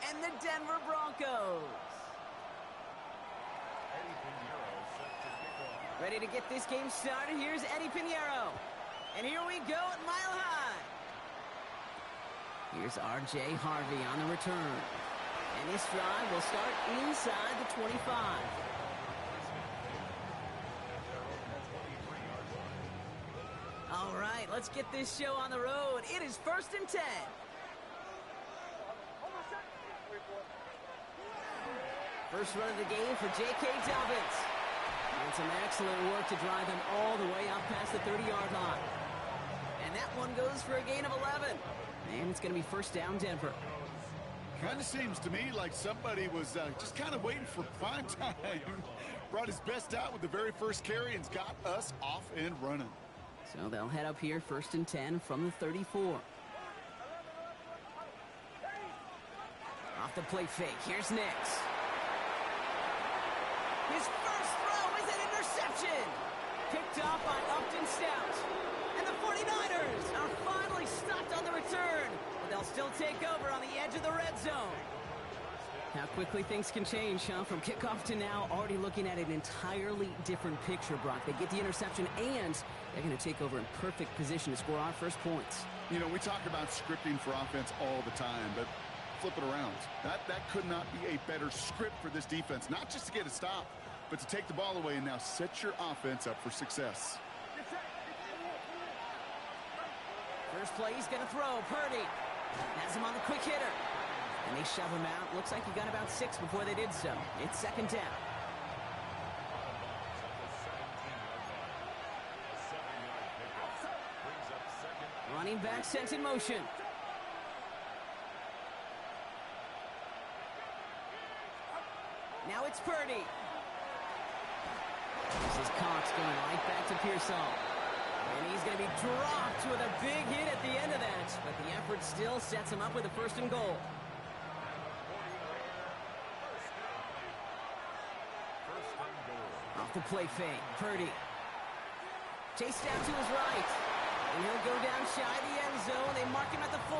and the Denver Broncos. Ready to get this game started. Here's Eddie Pinheiro. And here we go at Mile High. Here's R.J. Harvey on the return. And this drive will start inside the 25. All right, let's get this show on the road. It is 1st and 10. First run of the game for J.K. Dobbins. And some excellent work to drive him all the way up past the 30-yard line. And that one goes for a gain of 11. And it's going to be first down, Denver. Kind of seems to me like somebody was just kind of waiting for prime time. Brought his best out with the very first carry and's got us off and running. So they'll head up here 1st and 10 from the 34. Off the play fake. Here's Nix. His first throw is an interception. Picked off by Upton Stout. And the 49ers are finally stopped on the return. But they'll still take over on the edge of the red zone. How quickly things can change, huh? From kickoff to now, already looking at an entirely different picture, Brock. They get the interception, and they're going to take over in perfect position to score our first points. You know, we talk about scripting for offense all the time, but flip it around. That could not be a better script for this defense, not just to get a stop, but to take the ball away and now set your offense up for success. First play, he's going to throw. Purdy has him on the quick hitter. And they shove him out. Looks like he got about 6 before they did so. It's 2nd down. Running back sent in motion. Now it's Purdy. This is Cox going right back to Pearsall. And he's going to be dropped with a big hit at the end of that. But the effort still sets him up with a 1st and goal. Off the play fake, Purdy. Chased down to his right. And he'll go down shy of the end zone. They mark him at the 4.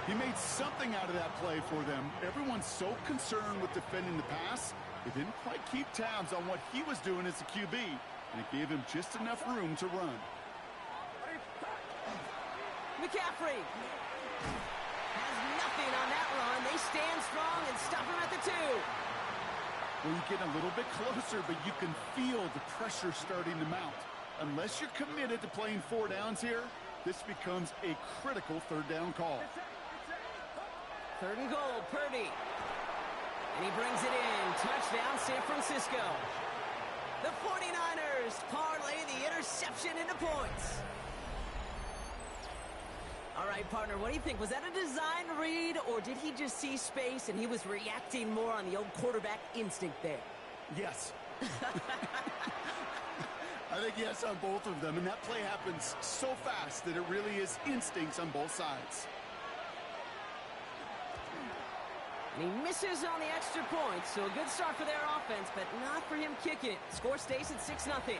He made something out of that play for them. Everyone's so concerned with defending the pass, they didn't quite keep tabs on what he was doing as a QB. And it gave him just enough room to run. McCaffrey has nothing on that run. They stand strong and stop him at the 2. Well, you get a little bit closer, but you can feel the pressure starting to mount. Unless you're committed to playing 4 downs here, this becomes a critical 3rd down call. 3rd and goal, Purdy. And he brings it in. Touchdown, San Francisco. The 49ers parlay the interception into points. All right, partner, what do you think? Was that a design read, or did he just see space and he was reacting more on the old quarterback instinct there? Yes. I think yes on both of them, and that play happens so fast that it really is instincts on both sides. And he misses on the extra point, so a good start for their offense, but not for him kicking it. Score stays at 6-0.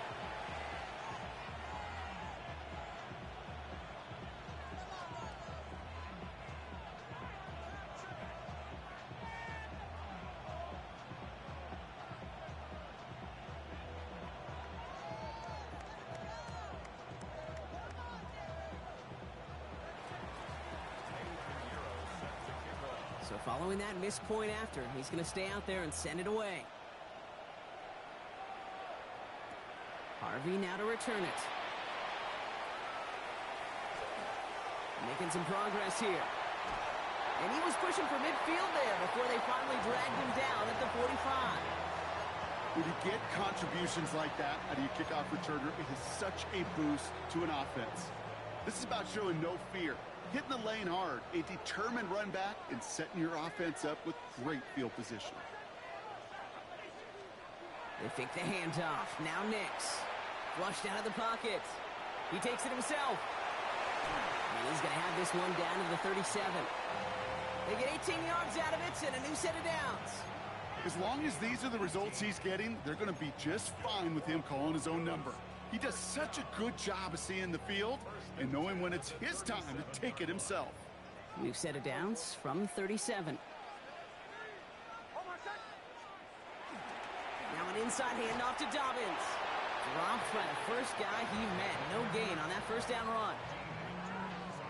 So following that missed point after, he's going to stay out there and send it away. Harvey now to return it. Making some progress here. And he was pushing for midfield there before they finally dragged him down at the 45. When you get contributions like that out of your kickoff returner, it is such a boost to an offense. This is about showing no fear, hitting the lane hard, a determined run back, and setting your offense up with great field position. They fake the handoff. Now Nix. Flushed out of the pocket. He takes it himself. And he's going to have this one down to the 37. They get 18 yards out of it and a new set of downs. As long as these are the results he's getting, they're going to be just fine with him calling his own number. He does such a good job of seeing the field and knowing when it's his time to take it himself. We've set it down from 37. Now an inside handoff to Dobbins. Dropped by the first guy he met. No gain on that first down run.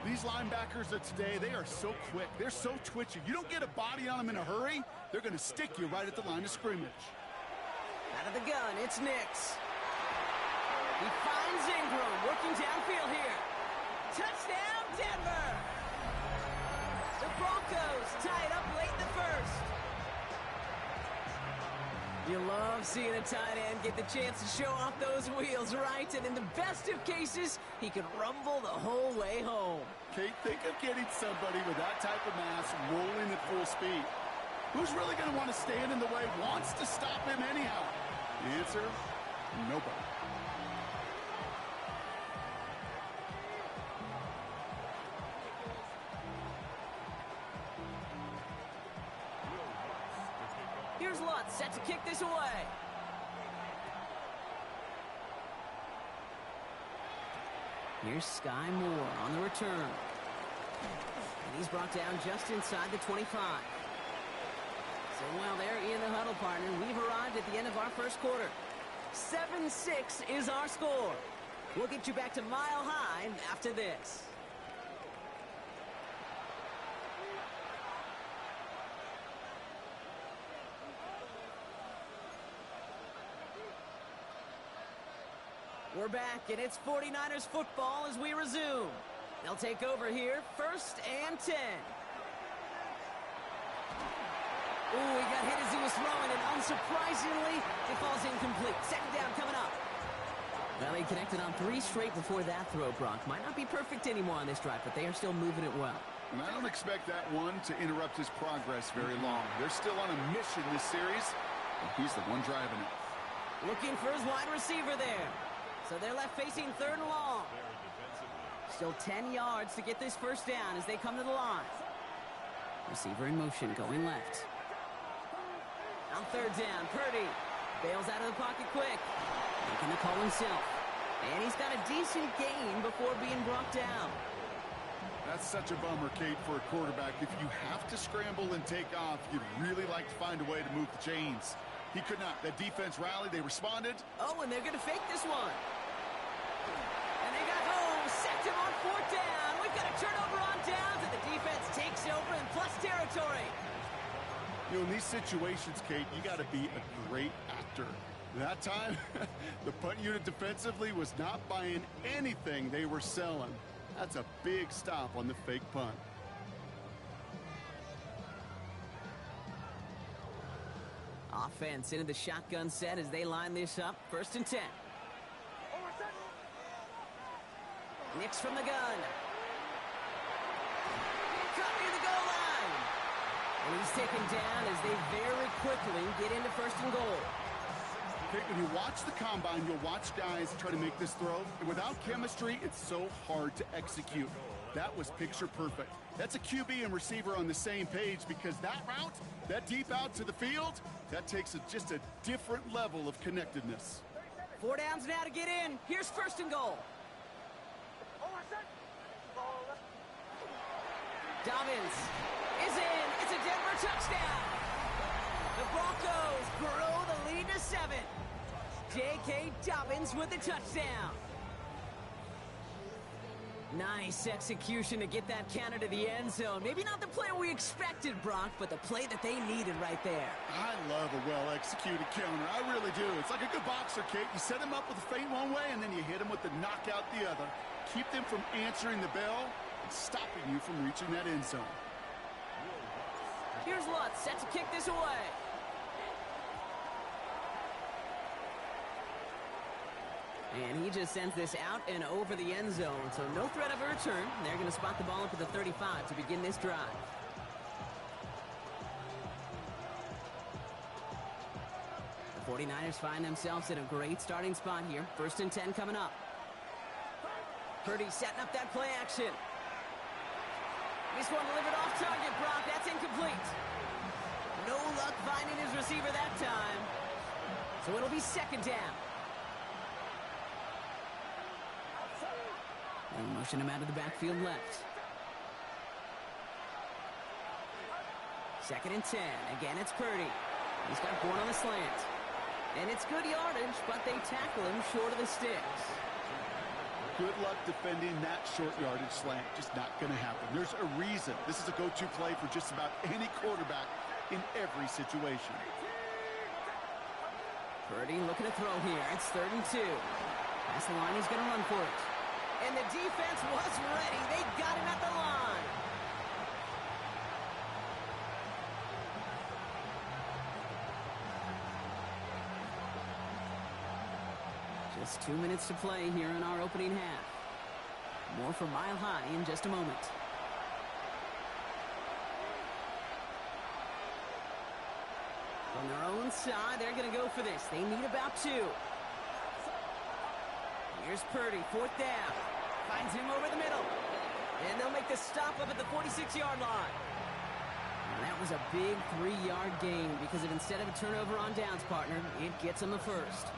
These linebackers of today, they are so quick. They're so twitchy. You don't get a body on them in a hurry, they're going to stick you right at the line of scrimmage. Out of the gun, it's Nix. He finds Ingram working downfield here. Touchdown, Denver! The Broncos tie it up late in the first. You love seeing a tight end get the chance to show off those wheels, right? And in the best of cases, he can rumble the whole way home. Kate, think of getting somebody with that type of mass rolling at full speed. Who's really going to want to stand in the way, wants to stop him anyhow? The answer, nobody. Here's Lutz set to kick this away. Here's Sky Moore on the return. And he's brought down just inside the 25. So while they're in the huddle, partner, we've arrived at the end of our first quarter. 7-6 is our score. We'll get you back to Mile High after this. We're back, and it's 49ers football as we resume. They'll take over here, 1st and 10. Ooh, he got hit as he was throwing, and unsurprisingly, it falls incomplete. Second down coming up. Well, he connected on 3 straight before that throw, Brock. Might not be perfect anymore on this drive, but they are still moving it well. And I don't expect that one to interrupt his progress very long. They're still on a mission this series, and he's the one driving it. Looking for his wide receiver there. So they're left facing 3rd and long. Still 10 yards to get this first down as they come to the line. Receiver in motion going left. On 3rd down, Purdy bails out of the pocket quick. Making the call himself. And he's got a decent gain before being brought down. That's such a bummer, Kate, for a quarterback. If you have to scramble and take off, you'd really like to find a way to move the chains. He could not. That defense rallied. They responded. Oh, and they're going to fake this one. And they got home. Sacked him on 4th down. We've got a turnover on downs, and the defense takes over in plus territory. You know, in these situations, Kate, you got to be a great actor. That time, the punt unit defensively was not buying anything they were selling. That's a big stop on the fake punt. Offense into the shotgun set as they line this up. 1st and 10. Nix from the gun. Caught near the goal line. And he's taken down as they very quickly get into 1st and goal. Okay, when you watch the combine, you'll watch guys try to make this throw. And without chemistry, it's so hard to execute. That was picture perfect. That's a QB and receiver on the same page because that route, that deep out to the field, that takes just a different level of connectedness. 4 downs now to get in. Here's 1st and goal. Dobbins is in. It's a Denver touchdown. The Broncos grow the lead to 7. J.K. Dobbins with the touchdown. Nice execution to get that counter to the end zone. Maybe not the play we expected, Brock, but the play that they needed right there. I love a well-executed counter. I really do. It's like a good boxer, Kate. You set him up with a feint one way, and then you hit him with the knockout the other. Keep them from answering the bell and stopping you from reaching that end zone. Here's Lutz set to kick this away. And he just sends this out and over the end zone. So no threat of a return. They're going to spot the ball up at the 35 to begin this drive. The 49ers find themselves in a great starting spot here. 1st and 10 coming up. Purdy setting up that play action. This one delivered off target, Brock. That's incomplete. No luck finding his receiver that time. So it'll be 2nd down. And motion him out of the backfield left. 2nd and 10. Again, it's Purdy. He's got one on the slant. And it's good yardage, but they tackle him short of the sticks. Good luck defending that short yardage slant. Just not going to happen. There's a reason this is a go-to play for just about any quarterback in every situation. Purdy looking to throw here. It's 3rd and 2. Past the line, he's going to run for it. And the defense was ready. They got him at the line. Just 2 minutes to play here in our opening half. More from Mile High in just a moment. On their own side, they're going to go for this. They need about 2. Here's Purdy, 4th down. Finds him over the middle. And they'll make the stop up at the 46-yard line. And that was a big 3-yard gain because instead of a turnover on downs, partner, it gets them a first.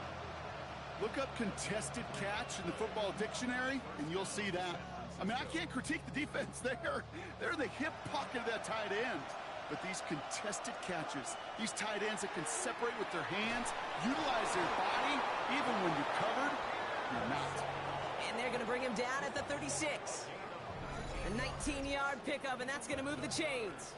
Look up contested catch in the football dictionary, and you'll see that. I mean, I can't critique the defense there. They're in the hip pocket of that tight end. But these contested catches, these tight ends that can separate with their hands, utilize their body, even when you're covered, you're not. And they're going to bring him down at the 36. A 19-yard pickup, and that's going to move the chains.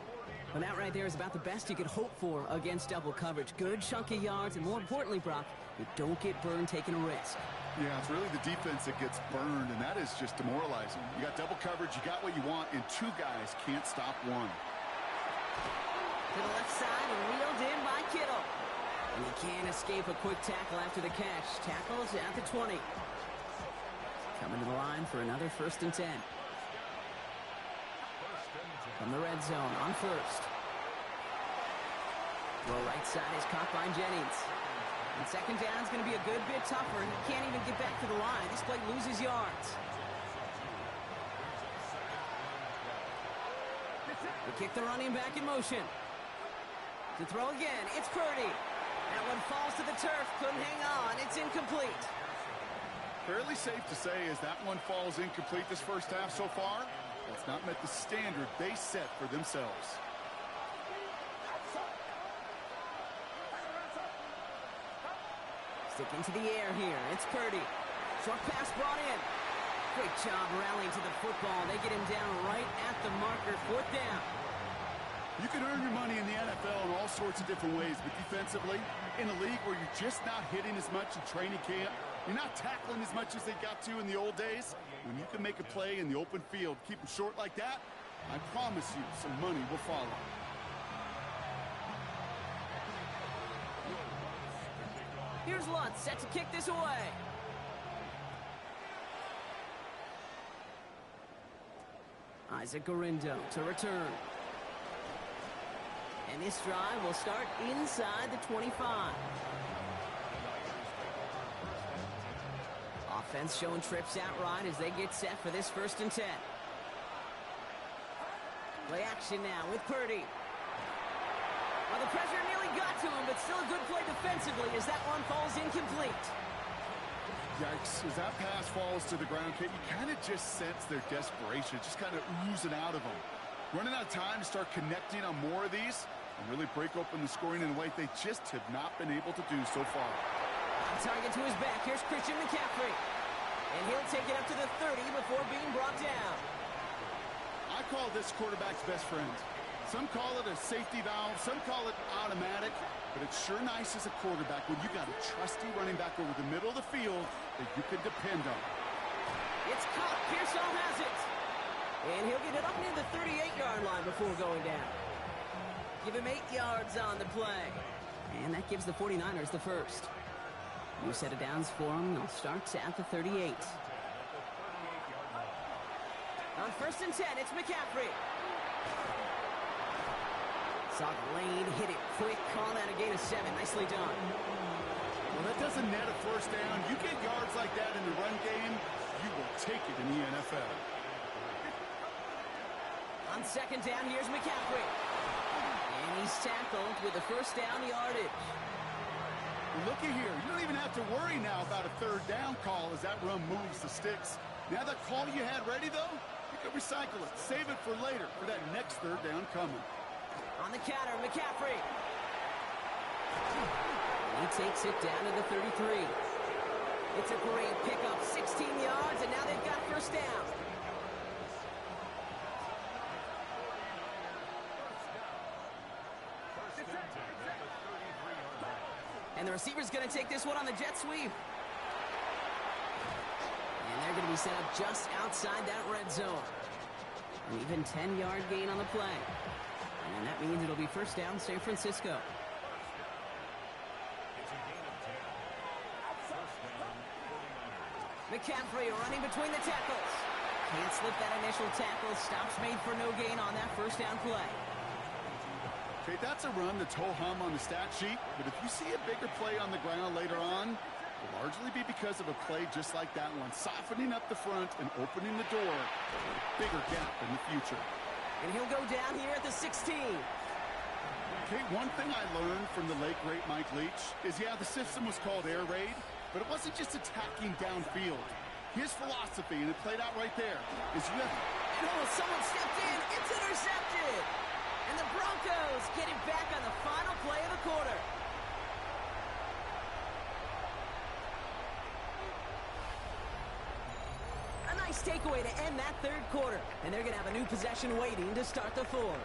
Well, that right there is about the best you could hope for against double coverage. Good chunky yards, and more importantly, Brock, you don't get burned taking a risk. Yeah, it's really the defense that gets burned, and that is just demoralizing. You got double coverage, you got what you want, and 2 guys can't stop one. To the left side and reeled in by Kittle. And he can't escape a quick tackle after the catch. Tackles at the 20. Coming to the line for another 1st and 10. From the red zone on 1st. Throw right side is caught by Jennings. And 2nd down is going to be a good bit tougher. He can't even get back to the line. This play loses yards. They kick the running back in motion. To throw again, it's Purdy. That one falls to the turf, couldn't hang on, it's incomplete. Fairly safe to say as that one falls incomplete this first half so far, that's not met the standard they set for themselves. Stick into the air here, it's Purdy. Short pass brought in. Great job rallying to the football. They get him down right at the marker, 4th down. You can earn your money in the NFL in all sorts of different ways, but defensively, in a league where you're just not hitting as much in training camp, you're not tackling as much as they got to in the old days, when you can make a play in the open field, keep them short like that, I promise you some money will follow. Here's Lutz set to kick this away. Isaac Gorindo to return. And this drive will start inside the 25. Offense showing trips out right as they get set for this 1st and 10. Play action now with Purdy. Well, the pressure nearly got to him, but still a good play defensively as that one falls incomplete. Yikes, as that pass falls to the ground, Kate, you kind of just sense their desperation, just kind of oozing out of them. Running out of time to start connecting on more of these and really break open the scoring in a way they just have not been able to do so far. On target to his back, here's Christian McCaffrey. And he'll take it up to the 30 before being brought down. I call this quarterback's best friend. Some call it a safety valve, some call it automatic, but it's sure nice as a quarterback when you got a trusty running back over the middle of the field that you can depend on. It's caught. Pearsall has it. And he'll get it up near the 38-yard line before going down. Give him 8 yards on the play. And that gives the 49ers the first. New set of downs for them. They'll start at the 38. On 1st and 10, it's McCaffrey. Saw the lane, hit it quick, call that a gain of 7. Nicely done. Well, that doesn't net a first down. You get yards like that in the run game, you will take it in the NFL. On 2nd down, here's McCaffrey. And he's tackled with the 1st down yardage. Well, looky here. You don't even have to worry now about a 3rd down call as that run moves the sticks. Now that call you had ready, though, you can recycle it. Save it for later for that next 3rd down coming. On the counter, McCaffrey. He takes it down to the 33. It's a great pickup, 16 yards, and now they've got first down. And the receiver's going to take this one on the jet sweep. And they're going to be set up just outside that red zone. An even 10-yard gain on the play. And that means it'll be first down San Francisco. McCaffrey running between the tackles. Can't slip that initial tackle. Stops made for no gain on that first down play. Okay, that's a run that's ho-hum on the stat sheet, but if you see a bigger play on the ground later on, it'll largely be because of a play just like that one, softening up the front and opening the door for a bigger gap in the future. And he'll go down here at the 16. Okay, one thing I learned from the late, great Mike Leach is, yeah, the system was called air raid, but it wasn't just attacking downfield. His philosophy, and it played out right there, is you have... Oh, someone stepped in. It's intercepted. And the Broncos get it back on the final play of the quarter. A nice takeaway to end that third quarter. And they're going to have a new possession waiting to start the fourth.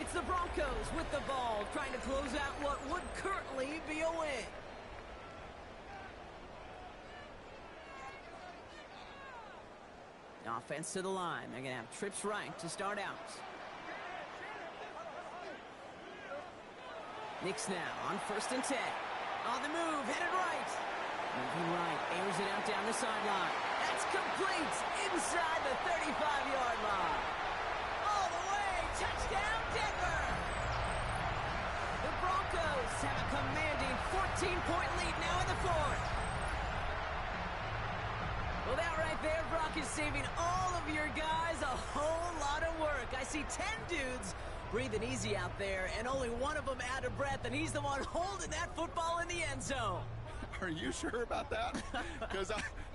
It's the Broncos with the ball, trying to close out what would currently be a win. Offense to the line. They're going to have trips right to start out. Knicks now on 1st and 10. On the move, headed right. Moving right, airs it out down the sideline. That's complete inside the 35-yard line. All the way, touchdown Denver. The Broncos have a commanding 14-point lead now in the fourth. Well, that right there, Brock, is saving all of your guys a whole lot of work. I see 10 dudes breathing easy out there, and only one of them out of breath, and he's the one holding that football in the end zone. Are you sure about that? Because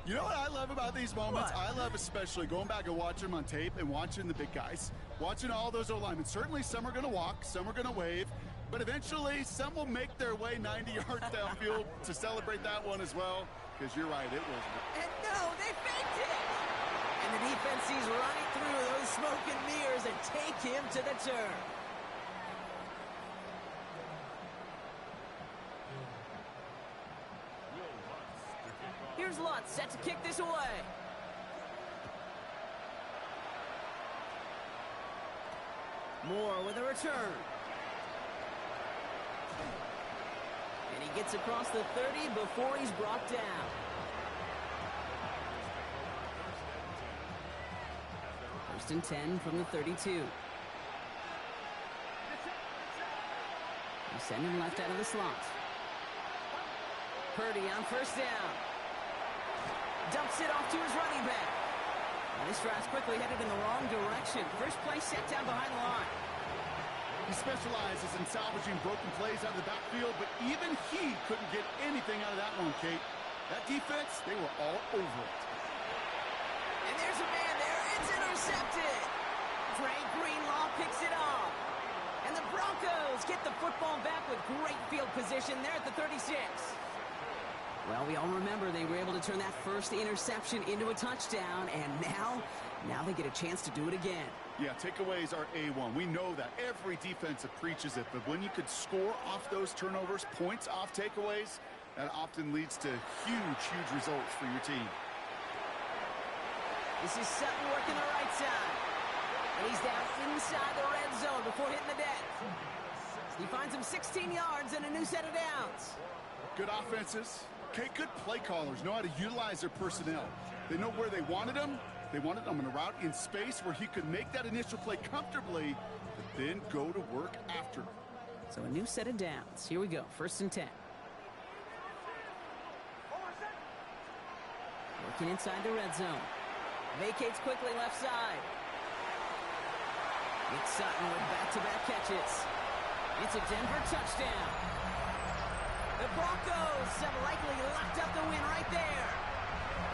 you know what I love about these moments? What? I love especially going back and watching them on tape and watching the big guys, watching all those O-linemen. Certainly some are going to walk, some are going to wave, but eventually some will make their way 90 yards downfield to celebrate that one as well, because you're right, it was... And no, they faked it! And the defense sees right through those smoke and mirrors and take him to the turn. Here's Lutz set to kick this away. Moore with a return. And he gets across the 30 before he's brought down. First and 10 from the 32. He's sending left out of the slot. Purdy on first down. Dumps it off to his running back. And this drive's quickly headed in the wrong direction. First play set down behind the line. He specializes in salvaging broken plays out of the backfield, but even he couldn't get anything out of that one, Kate. That defense, they were all over it. And there's a man there. It's intercepted. Frank Greenlaw picks it off. And the Broncos get the football back with great field position there at the 36. Well, we all remember they were able to turn that first interception into a touchdown, and now they get a chance to do it again. Yeah, takeaways are A1. We know that. Every defensive preaches it, but when you could score off those turnovers, points off takeaways, that often leads to huge, huge results for your team. This is Sutton working the right side. And he's down inside the red zone before hitting the deck. He finds him 16 yards and a new set of downs. Good offenses. Okay, good play callers know how to utilize their personnel. They know where they wanted them. They wanted them on a route in space where he could make that initial play comfortably, but then go to work after. So a new set of downs. Here we go. First and 10. Working inside the red zone. Vacates quickly left side. Nick Sutton with back-to-back catches. It's a Denver touchdown. The Broncos have likely locked up the win right there.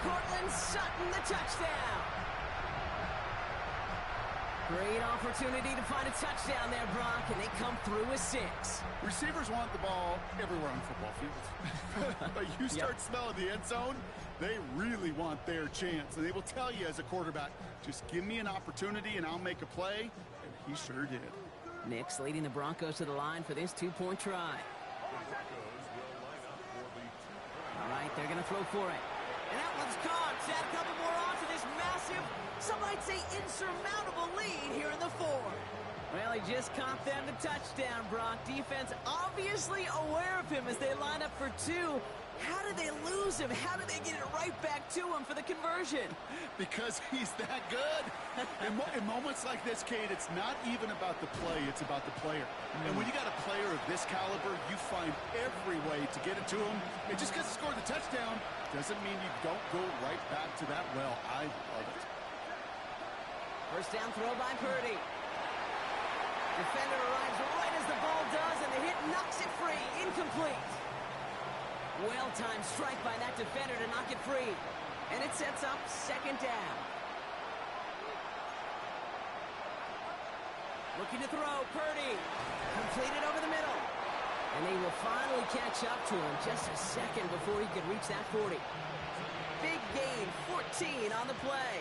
Cortland Sutton, the touchdown. Great opportunity to find a touchdown there, Brock, and they come through with 6. Receivers want the ball everywhere on football fields. But you start smelling the end zone, they really want their chance. And they will tell you as a quarterback, just give me an opportunity and I'll make a play. And he sure did. Nix leading the Broncos to the line for this 2-point try. All right, they're going to throw for it. And that one's caught. Add a couple more on to this massive, some might say insurmountable lead here in the 4th. Well, he just caught them the touchdown, Brock. Defense obviously aware of him as they line up for 2. How did they lose him? How did they get it right back to him for the conversion? Because he's that good. In moments like this, Kate, it's not even about the play, it's about the player. And when you got a player of this caliber, you find every way to get it to him. And just because he scored the touchdown doesn't mean you don't go right back to that well. I love it. First down throw by Purdy. Defender arrives right as the ball does, and the hit knocks it free. Incomplete. Well-timed strike by that defender to knock it free. And it sets up 2nd down. Looking to throw, Purdy. Completed over the middle. And they will finally catch up to him just a second before he could reach that 40. Big gain, 14 on the play.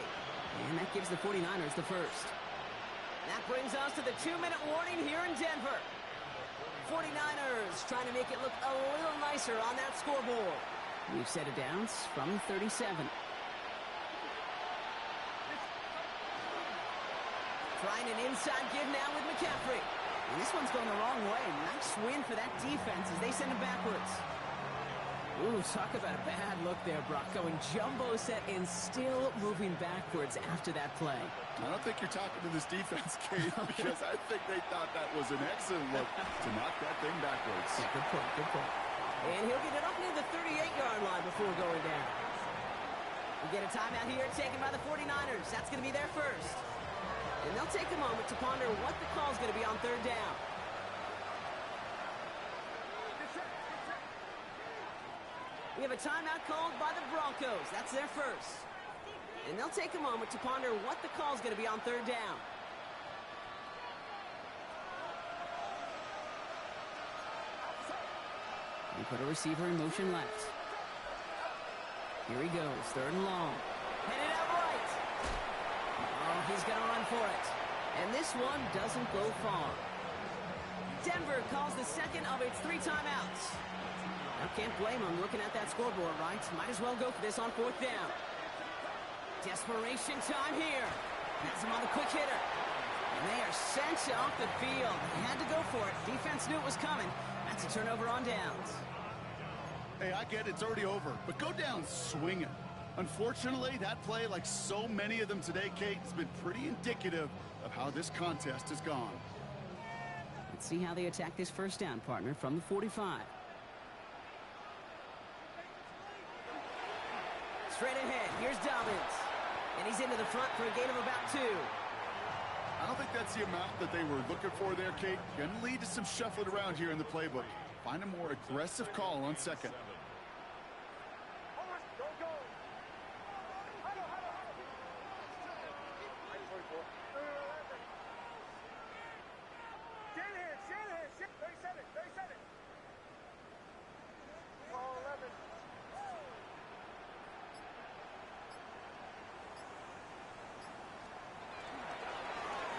And that gives the 49ers the first. That brings us to the 2-minute warning here in Denver. 49ers trying to make it look a little nicer on that scoreboard. We've set it down from 37. Trying an inside give now with McCaffrey. And this one's going the wrong way. Nice win for that defense as they send him backwards. Ooh, talk about a bad look there, Brock. Going jumbo set and still moving backwards after that play. I don't think you're talking to this defense, Kate, because I think they thought that was an excellent look to knock that thing backwards. Yeah, good point, good point. And he'll get it up near the 38-yard line before going down. We get a timeout here taken by the 49ers. That's going to be their first. And they'll take a moment to ponder what the call is going to be on 3rd down. We have a timeout called by the Broncos. That's their first. And they'll take a moment to ponder what the call is going to be on 3rd down. We put a receiver in motion left. Here he goes, 3rd and long. Headed out right. Oh, he's going to run for it. And this one doesn't go far. Denver calls the second of its 3 timeouts. I can't blame him looking at that scoreboard, right? Might as well go for this on 4th down. Desperation time here. Has him on the quick hitter. And they are sent off the field. They had to go for it. Defense knew it was coming. That's a turnover on downs. Hey, I get it's already over, but go down swinging. Unfortunately, that play, like so many of them today, Kate, has been pretty indicative of how this contest has gone. Let's see how they attack this first down, partner, from the 45. Straight ahead, here's Dobbins. And he's into the front for a gain of about 2. I don't think that's the amount that they were looking for there, Kate. Going to lead to some shuffling around here in the playbook. Find a more aggressive call on 2nd.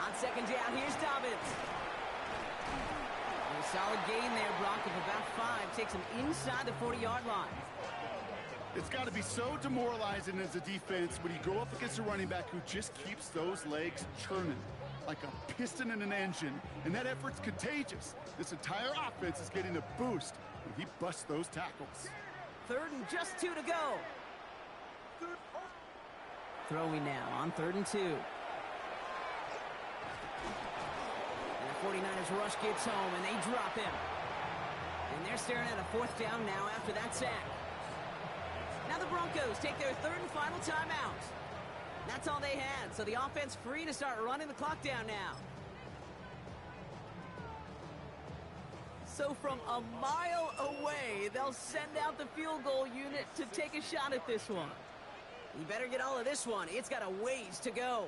On 2nd down, here's Dobbins. And a solid gain there, Brock, of about 5. Takes him inside the 40-yard line. It's got to be so demoralizing as a defense when you go up against a running back who just keeps those legs churning like a piston in an engine, and that effort's contagious. This entire offense is getting a boost when he busts those tackles. 3rd and just 2 to go. Throwing now on 3rd and 2. And the 49ers rush gets home, and they drop him. And they're staring at a 4th down now after that sack. Now the Broncos take their 3rd and final timeout. That's all they had, so the offense free to start running the clock down now. So from a mile away, they'll send out the field goal unit to take a shot at this one. You better get all of this one. It's got a ways to go.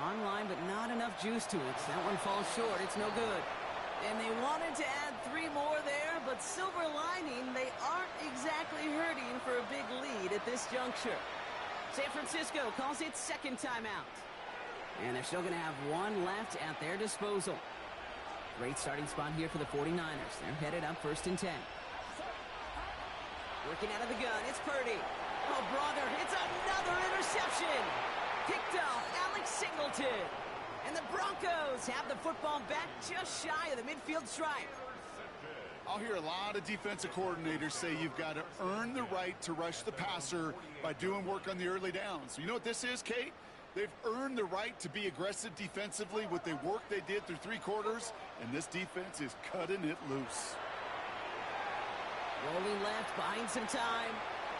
Online, but not enough juice to it. That one falls short. It's no good. And they wanted to add 3 more there, but silver lining, they aren't exactly hurting for a big lead at this juncture. San Francisco calls it second timeout. And they're still going to have one left at their disposal. Great starting spot here for the 49ers. They're headed up 1st and 10. Working out of the gun, it's Purdy. Oh, brother, it's another interception. Picked off Alex Singleton. And the Broncos have the football back just shy of the midfield stripe. I'll hear a lot of defensive coordinators say you've got to earn the right to rush the passer by doing work on the early downs. You know what this is, Kate? They've earned the right to be aggressive defensively with the work they did through 3 quarters, and this defense is cutting it loose. Rolling left, buying some time.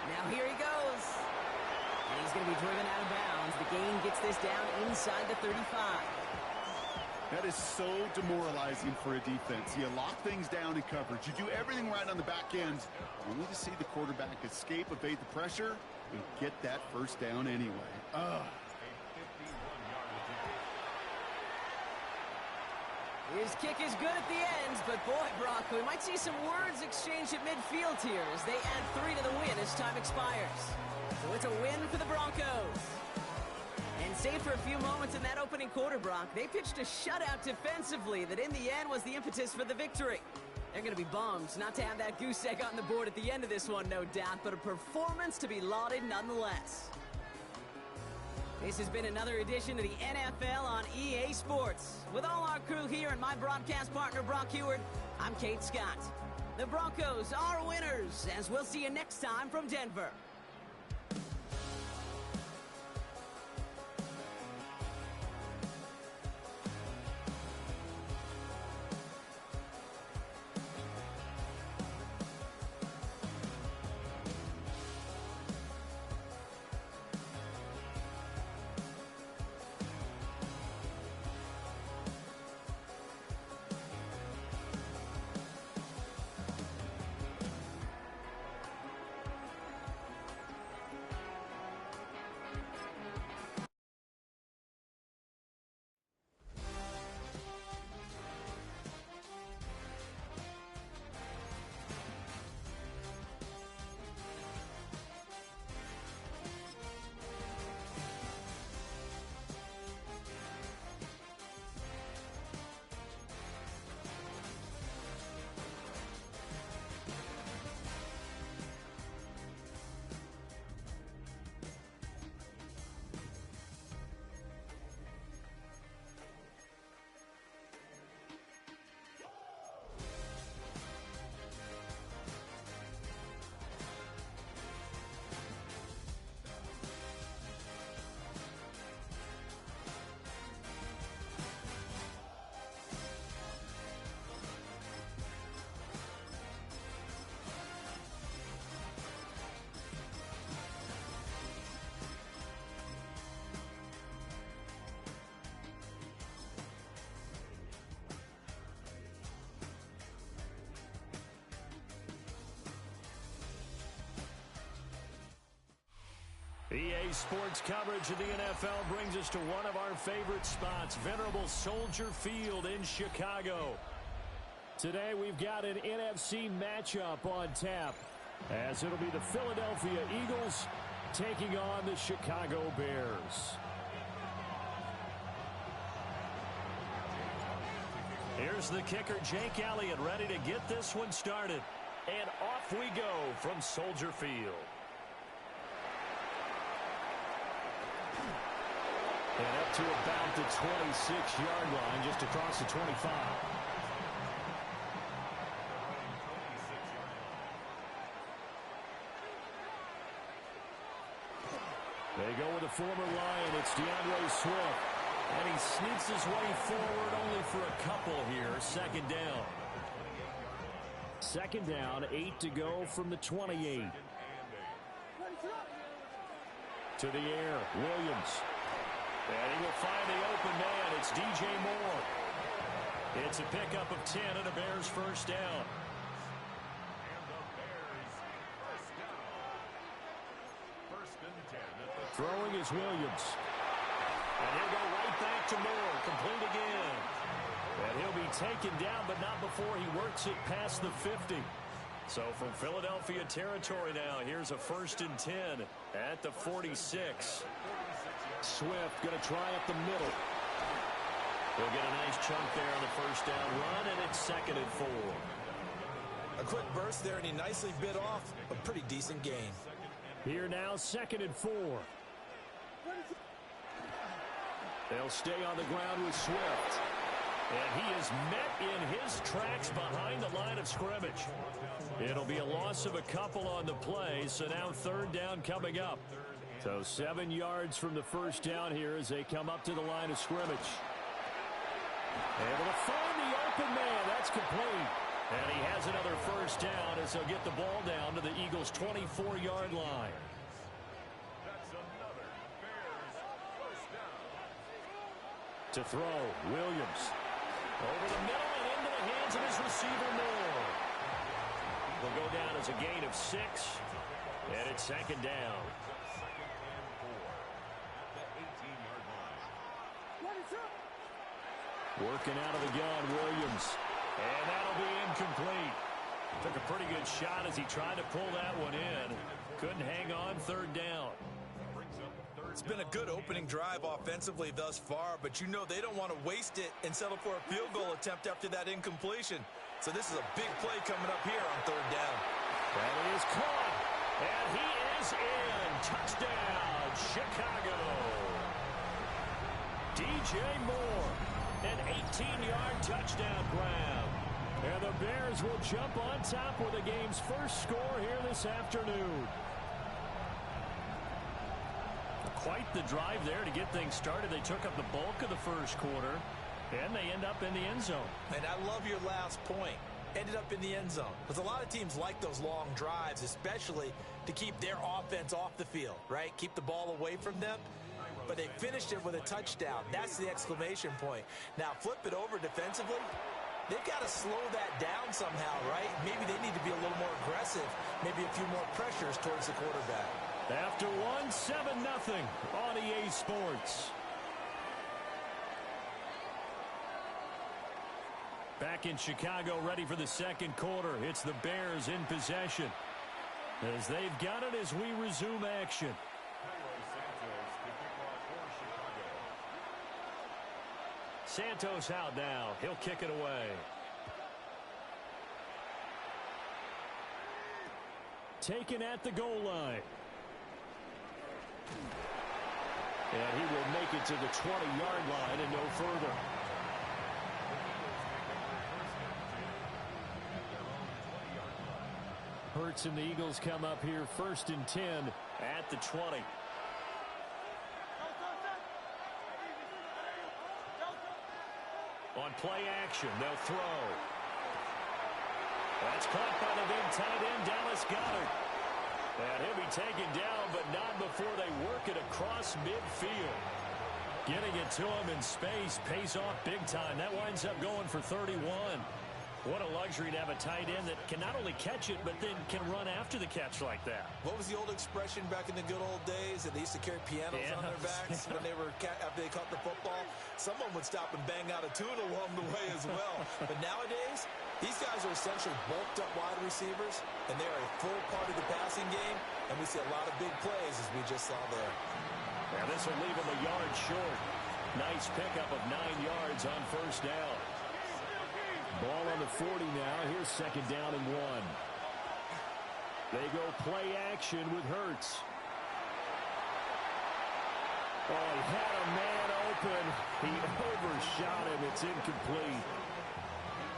Now here he goes. And he's going to be driven out of bounds. The gain gets this down inside the 35. That is so demoralizing for a defense. You lock things down in coverage. You do everything right on the back end, only to see the quarterback escape, evade the pressure, and get that first down anyway. His kick is good at the end, but boy, Brock, we might see some words exchanged at midfield here as they add 3 to the win as time expires. So it's a win for the Broncos. And save for a few moments in that opening quarter, Brock, they pitched a shutout defensively that in the end was the impetus for the victory. They're going to be bummed not to have that goose egg on the board at the end of this one, no doubt, but a performance to be lauded nonetheless. This has been another edition of the NFL on EA Sports. With all our crew here and my broadcast partner, Brock Heward, I'm Kate Scott. The Broncos are winners, as we'll see you next time from Denver. EA Sports coverage of the NFL brings us to one of our favorite spots, venerable Soldier Field in Chicago. Today we've got an NFC matchup on tap, as it'll be the Philadelphia Eagles taking on the Chicago Bears. Here's the kicker, Jake Elliott, ready to get this one started. And off we go from Soldier Field. And up to about the 26-yard line, just across the 25. They go with a former Lion. It's DeAndre Swift. And he sneaks his way forward only for a couple here. Second down. Second down, 8 to go from the 28. To the air, Williams. And he will find the open man. It's DJ Moore. It's a pickup of 10 and a Bears first down. Throwing is Williams. And he'll go right back to Moore. Complete again. And he'll be taken down, but not before he works it past the 50. So from Philadelphia territory now, here's a 1st and 10 at the 46. Swift going to try up the middle. He'll get a nice chunk there on the first down run, and it's 2nd and 4. A quick burst there, and he nicely bit off a pretty decent gain. Here now, 2nd and 4. They'll stay on the ground with Swift. And he is met in his tracks behind the line of scrimmage. It'll be a loss of a couple on the play, so now 3rd down coming up. So 7 yards from the first down here as they come up to the line of scrimmage. Able to find the open man. That's complete. And he has another first down as they'll get the ball down to the Eagles' 24-yard line. To throw, Williams. Over the middle and into the hands of his receiver, Moore. Will go down as a gain of 6. And it's 2nd down. Working out of the gun, Williams. And that'll be incomplete. Took a pretty good shot as he tried to pull that one in. Couldn't hang on 3rd down. It's been a good opening drive offensively thus far, but you know they don't want to waste it and settle for a field goal attempt after that incompletion. So this is a big play coming up here on 3rd down. And he is caught. And he is in. Touchdown, Chicago. DJ Moore. An 18-yard touchdown grab. And the Bears will jump on top with the game's first score here this afternoon. Quite the drive there to get things started. They took up the bulk of the first quarter, and they end up in the end zone. And I love your last point. Ended up in the end zone. Because a lot of teams like those long drives, especially to keep their offense off the field, right? Keep the ball away from them. But they finished it with a touchdown. That's the exclamation point. Now, flip it over defensively. They've got to slow that down somehow, right? Maybe they need to be a little more aggressive. Maybe a few more pressures towards the quarterback. After 1, 7-0 on EA Sports. Back in Chicago, ready for the second quarter. It's the Bears in possession. As they've got it as we resume action. Santos out now. He'll kick it away. Taken at the goal line. And he will make it to the 20-yard line and no further. Hurts and the Eagles come up here 1st and 10 at the 20. On play action, they'll throw. That's caught by the big tight end, Dallas Goedert. And he'll be taken down, but not before they work it across midfield. Getting it to him in space pays off big time. That winds up going for 31. What a luxury to have a tight end that can not only catch it, but then can run after the catch like that. What was the old expression back in the good old days that they used to carry pianos on their backs when they were after they caught the football? Someone would stop and bang out a tune along the way as well. But nowadays, these guys are essentially bulked up wide receivers, and they are a full part of the passing game, and we see a lot of big plays as we just saw there. And this will leave them a yard short. Nice pickup of 9 yards on first down. Ball on the 40 now. Here's 2nd down and 1. They go play action with Hurts. Oh, he had a man open. He overshot him. It's incomplete.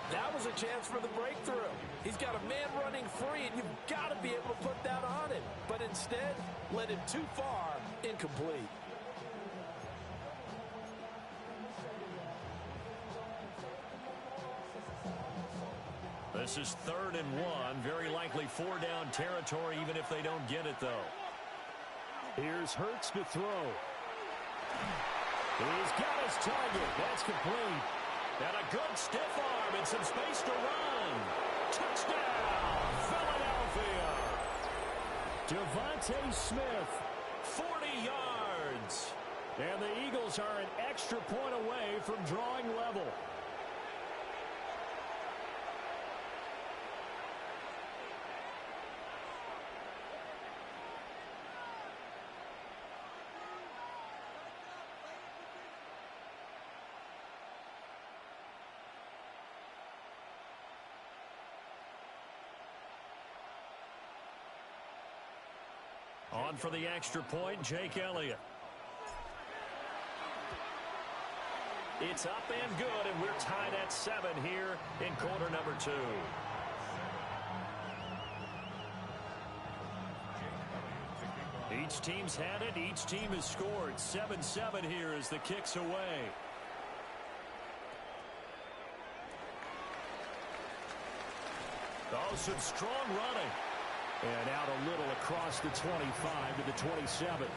That was a chance for the breakthrough. He's got a man running free, and you've got to be able to put that on him. But instead, led him too far, incomplete. This is 3rd and 1. Very likely 4-down territory, even if they don't get it, though. Here's Hurts to throw. He's got his target. That's complete. And a good stiff arm and some space to run. Touchdown, Philadelphia. Devontae Smith, 40 yards. And the Eagles are an extra point away from drawing level. On for the extra point, Jake Elliott. It's up and good, and we're tied at 7 here in quarter number 2. Each team's had it. Each team has scored. 7-7 here as the kick's away. Oh, some strong running. And out a little across the 25 to the 27.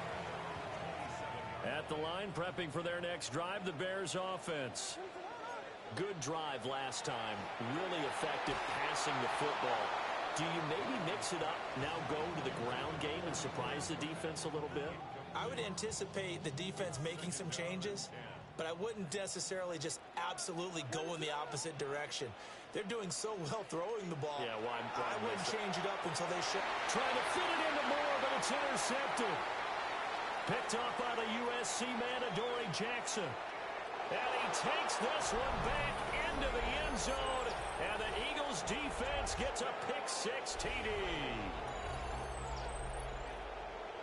At the line, prepping for their next drive, the Bears offense. Good drive last time. Really effective passing the football. Do you maybe mix it up, now go to the ground game and surprise the defense a little bit? I would anticipate the defense making some changes, but I wouldn't necessarily just absolutely go in the opposite direction. They're doing so well throwing the ball. Yeah, well, I wouldn't change it up until they show. Trying to fit it into Moore, but it's intercepted. Picked off by the USC man, Adoree Jackson. And he takes this one back into the end zone. And the Eagles defense gets a pick-6 TD.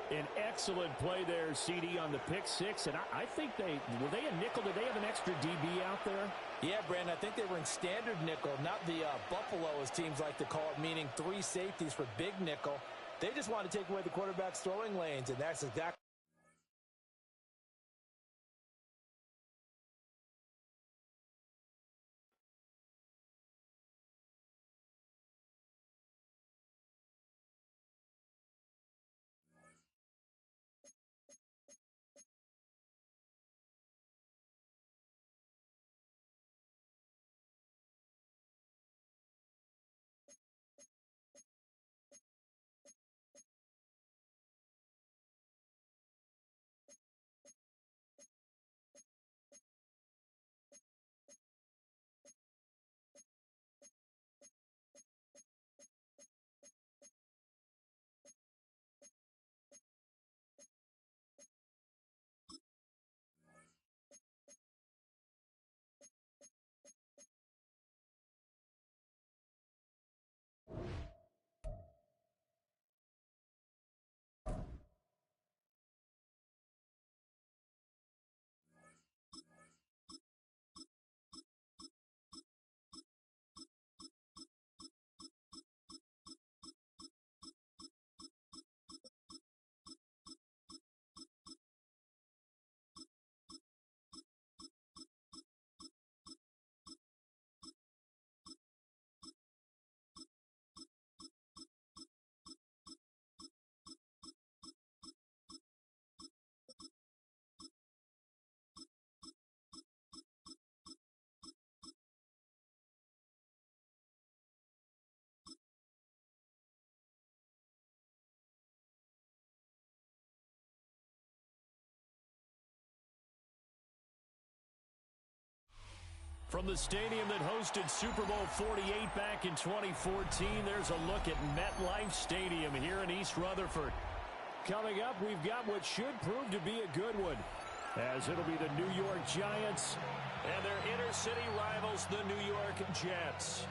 An excellent play there, CD, on the pick-6. And I think were they a nickel? Did they have an extra DB out there? Yeah, Brandon, I think they were in standard nickel, not the Buffalo, as teams like to call it, meaning 3 safeties for big nickel. They just want to take away the quarterback's throwing lanes, and that's exactly. From the stadium that hosted Super Bowl 48 back in 2014, there's a look at MetLife Stadium here in East Rutherford. Coming up, we've got what should prove to be a good one, as it'll be the New York Giants and their inner-city rivals, the New York Jets.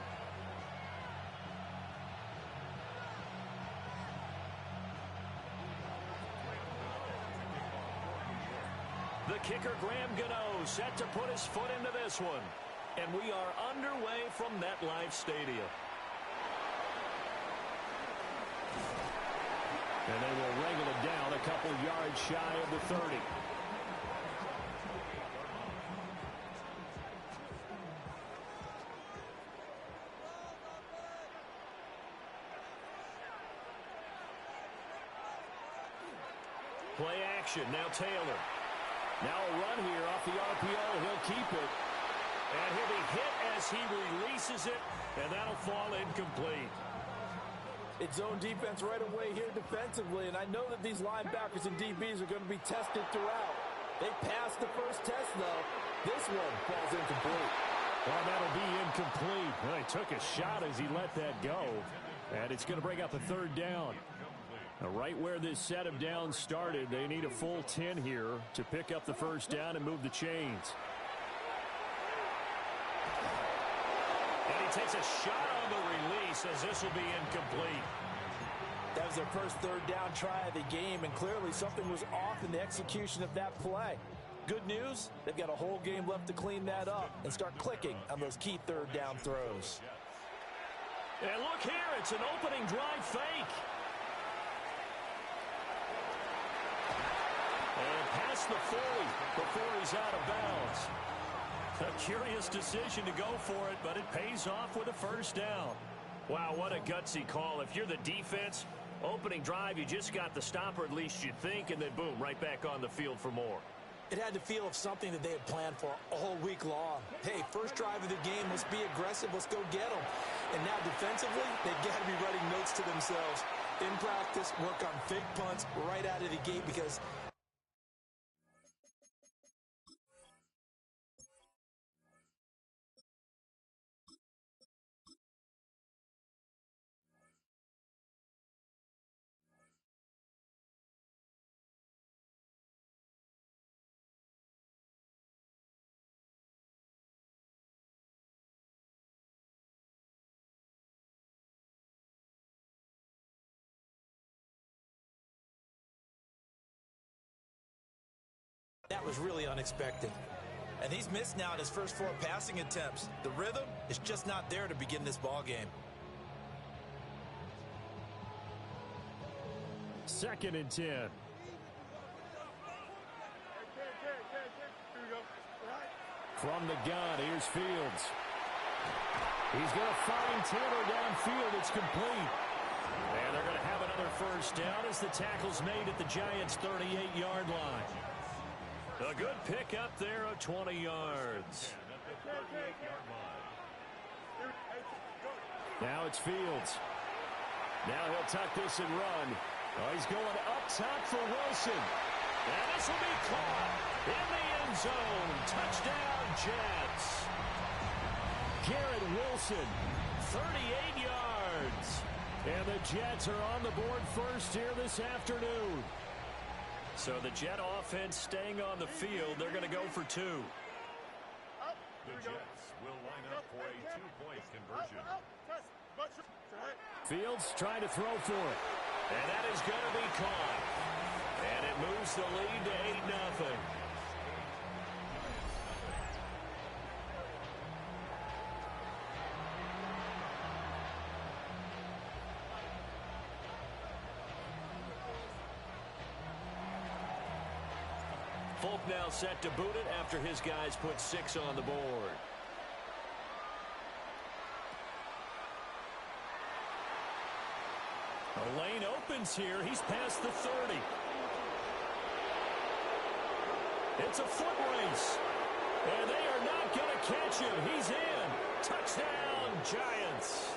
The kicker, Graham Gano, set to put his foot into this one. And we are underway from MetLife Stadium. And they will wrangle it down a couple yards shy of the 30. Play action, now Taylor. Now a run here off the RPO. He'll keep it. And he'll be hit as he releases it, and that'll fall incomplete. It's zone defense right away here defensively, and I know that these linebackers and DBs are going to be tested throughout. They passed the first test, though. This one falls incomplete. Well, that'll be incomplete. Well, he took a shot as he let that go. And it's going to bring up a third down. Now, right where this set of downs started, they need a full 10 here to pick up the first down and move the chains. And he takes a shot on the release as this will be incomplete. That was their first third down try of the game, and clearly something was off in the execution of that play. Good news, they've got a whole game left to clean that up and start clicking on those key third down throws. And look here, it's an opening drive fake. And past the 40 before he's out of bounds. A curious decision to go for it, but it pays off with a first down. Wow, what a gutsy call. If you're the defense, opening drive, you just got the stop, or at least you think, and then boom, right back on the field for more. It had to feel of something that they had planned for all week long. Hey, first drive of the game, let's be aggressive, let's go get them. And now defensively, they've got to be writing notes to themselves. In practice, work on fake punts right out of the gate because that was really unexpected. And he's missed now in his first 4 passing attempts. The rhythm is just not there to begin this ball game. 2nd and 10. From the gun, here's Fields. He's going to find Taylor downfield. It's complete. And they're going to have another first down as the tackle's made at the Giants' 38-yard line. A good pick up there of 20 yards. Now it's Fields. Now he'll tuck this and run. Oh, he's going up top for Wilson. And this will be caught in the end zone. Touchdown, Jets. Garrett Wilson, 38 yards. And the Jets are on the board first here this afternoon. So the Jet offense staying on the field. They're going to go for 2. The Jets will line up for a 2-point conversion. Fields trying to throw for it. And that is going to be caught. And it moves the lead to 8-0. Folk now set to boot it after his guys put 6 on the board. The lane opens here. He's past the 30. It's a foot race. And they are not going to catch him. He's in. Touchdown, Giants.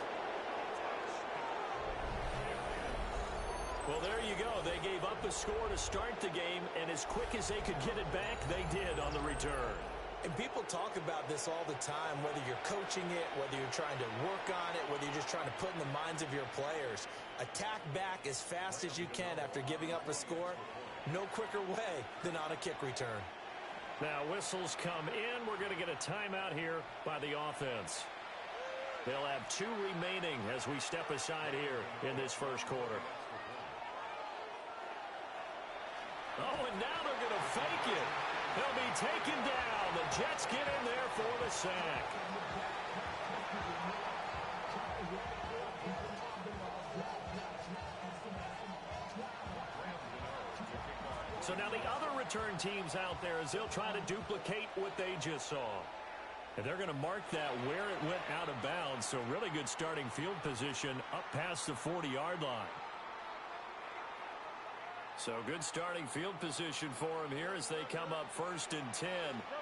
Well, there you go. They gave up a score to start the game, and as quick as they could get it back, they did on the return. And people talk about this all the time, whether you're coaching it, whether you're trying to work on it, whether you're just trying to put in the minds of your players. Attack back as fast as you can after giving up a score. No quicker way than on a kick return. Now, whistles come in. We're going to get a timeout here by the offense. They'll have 2 remaining as we step aside here in this first quarter. Oh, and now they're going to fake it. He'll be taken down. The Jets get in there for the sack. So now the other return teams out there as they'll try to duplicate what they just saw. And they're going to mark that where it went out of bounds. So really good starting field position up past the 40-yard line. So good starting field position for him here as they come up 1st and 10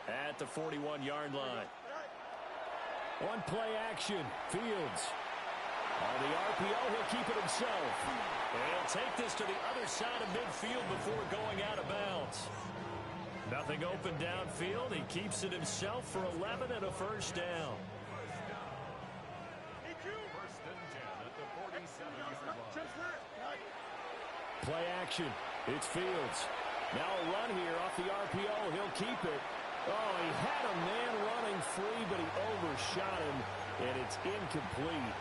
at the 41-yard line. One play action. Fields. On the RPO, he'll keep it himself. And he'll take this to the other side of midfield before going out of bounds. Nothing open downfield. He keeps it himself for 11 and a first down. First and 10 at the 47-yard line. Play action. It's Fields. Now a run here off the RPO. He'll keep it. Oh, he had a man running free, but he overshot him, and it's incomplete.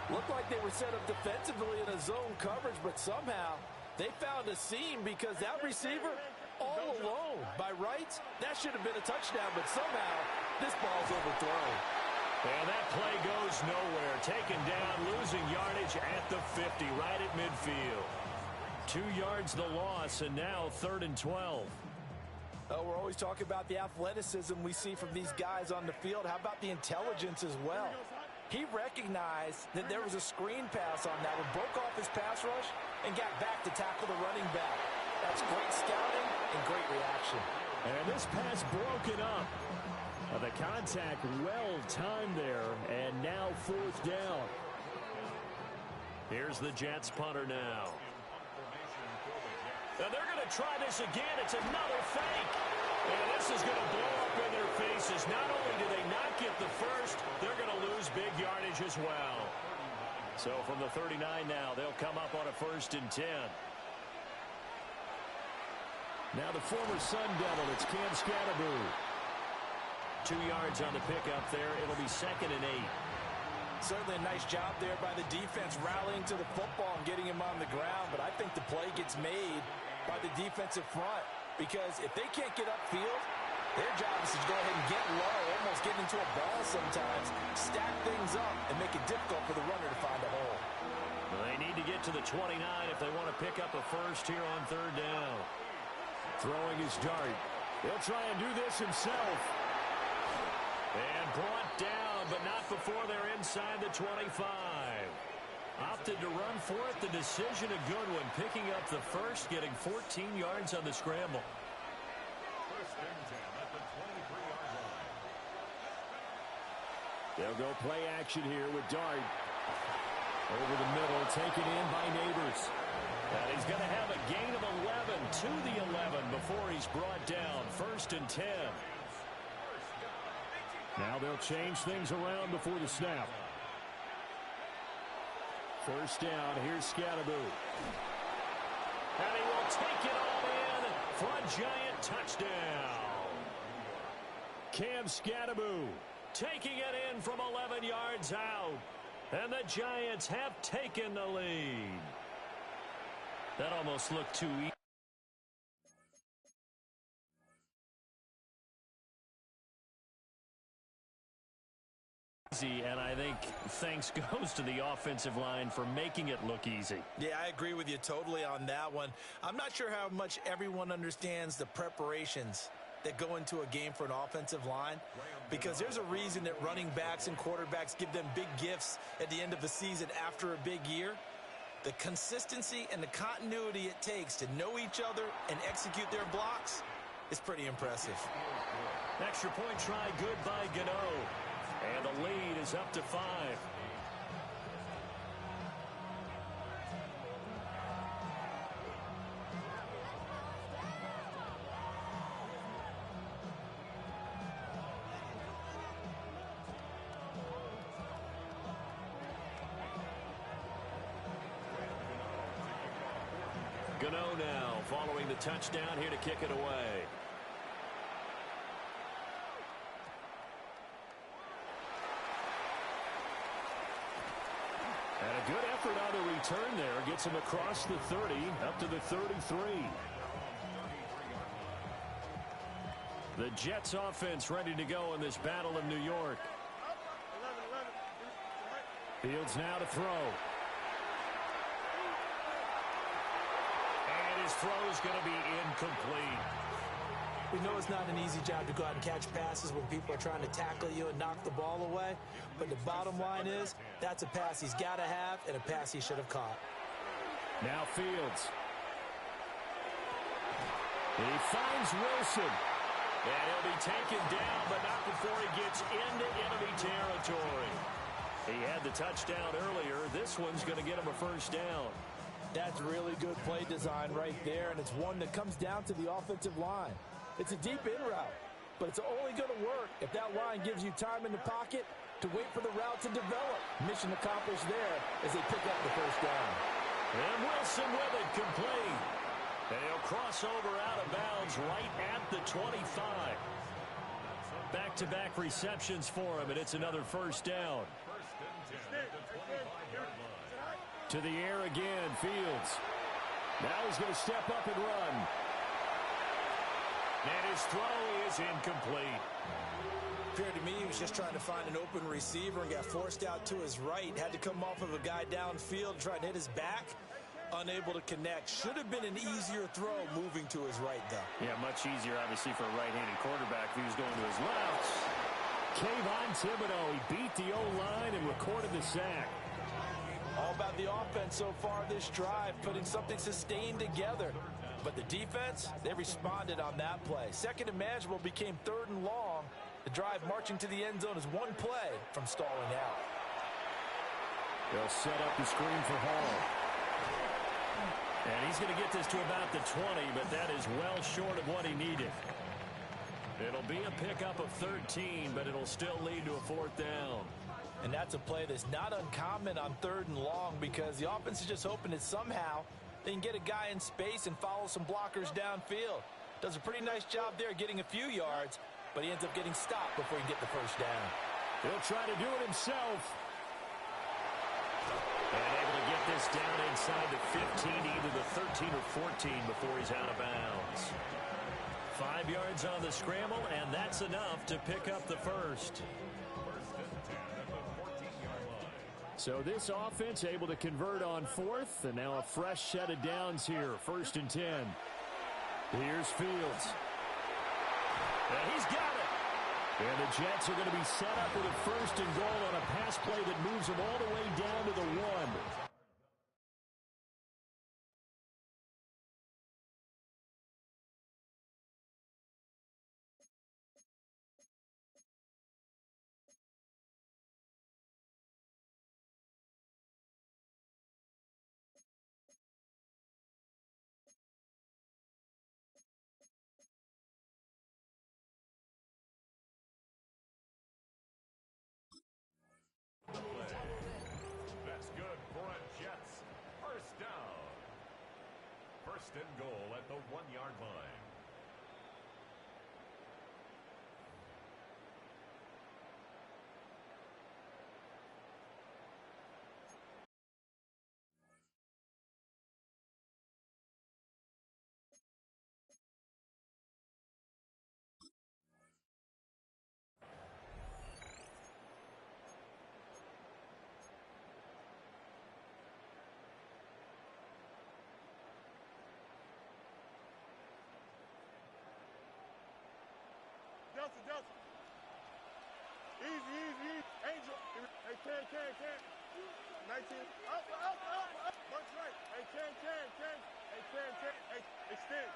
Looked like they were set up defensively in a zone coverage, but somehow they found a seam because that receiver all alone. By rights, that should have been a touchdown, but somehow this ball's overthrown. And that play goes nowhere. Taken down, losing yardage at the 50, right at midfield. 2 yards the loss, and now 3rd and 12. Oh, we're always talking about the athleticism we see from these guys on the field. How about the intelligence as well? He recognized that there was a screen pass on that one, broke off his pass rush, and got back to tackle the running back. That's great scouting and great reaction. And this pass broken up. The contact well timed there, and now 4th down. Here's the Jets punter now. Now they're going to try this again. It's another fake. And this is going to blow up in their faces. Not only do they not get the first, they're going to lose big yardage as well. So from the 39 now, they'll come up on a 1st and 10. Now the former Sun Devil, it's Cam Scatterboo. 2 yards on the pickup there. It'll be 2nd and 8. Certainly a nice job there by the defense rallying to the football and getting him on the ground. But I think the play gets made by the defensive front, because if they can't get upfield, their job is to go ahead and get low, almost get into a ball sometimes, stack things up, and make it difficult for the runner to find a hole. Well, they need to get to the 29 if they want to pick up a first here on 3rd down. Throwing his dart. He'll try and do this himself. And brought down, but not before they're inside the 25. Opted to run for it. The decision a good one. Picking up the first, getting 14 yards on the scramble. First and 10 at the 23-yard line. They'll go play action here with Dart. Over the middle, taken in by Neighbors. And he's going to have a gain of 11 to the 11 before he's brought down. 1st and 10. Now they'll change things around before the snap. 1st down, here's Scatterboo. And he will take it all in for a giant touchdown. Cam Scatterboo taking it in from 11 yards out. And the Giants have taken the lead. That almost looked too easy, and I think thanks goes to the offensive line for making it look easy. Yeah, I agree with you totally on that one. I'm not sure how much everyone understands the preparations that go into a game for an offensive line, because there's a reason that running backs and quarterbacks give them big gifts at the end of the season after a big year. The consistency and the continuity it takes to know each other and execute their blocks is pretty impressive. Extra point try, good by Gano. And the lead is up to 5. Gano now following the touchdown here to kick it away. And a good effort on the return there. Gets him across the 30, up to the 33. The Jets offense ready to go in this battle of New York. Fields now to throw. And his throw is going to be incomplete. We know it's not an easy job to go out and catch passes when people are trying to tackle you and knock the ball away. But the bottom line is, that's a pass he's got to have and a pass he should have caught. Now Fields. He finds Wilson. And he'll be taken down, but not before he gets into enemy territory. He had the touchdown earlier. This one's going to get him a first down. That's really good play design right there, and it's one that comes down to the offensive line. It's a deep in route, but it's only going to work if that line gives you time in the pocket to wait for the route to develop. Mission accomplished there as they pick up the first down. And Wilson with it, complete. And he'll cross over out of bounds right at the 25. Back-to-back receptions for him, and it's another first down. To the air again, Fields. Now he's going to step up and run. And his throw is incomplete. Appeared to me he was just trying to find an open receiver and got forced out to his right. Had to come off of a guy downfield, trying to hit his back. Unable to connect. Should have been an easier throw moving to his right, though. Yeah, much easier, obviously, for a right-handed quarterback if he was going to his left. Kayvon Thibodeau, he beat the O-line and recorded the sack. All about the offense so far this drive, putting something sustained together. But the defense, they responded on that play. Second and manageable became third and long. The drive marching to the end zone is one play from stalling out. They'll set up the screen for Hall. And he's going to get this to about the 20, but that is well short of what he needed. It'll be a pickup of 13, but it'll still lead to a fourth down. And that's a play that's not uncommon on third and long because the offense is just hoping that somehow they can get a guy in space and follow some blockers downfield. Does a pretty nice job there getting a few yards, but he ends up getting stopped before he can get the first down. He'll try to do it himself. And able to get this down inside the 15, either the 13 or 14 before he's out of bounds. 5 yards on the scramble, and that's enough to pick up the first. So this offense able to convert on fourth, and now a fresh set of downs here, 1st and 10. Here's Fields. And he's got it. And the Jets are going to be set up with a 1st and goal on a pass play that moves them all the way down to the 1. That's good for a Jets first down. 1st and goal at the 1-yard line. Delta. Easy. Angel. Hey, can. 19. Up. Bunch right. Hey, can. Hey, can. Hey, extend.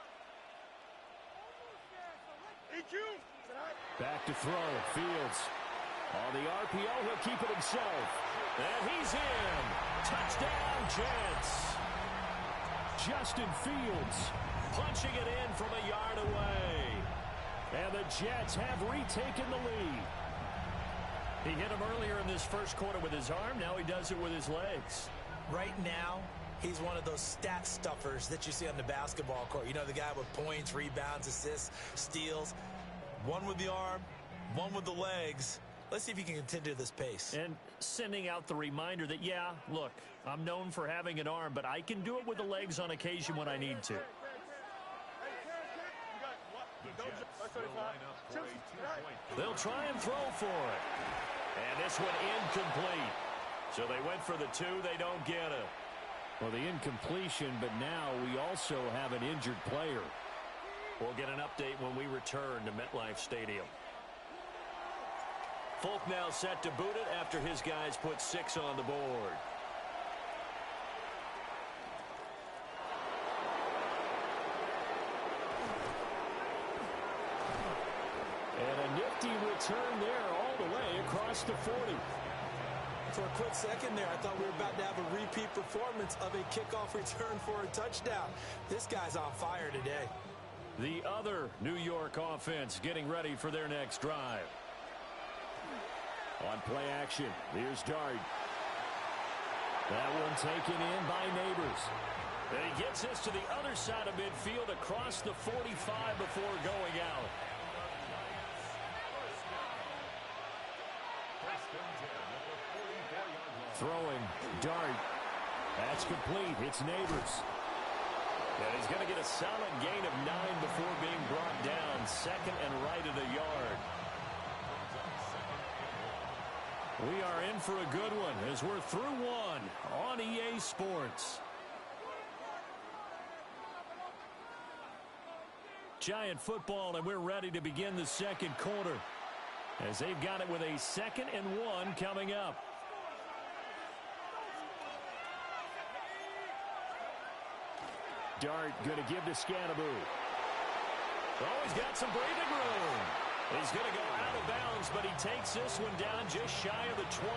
EQ. Back to throw. Fields. On the RPO, he'll keep it himself. And he's in. Touchdown, Jets. Justin Fields punching it in from a yard away. And the Jets have retaken the lead. He hit him earlier in this first quarter with his arm. Now he does it with his legs. Right now, he's one of those stat stuffers that you see on the basketball court. You know, the guy with points, rebounds, assists, steals. One with the arm, one with the legs. Let's see if he can continue this pace. And sending out the reminder that, yeah, look, I'm known for having an arm, but I can do it with the legs on occasion when I need to. They'll try and throw for it. And this one incomplete. So they went for the 2. They don't get it. Well, the incompletion, but now we also have an injured player. We'll get an update when we return to MetLife Stadium. Folk now set to boot it after his guys put 6 on the board. And a nifty return there all the way across the 40. For a quick second there, I thought we were about to have a repeat performance of a kickoff return for a touchdown. This guy's on fire today. The other New York offense getting ready for their next drive. On play action, here's Dart. That one taken in by Neighbors. And he gets this to the other side of midfield across the 45 before going out. Throwing, Dart. That's complete. It's Neighbors. And he's going to get a solid gain of 9 before being brought down. Second and right at a yard. We are in for a good one as we're through one on EA Sports. Giant football, and we're ready to begin the second quarter as they've got it with a 2nd and 1 coming up. Dart going to give to Scannaboo. Oh, he's got some breathing room. He's going to go out of bounds, but he takes this one down just shy of the 20.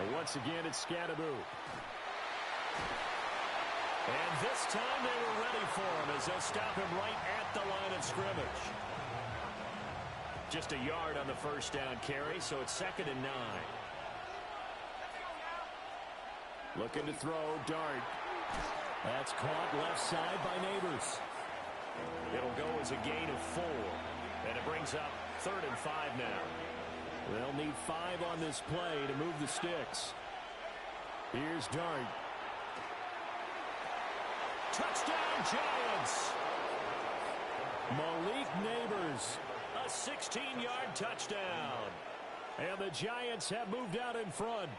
And once again, it's Scannaboo. And this time they were ready for him as they'll stop him right at the line of scrimmage. Just a yard on the first down carry, so it's 2nd and 9. Looking to throw, Dart. That's caught left side by Neighbors. It'll go as a gain of 4, and it brings up 3rd and 5 now. They'll need 5 on this play to move the sticks. Here's Dart. Touchdown, Giants! Malik Neighbors. A 16-yard touchdown. And the Giants have moved out in front.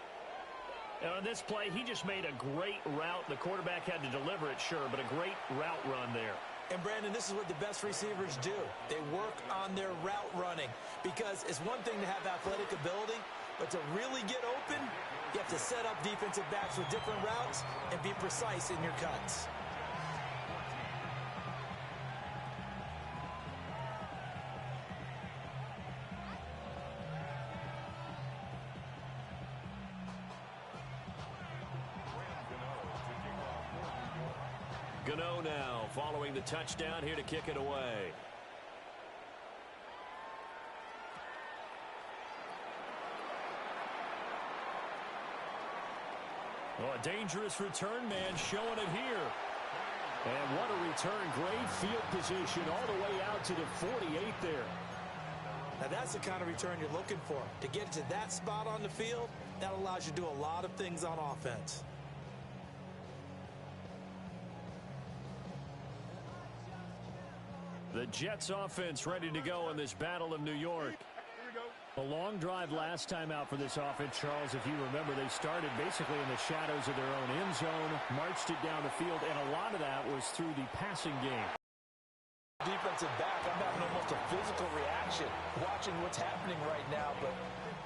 And on this play, he just made a great route. The quarterback had to deliver it, sure, but a great route run there. And, Brandon, this is what the best receivers do. They work on their route running because it's one thing to have athletic ability, but to really get open, you have to set up defensive backs with different routes and be precise in your cuts. Gano now following the touchdown here to kick it away. Oh, a dangerous return man showing it here. And what a return. Great field position all the way out to the 48 there. Now that's the kind of return you're looking for. To get to that spot on the field, that allows you to do a lot of things on offense. The Jets offense ready to go in this Battle of New York. A long drive last time out for this offense, Charles. If you remember, they started basically in the shadows of their own end zone, marched it down the field, and a lot of that was through the passing game. Defensive back, I'm having almost a physical reaction watching what's happening right now, but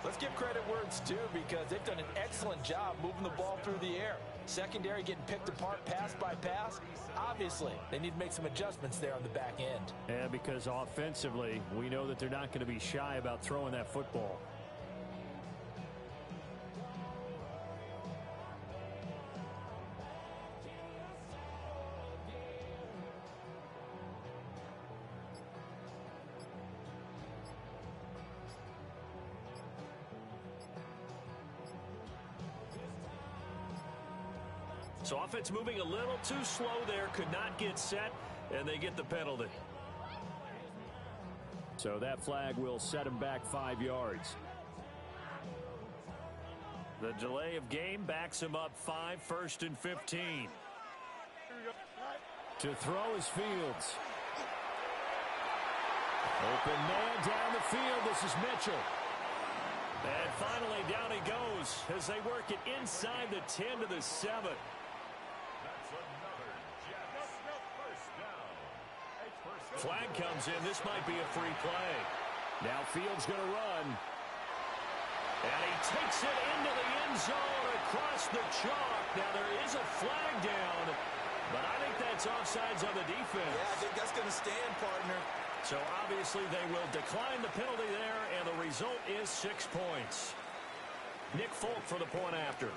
let's give credit where it's due because they've done an excellent job moving the ball through the air. Secondary getting picked apart pass by pass. Obviously, they need to make some adjustments there on the back end. And because offensively, we know that they're not going to be shy about throwing that football. So offense moving a little too slow there, could not get set, and they get the penalty. So that flag will set him back 5 yards. The delay of game backs him up 5, 1st and 15. To throw is Fields. Open man down the field. This is Mitchell. And finally down he goes as they work it inside the 10 to the 7. Flag comes in. This might be a free play. Now Fields going to run. And he takes it into the end zone across the chalk. Now there is a flag down, but I think that's offsides on the defense. Yeah, I think that's going to stand, partner. So obviously they will decline the penalty there, and the result is 6 points. Nick Folk for the point after.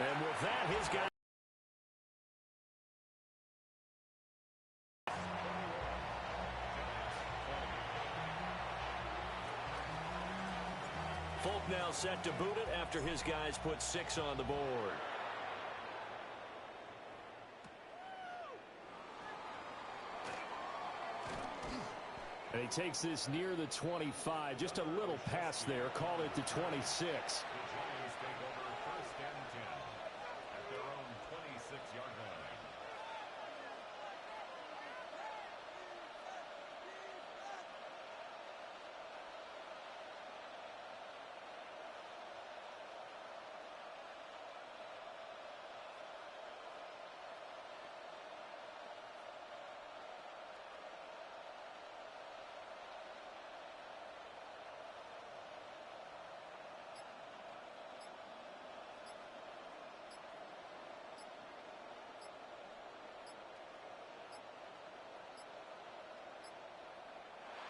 And with that, his guy. Folk now set to boot it after his guys put 6 on the board. And he takes this near the 25. Just a little pass there. Call it the 26.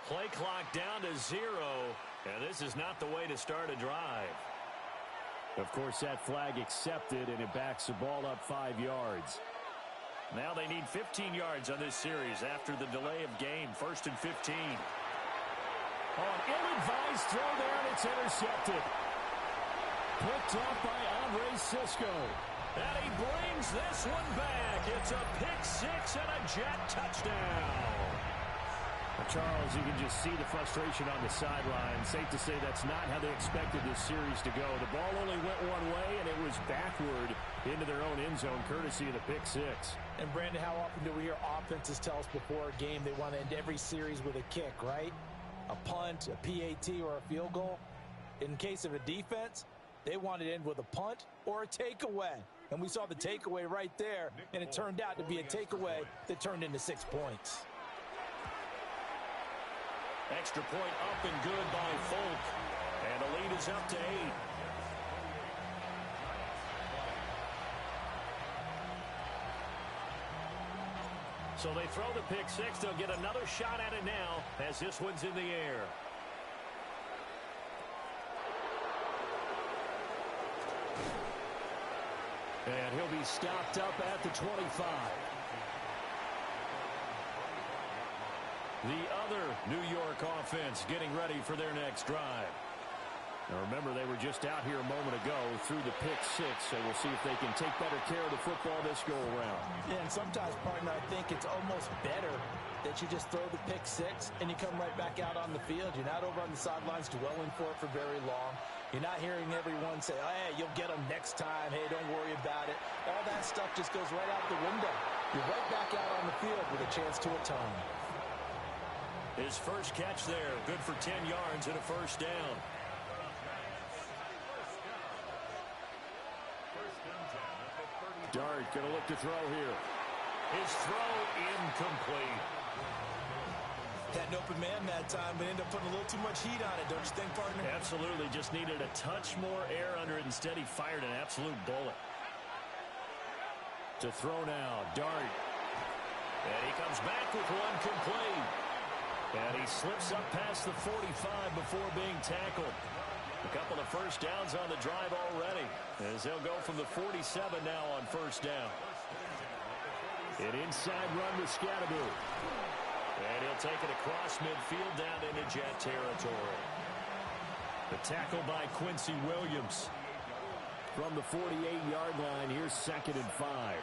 Play clock down to 0, and this is not the way to start a drive. Of course, that flag accepted, and it backs the ball up 5 yards. Now they need 15 yards on this series after the delay of game. 1st and 15. Oh, an ill-advised throw there, and it's intercepted. Picked up by Andre Sisco. And he brings this one back. It's a pick 6 and a Jet touchdown. Charles, you can just see the frustration on the sideline. Safe to say that's not how they expected this series to go. The ball only went one way, and it was backward into their own end zone, courtesy of the pick 6. And, Brandon, how often do we hear offenses tell us before a game they want to end every series with a kick, right? A punt, a PAT, or a field goal. In case of a defense, they want to end with a punt or a takeaway. And we saw the takeaway right there, and it turned out to be a takeaway that turned into 6 points. Extra point up and good by Folk. And the lead is up to 8. So they throw the pick 6. They'll get another shot at it now as this one's in the air. And he'll be stopped up at the 25. The other New York offense getting ready for their next drive. Now remember, they were just out here a moment ago through the pick 6, so we'll see if they can take better care of the football this go-around. Yeah, and sometimes, partner, I think it's almost better that you just throw the pick 6 and you come right back out on the field. You're not over on the sidelines dwelling for it for very long. You're not hearing everyone say, oh, hey, you'll get them next time. Hey, don't worry about it. All that stuff just goes right out the window. You're right back out on the field with a chance to atone. His first catch there, good for 10 yards and a first down. Dart going to look to throw here. His throw incomplete. Had an open man that time, but ended up putting a little too much heat on it, don't you think, partner? Absolutely, just needed a touch more air under it. Instead, he fired an absolute bullet. To throw now, Dart. And he comes back with one complete. And he slips up past the 45 before being tackled. A couple of first downs on the drive already, as they'll go from the 47 now on first down. An inside run to Scatteroo. And he'll take it across midfield down into Jet territory. The tackle by Quincy Williams. From the 48-yard line, here's 2nd and 5.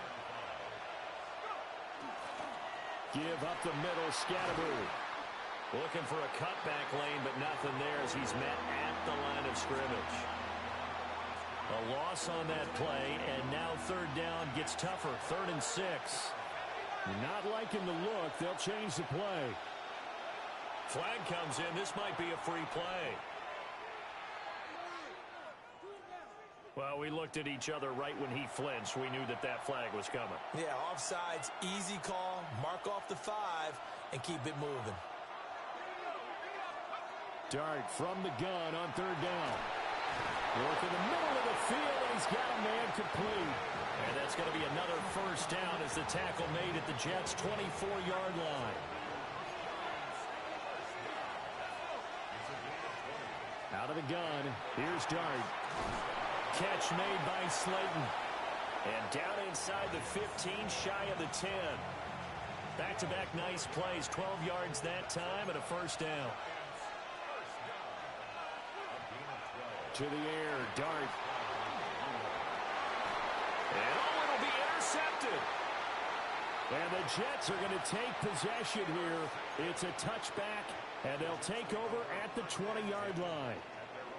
Give up the middle, Scatteroo. Looking for a cutback lane, but nothing there as he's met at the line of scrimmage. A loss on that play, and now 3rd down gets tougher. 3rd and 6. Not liking the look. They'll change the play. Flag comes in. This might be a free play. Well, we looked at each other right when he flinched. We knew that that flag was coming. Yeah, offsides, easy call. Mark off the 5 and keep it moving. Dart from the gun on 3rd down. Work in the middle of the field, and he's got a man complete. And that's going to be another first down as the tackle made at the Jets' 24-yard line. Out of the gun, here's Dart. Catch made by Slayton. And down inside the 15, shy of the 10. Back-to-back nice plays, 12 yards that time, and a first down. To the air, Dart. And it'll be intercepted. And the Jets are going to take possession here. It's a touchback, and they'll take over at the 20-yard line.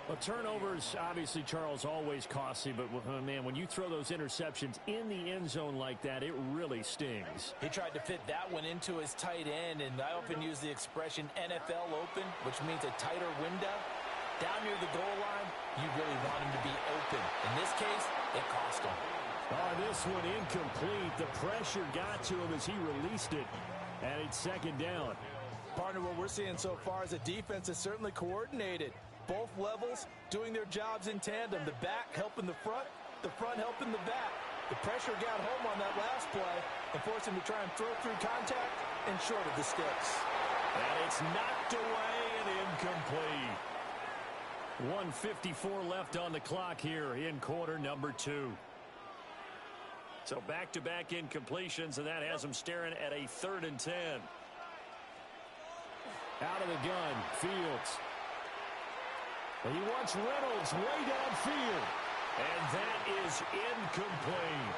Well, turnovers, obviously, Charles, always costly, but, man, when you throw those interceptions in the end zone like that, it really stings. He tried to fit that one into his tight end, and I often use the expression NFL open, which means a tighter window. Down near the goal line, you really want him to be open. In this case, it cost him. Oh, this one incomplete. The pressure got to him as he released it, and it's second down. Partner, what we're seeing so far is the defense is certainly coordinated. Both levels doing their jobs in tandem. The back helping the front helping the back. The pressure got home on that last play and forced him to try and throw through contact and short of the sticks. And it's knocked away and incomplete. 1:54 left on the clock here in quarter number 2. So back-to-back incompletions, and that has them staring at a 3rd and 10. Out of the gun, Fields. And he wants Reynolds way downfield. And that is incomplete.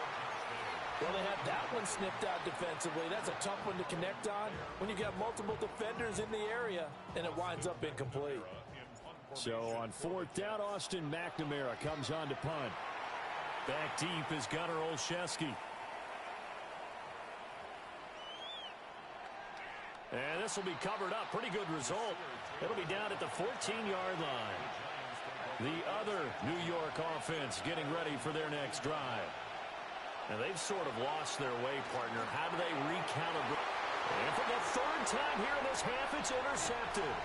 Well, they had that one snipped out defensively. That's a tough one to connect on when you got multiple defenders in the area, and it winds up incomplete. So on 4th down, Austin McNamara comes on to punt. Back deep is Gunnar Olszewski. And this will be covered up. Pretty good result. It'll be down at the 14-yard line. The other New York offense getting ready for their next drive. And they've sort of lost their way, partner. How do they recalibrate? And for the 3rd time here in this half, it's intercepted.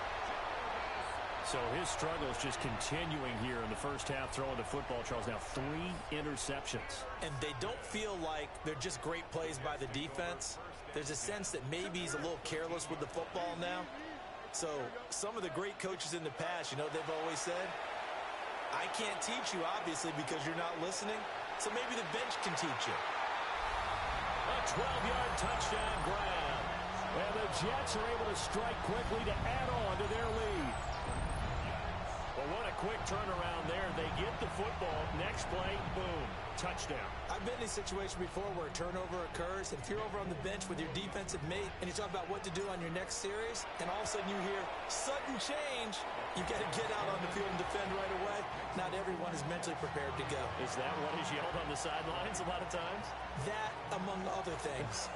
So his struggles just continuing here in the first half throwing the football, Charles. Now 3 interceptions. And they don't feel like they're just great plays by the defense. There's a sense that maybe he's a little careless with the football now. So some of the great coaches in the past, you know, they've always said, I can't teach you, obviously, because you're not listening. So maybe the bench can teach you. A 12-yard touchdown grab. And the Jets are able to strike quickly to add on to their lead. Well, what a quick turnaround there. They get the football. Next play, boom, touchdown. I've been in a situation before where a turnover occurs, and if you're over on the bench with your defensive mate and you talk about what to do on your next series, and all of a sudden you hear sudden change, you've got to get out on the field and defend right away. Not everyone is mentally prepared to go. Is that what is yelled on the sidelines a lot of times? That, among other things.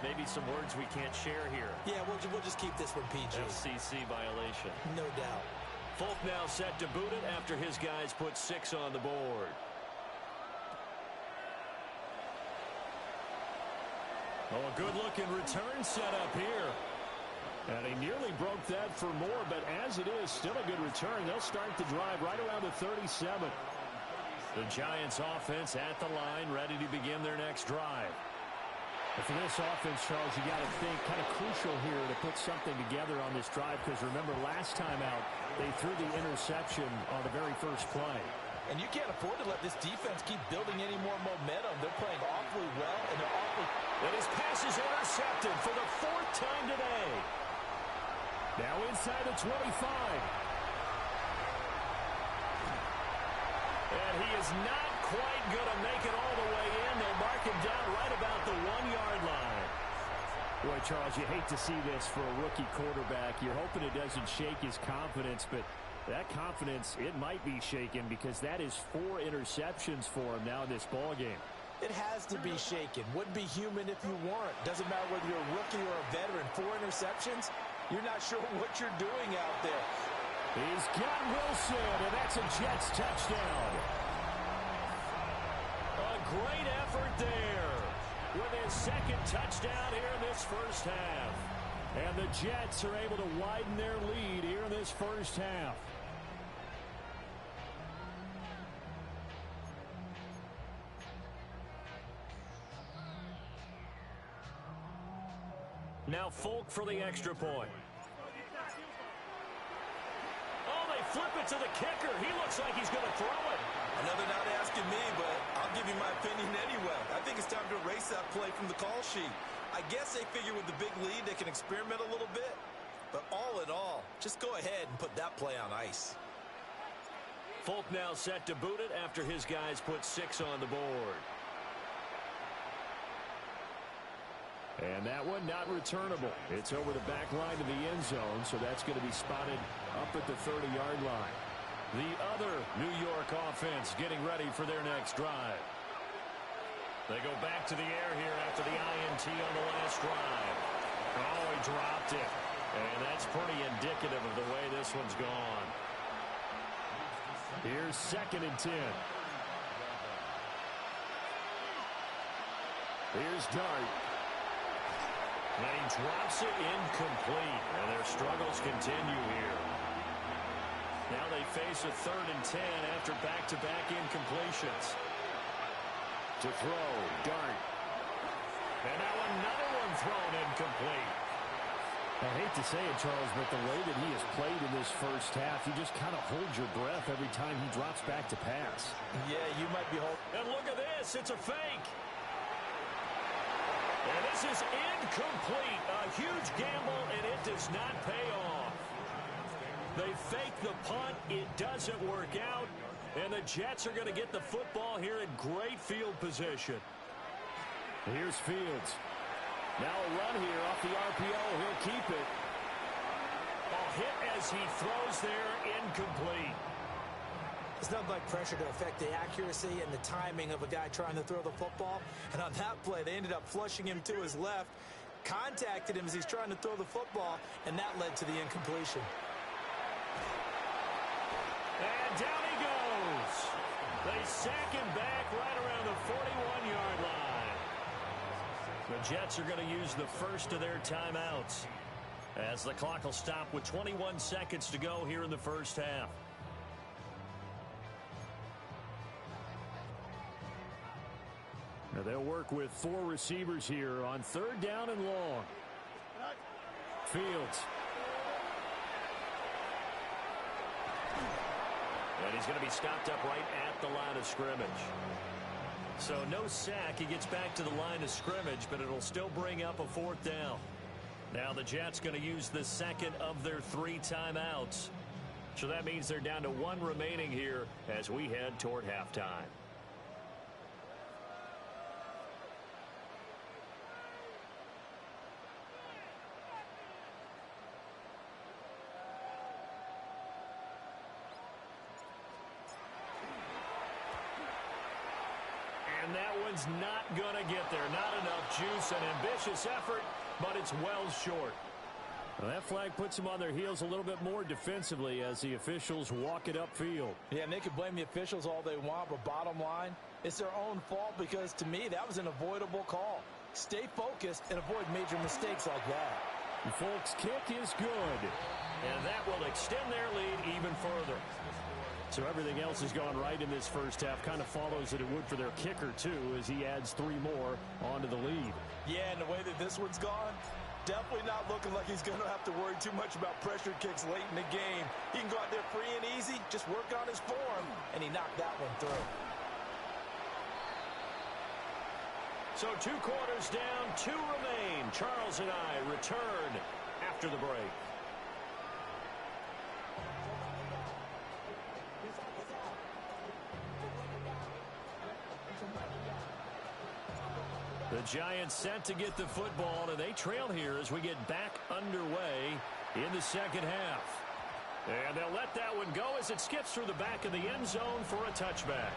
Maybe some words we can't share here. Yeah, we'll just keep this one PG. FCC violation. No doubt. Folk now set to boot it after his guys put 6 on the board. Oh, a good-looking return set up here. And he nearly broke that for more, but as it is, still a good return. They'll start the drive right around the 37. The Giants offense at the line, ready to begin their next drive. But for this offense, Charles, you got to think kind of crucial here to put something together on this drive, because remember last time out, they threw the interception on the very first play. And you can't afford to let this defense keep building any more momentum. They're playing awfully well, and they're awfully... And his pass is intercepted for the 4th time today. Now inside the 25. And he is not quite going to make it all the way in. They'll mark him down right about the 1-yard line. Boy, Charles, you hate to see this for a rookie quarterback. You're hoping it doesn't shake his confidence, but that confidence, it might be shaken because that is 4 interceptions for him now in this ballgame. It has to be shaken. Wouldn't be human if you weren't. Doesn't matter whether you're a rookie or a veteran. 4 interceptions, you're not sure what you're doing out there. He's got Wilson, and that's a Jets touchdown. A great effort there with his 2nd touchdown here in this first half. And the Jets are able to widen their lead here in this first half. Now Folk for the extra point. Oh, they flip it to the kicker. He looks like he's going to throw it. Another not asking me, but I'll give you my opinion anyway. I think it's time to erase that play from the call sheet. I guess they figure with the big lead they can experiment a little bit. But all in all, just go ahead and put that play on ice. Folk now set to boot it after his guys put 6 on the board. And that one not returnable. It's over the back line to the end zone, so that's going to be spotted up at the 30-yard line. The other New York offense getting ready for their next drive. They go back to the air here after the INT on the last drive. Oh, he dropped it. And that's pretty indicative of the way this one's gone. Here's 2nd and 10. Here's Dart. And he drops it incomplete. And their struggles continue here. Now they face a 3rd and 10 after back-to-back incompletions. To throw, Dart. And now another one thrown incomplete. I hate to say it, Charles, but the way that he has played in this first half, you just kind of hold your breath every time he drops back to pass. Yeah, you might be holding. And look at this. It's a fake. And this is incomplete. A huge gamble, and it does not pay off. They fake the punt. It doesn't work out. And the Jets are going to get the football here in great field position. Here's Fields. Now a run here off the RPO. He'll keep it. A hit as he throws there, incomplete. It's nothing like pressure to affect the accuracy and the timing of a guy trying to throw the football. And on that play, they ended up flushing him to his left, contacted him as he's trying to throw the football, and that led to the incompletion. And down he goes. They sack him back right around the 41-yard line. The Jets are going to use the first of their timeouts as the clock will stop with 21 seconds to go here in the first half. Now they'll work with 4 receivers here on 3rd down and long. Fields. And he's going to be stopped up right at the line of scrimmage. So no sack. He gets back to the line of scrimmage, but it'll still bring up a 4th down. Now the Jets going to use the 2nd of their 3 timeouts. So that means they're down to 1 remaining here as we head toward halftime. And that one's not going to get there. Not enough juice. An ambitious effort, but it's well short. Well, that flag puts them on their heels a little bit more defensively as the officials walk it upfield. Yeah, and they can blame the officials all they want, but bottom line, it's their own fault because, to me, that was an avoidable call. Stay focused and avoid major mistakes like that. The Folks' kick is good. And that will extend their lead even further. So everything else has gone right in this first half. Kind of follows that it would for their kicker, too, as he adds 3 more onto the lead. Yeah, and the way that this one's gone, definitely not looking like he's going to have to worry too much about pressure kicks late in the game. He can go out there free and easy, just work on his form, and he knocked that one through. So 2 quarters down, 2 remain. Charles and I return after the break. The Giants set to get the football, and they trail here as we get back underway in the second half. And they'll let that one go as it skips through the back of the end zone for a touchback.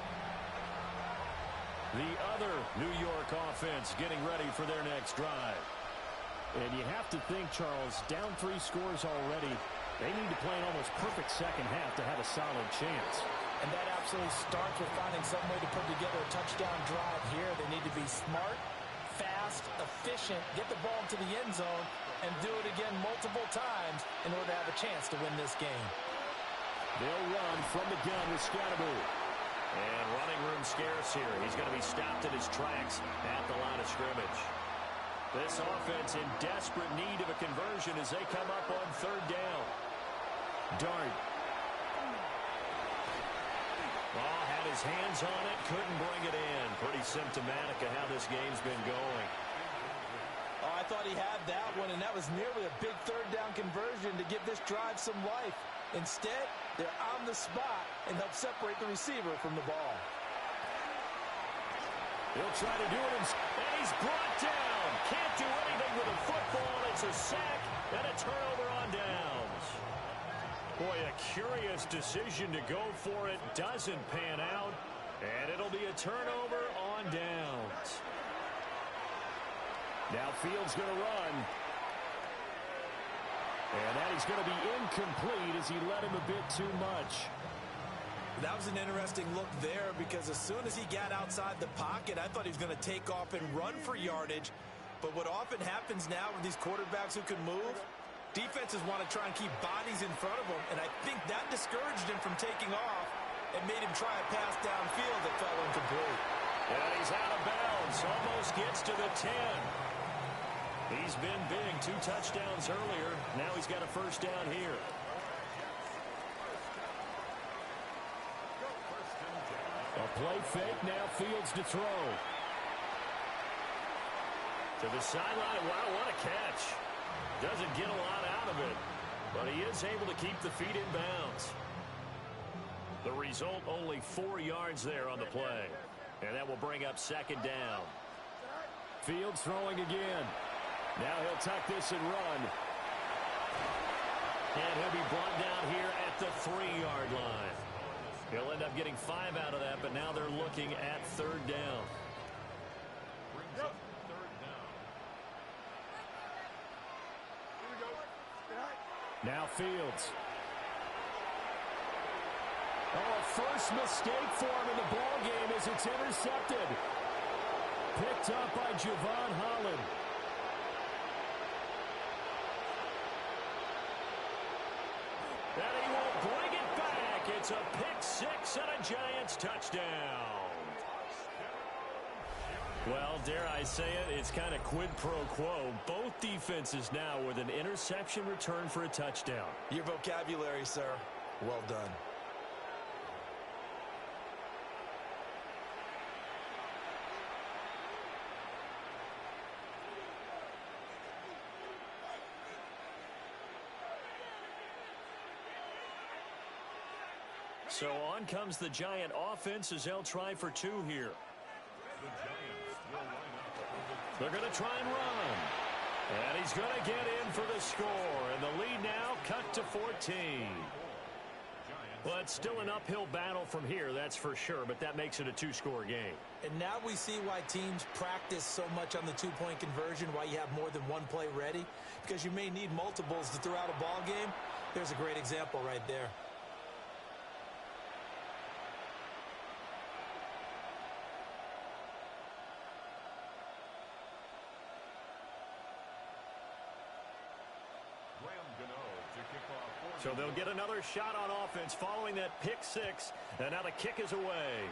The other New York offense getting ready for their next drive. And you have to think, Charles, down 3 scores already. They need to play an almost perfect second half to have a solid chance. And that absolutely starts with finding some way to put together a touchdown drive here. They need to be smart, fast, efficient, get the ball into the end zone, and do it again multiple times in order to have a chance to win this game. They'll run from the gun with Scatterbo. And running room scarce here. He's going to be stopped in his tracks at the line of scrimmage. This offense in desperate need of a conversion as they come up on 3rd down. Dart. Oh, had his hands on it, couldn't bring it in. Pretty symptomatic of how this game's been going. Oh, I thought he had that one, and that was nearly a big third down conversion to give this drive some life. Instead, they're on the spot and help separate the receiver from the ball. He'll try to do it, and he's brought down. Can't do anything with a football. It's a sack and a turnover on downs. Boy, a curious decision to go for it. Doesn't pan out, and it'll be a turnover on downs. Now Fields going to run. And that is going to be incomplete as he led him a bit too much. That was an interesting look there because as soon as he got outside the pocket, I thought he was going to take off and run for yardage. But what often happens now with these quarterbacks who can move, defenses want to try and keep bodies in front of them. And I think that discouraged him from taking off and made him try a pass downfield that fell incomplete. And he's out of bounds. Almost gets to the 10. He's been big. 2 touchdowns earlier. Now he's got a first down here. A play fake. Now Fields to throw. To the sideline. Wow, what a catch. Doesn't get a lot out of it. But he is able to keep the feet in bounds. The result, only 4 yards there on the play. And that will bring up second down. Fields throwing again. Now he'll tuck this and run. And he'll be brought down here at the 3-yard line. He'll end up getting 5 out of that, but now they're looking at third down. Now Fields. Oh, a first mistake for him in the ball game as it's intercepted. Picked up by Javon Holland. And he will bring it back. It's a pick 6 and a Giants touchdown. Well, dare I say it, it's kind of quid pro quo. Both defenses now with an interception return for a touchdown. Your vocabulary, sir. Well done. So on comes the Giant offense as they'll try for 2 here. They're going to try and run. And he's going to get in for the score. And the lead now cut to 14. Well, it's still an uphill battle from here, that's for sure, but that makes it a 2-score game. And now we see why teams practice so much on the 2-point conversion, why you have more than one play ready, because you may need multiples to throw out a ball game. There's a great example right there. So they'll get another shot on offense following that pick 6, and now the kick is away.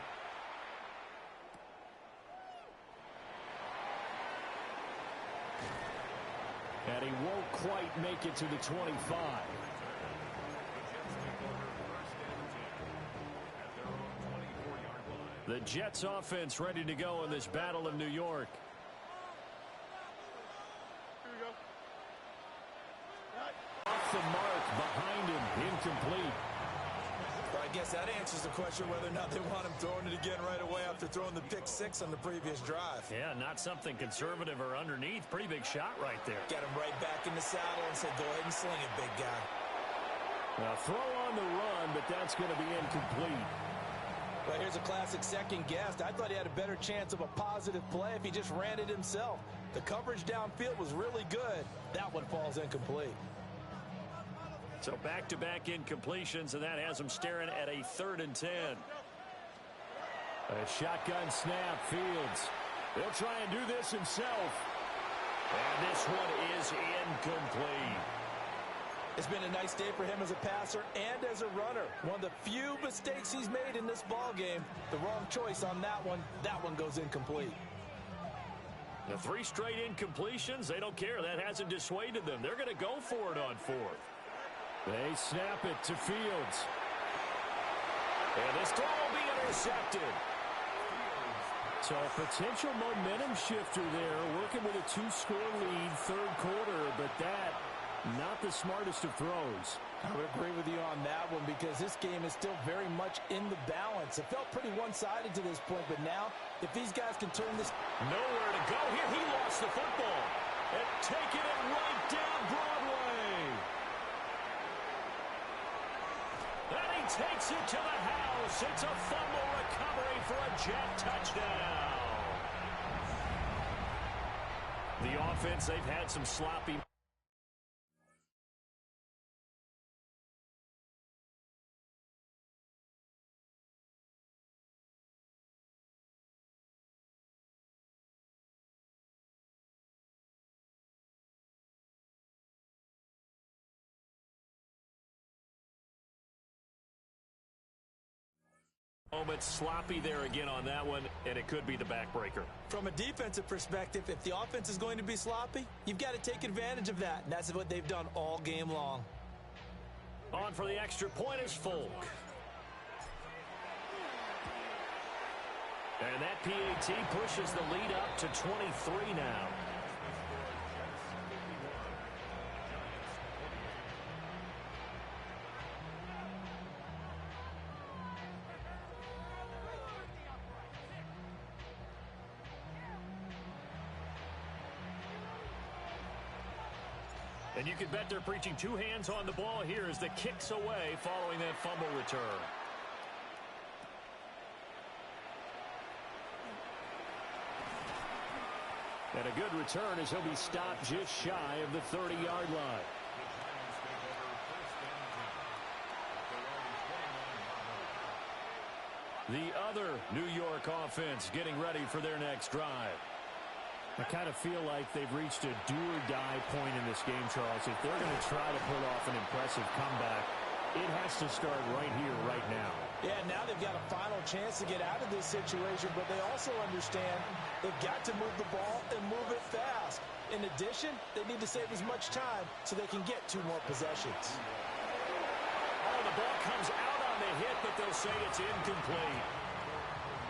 And he won't quite make it to the 25. The Jets offense ready to go in this battle of New York. Off the mark, behind him, incomplete. Well, I guess that answers the question whether or not they want him throwing it again right away after throwing the pick 6 on the previous drive. Yeah, not something conservative or underneath. Pretty big shot right there. Got him right back in the saddle and said, go ahead and sling it, big guy. Now throw on the run, but that's going to be incomplete. Well, here's a classic second guess. I thought he had a better chance of a positive play if he just ran it himself. The coverage downfield was really good. That one falls incomplete. So back-to-back incompletions, and that has him staring at a 3rd and 10. A shotgun snap, Fields. He'll try and do this himself. And this one is incomplete. It's been a nice day for him as a passer and as a runner. One of the few mistakes he's made in this ball game. The wrong choice on that one. That one goes incomplete. The 3 straight incompletions, they don't care. That hasn't dissuaded them. They're going to go for it on 4th. They snap it to Fields. And this throw will be intercepted. So a potential momentum shifter there, working with a 2-score lead, third quarter, but that, not the smartest of throws. I would agree with you on that one because this game is still very much in the balance. It felt pretty one-sided to this point, but now, if these guys can turn this... Nowhere to go here. He lost the football. And taking it right down Broadway. And he takes it to the house. It's a fumble recovery for a Jet touchdown. The offense, they've had some sloppy... Moment sloppy there again on that one, and it could be the backbreaker. From a defensive perspective, if the offense is going to be sloppy, you've got to take advantage of that, and that's what they've done all game long. On for the extra point is Folk. And that PAT pushes the lead up to 23 now. And you can bet they're preaching two hands on the ball here as the kick's away following that fumble return. And a good return as he'll be stopped just shy of the 30-yard line. The other New York offense getting ready for their next drive. I kind of feel like they've reached a do-or-die point in this game, Charles. If they're going to try to pull off an impressive comeback, it has to start right here, right now. Yeah, now they've got a final chance to get out of this situation, but they also understand they've got to move the ball and move it fast. In addition, they need to save as much time so they can get 2 more possessions. Oh, the ball comes out on the hit, but they'll say it's incomplete.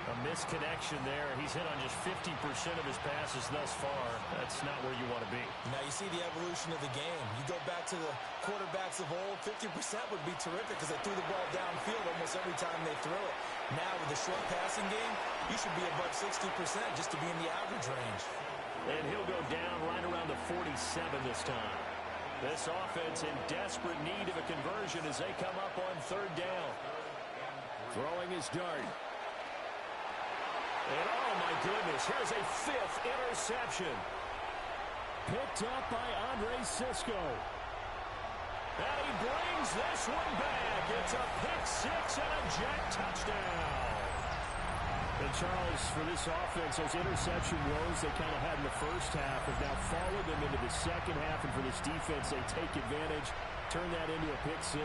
A misconnection there. He's hit on just 50% of his passes thus far. That's not where you want to be. Now you see the evolution of the game. You go back to the quarterbacks of old, 50% would be terrific because they threw the ball downfield almost every time they threw it. Now with the short passing game, you should be above 60% just to be in the average range. And he'll go down right around the 47 this time. This offense in desperate need of a conversion as they come up on 3rd down. Throwing his dart. And oh my goodness, here's a 5th interception. Picked up by Andre Sisco. And he brings this one back. It's a pick 6 and a Jet touchdown. And Charles, for this offense, those interception woes they kind of had in the first half have now followed them into the second half. And for this defense, they take advantage, turn that into a pick 6.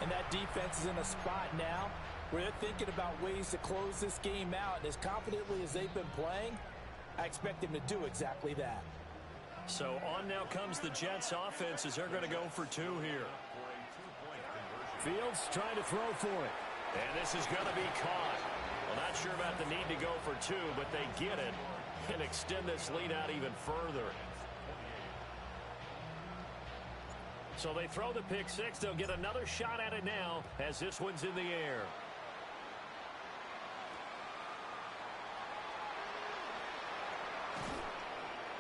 And that defense is in a spot now where they're thinking about ways to close this game out. And as confidently as they've been playing, I expect them to do exactly that. So on now comes the Jets offense as they're going to go for 2 here. Fields trying to throw for it. And this is going to be caught. Well, not sure about the need to go for 2, but they get it and extend this lead out even further. So they throw the pick 6. They'll get another shot at it now as this one's in the air.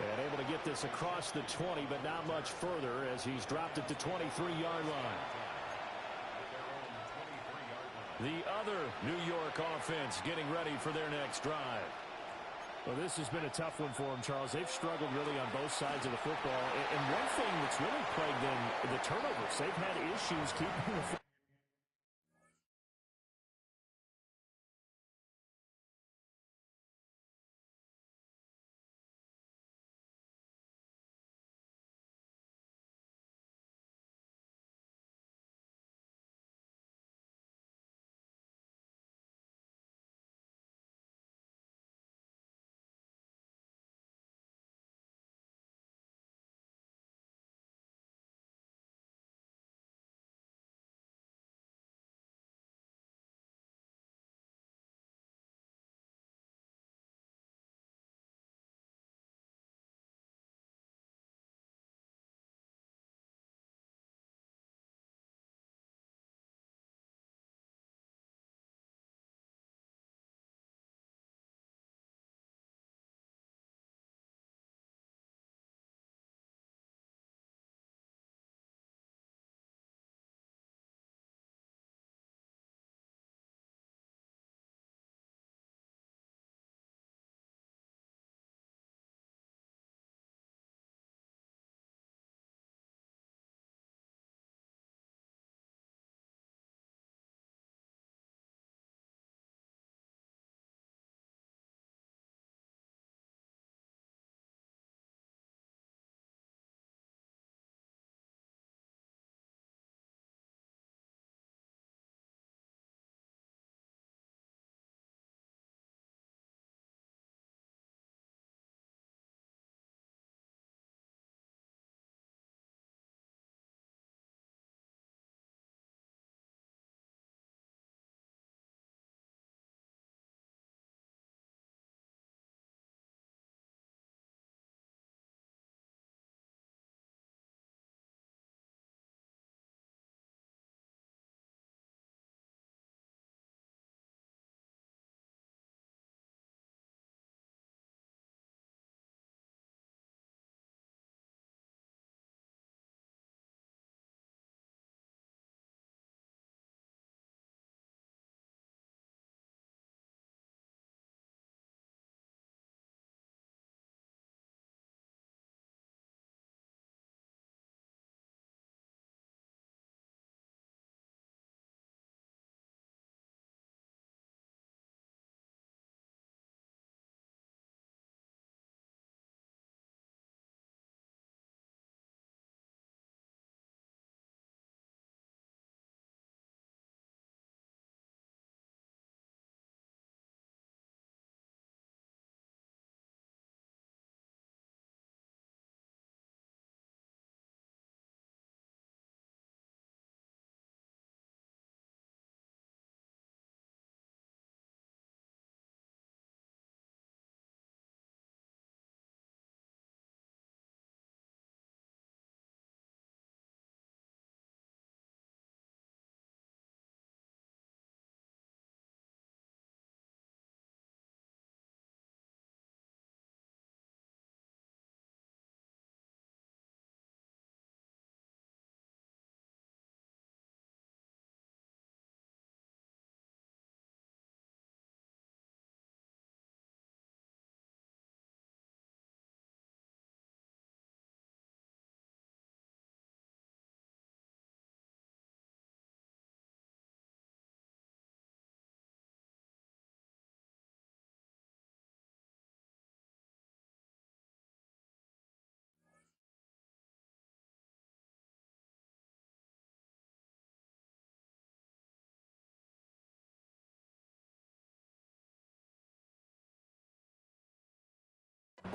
And able to get this across the 20, but not much further as he's dropped it to 23-yard line. The other New York offense getting ready for their next drive. Well, this has been a tough one for them, Charles. They've struggled really on both sides of the football. And one thing that's really plagued them, the turnovers. They've had issues keeping the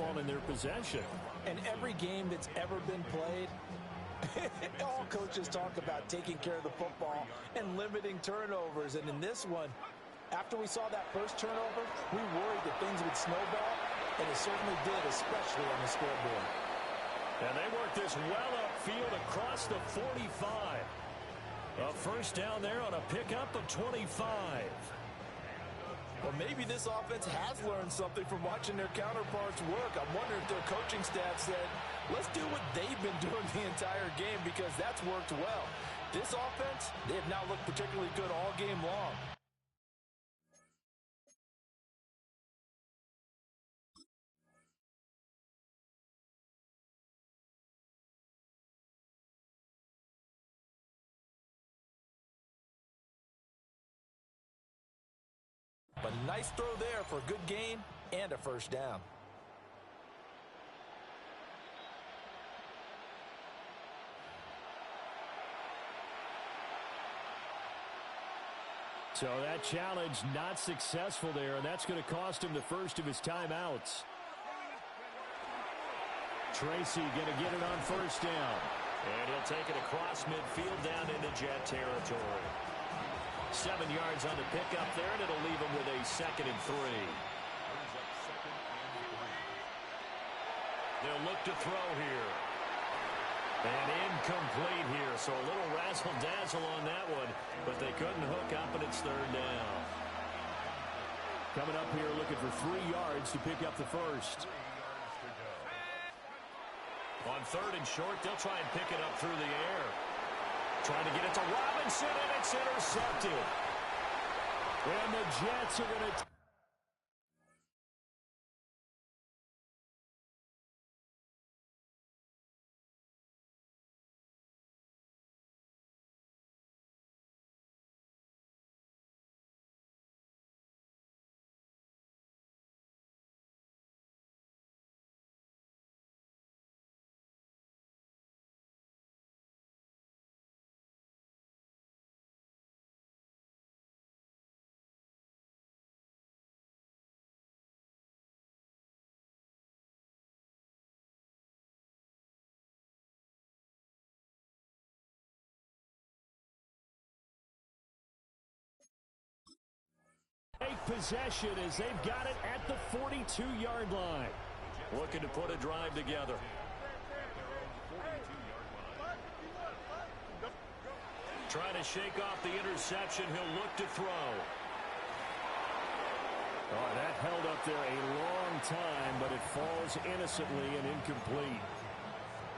ball in their possession. And every game that's ever been played, all coaches talk about taking care of the football and limiting turnovers. And in this one, after we saw that first turnover, we worried that things would snowball, and it certainly did, especially on the scoreboard. And they work this well upfield across the 45. A first down there on a pickup of 25. Well, maybe this offense has learned something from watching their counterparts work. I'm wondering if their coaching staff said, let's do what they've been doing the entire game, because that's worked well. This offense, they have not looked particularly good all game long. But a nice throw there for a good gain and a first down. So that challenge not successful there, and that's going to cost him the first of his timeouts. Tracy going to get it on first down. And he'll take it across midfield down into Jet territory. 7 yards on the pickup there, and it'll leave him with a 2nd and 3. They'll look to throw here. And incomplete here, so a little razzle-dazzle on that one, but they couldn't hook up, and it's 3rd down. Coming up here looking for 3 yards to pick up the first. On 3rd and short, they'll try and pick it up through the air. Trying to get it to Robinson, and it's intercepted. And the Jets are going to... possession as they've got it at the 42-yard line. Looking to put a drive together. Trying to shake off the interception. He'll look to throw. Oh, that held up there a long time, but it falls innocently and incomplete.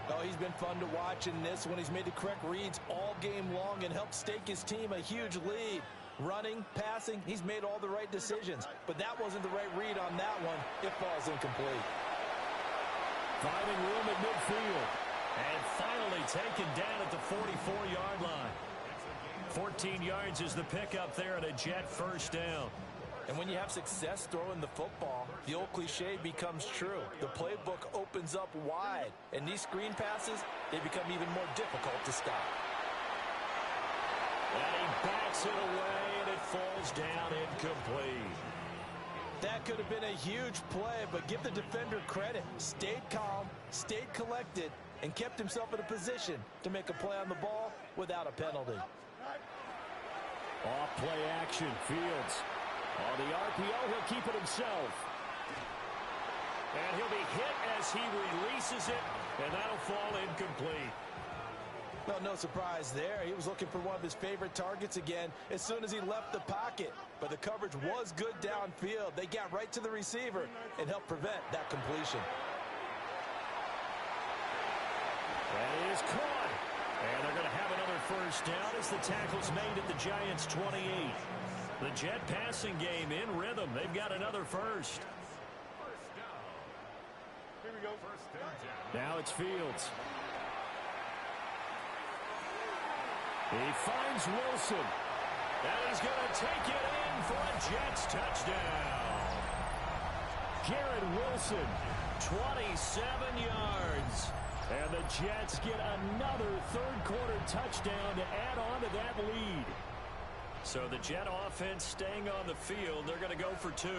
Oh, he's been fun to watch in this one. He's made the correct reads all game long and helped stake his team a huge lead. Running, passing, he's made all the right decisions. But that wasn't the right read on that one. It falls incomplete. Finding room at midfield. And finally taken down at the 44-yard line. 14 yards is the pickup there and a Jet first down. And when you have success throwing the football, the old cliche becomes true. The playbook opens up wide. And these screen passes, they become even more difficult to stop. And he backs it away, and it falls down incomplete. That could have been a huge play, but give the defender credit. Stayed calm, stayed collected, and kept himself in a position to make a play on the ball without a penalty. Off play action, Fields. On the RPO, he'll keep it himself. And he'll be hit as he releases it, and that'll fall incomplete. Well, no surprise there. He was looking for one of his favorite targets again as soon as he left the pocket. But the coverage was good downfield. They got right to the receiver and helped prevent that completion. That is caught. And they're going to have another first down as the tackle's made at the Giants' 28. The Jet passing game in rhythm. They've got another first. Here we go. Now it's Fields. He finds Wilson. And he's going to take it in for a Jets touchdown. Garrett Wilson, 27 yards. And the Jets get another third-quarter touchdown to add on to that lead. So the Jet offense staying on the field. They're going to go for 2.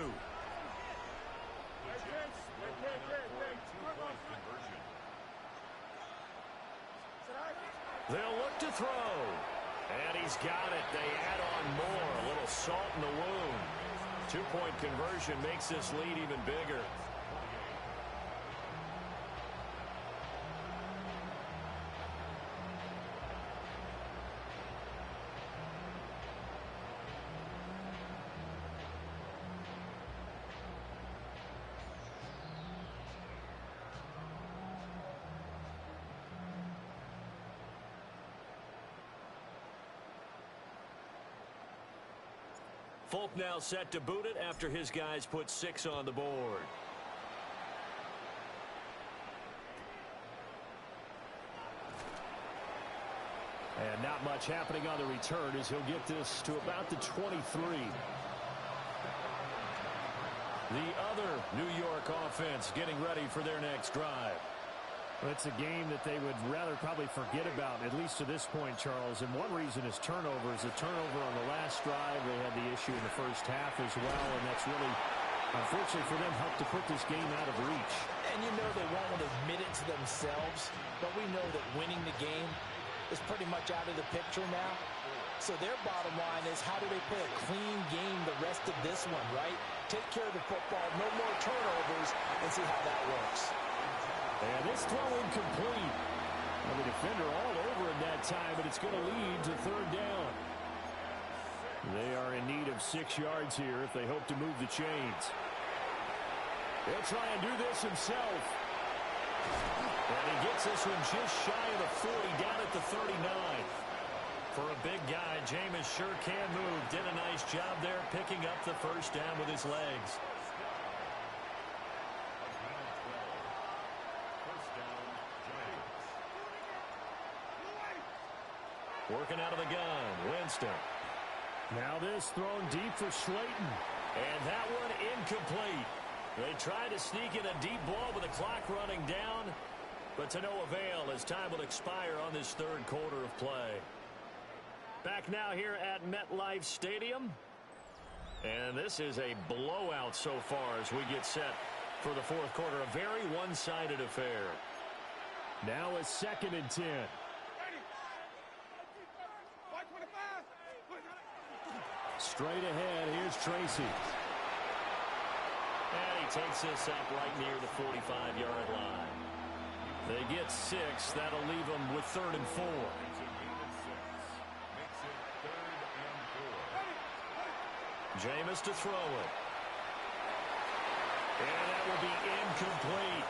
Hey, They'll look to throw. And he's got it. They add on more. A little salt in the wound. 2-point conversion makes this lead even bigger. Folk now set to boot it after his guys put 6 on the board. And not much happening on the return as he'll get this to about the 23. The other New York offense getting ready for their next drive. Well, it's a game that they would rather probably forget about, at least to this point, Charles. And one reason is turnovers. A turnover on the last drive. They had the issue in the first half as well, and that's really, unfortunately for them, helped to put this game out of reach. And you know they won't admit it to themselves, but we know that winning the game is pretty much out of the picture now. So their bottom line is, how do they play a clean game the rest of this one, right? Take care of the football, no more turnovers, and see how that works. And this throw incomplete. Well, the defender all over him that time, but it's going to lead to 3rd down. They are in need of 6 yards here if they hope to move the chains. He'll try and do this himself. And he gets this one just shy of the 40, down at the 39. For a big guy, Jameis sure can move. Did a nice job there picking up the 1st down with his legs. Working out of the gun, Winston. Now this thrown deep for Slayton. And that one incomplete. They tried to sneak in a deep ball with the clock running down, but to no avail as time will expire on this 3rd quarter of play. Back now here at MetLife Stadium. And this is a blowout so far as we get set for the 4th quarter. A very one-sided affair. Now a 2nd and 10. Straight ahead, here's Tracy. And he takes this up right near the 45-yard line. They get 6. That'll leave them with 3rd and 4. Jameis to throw it. And that will be incomplete.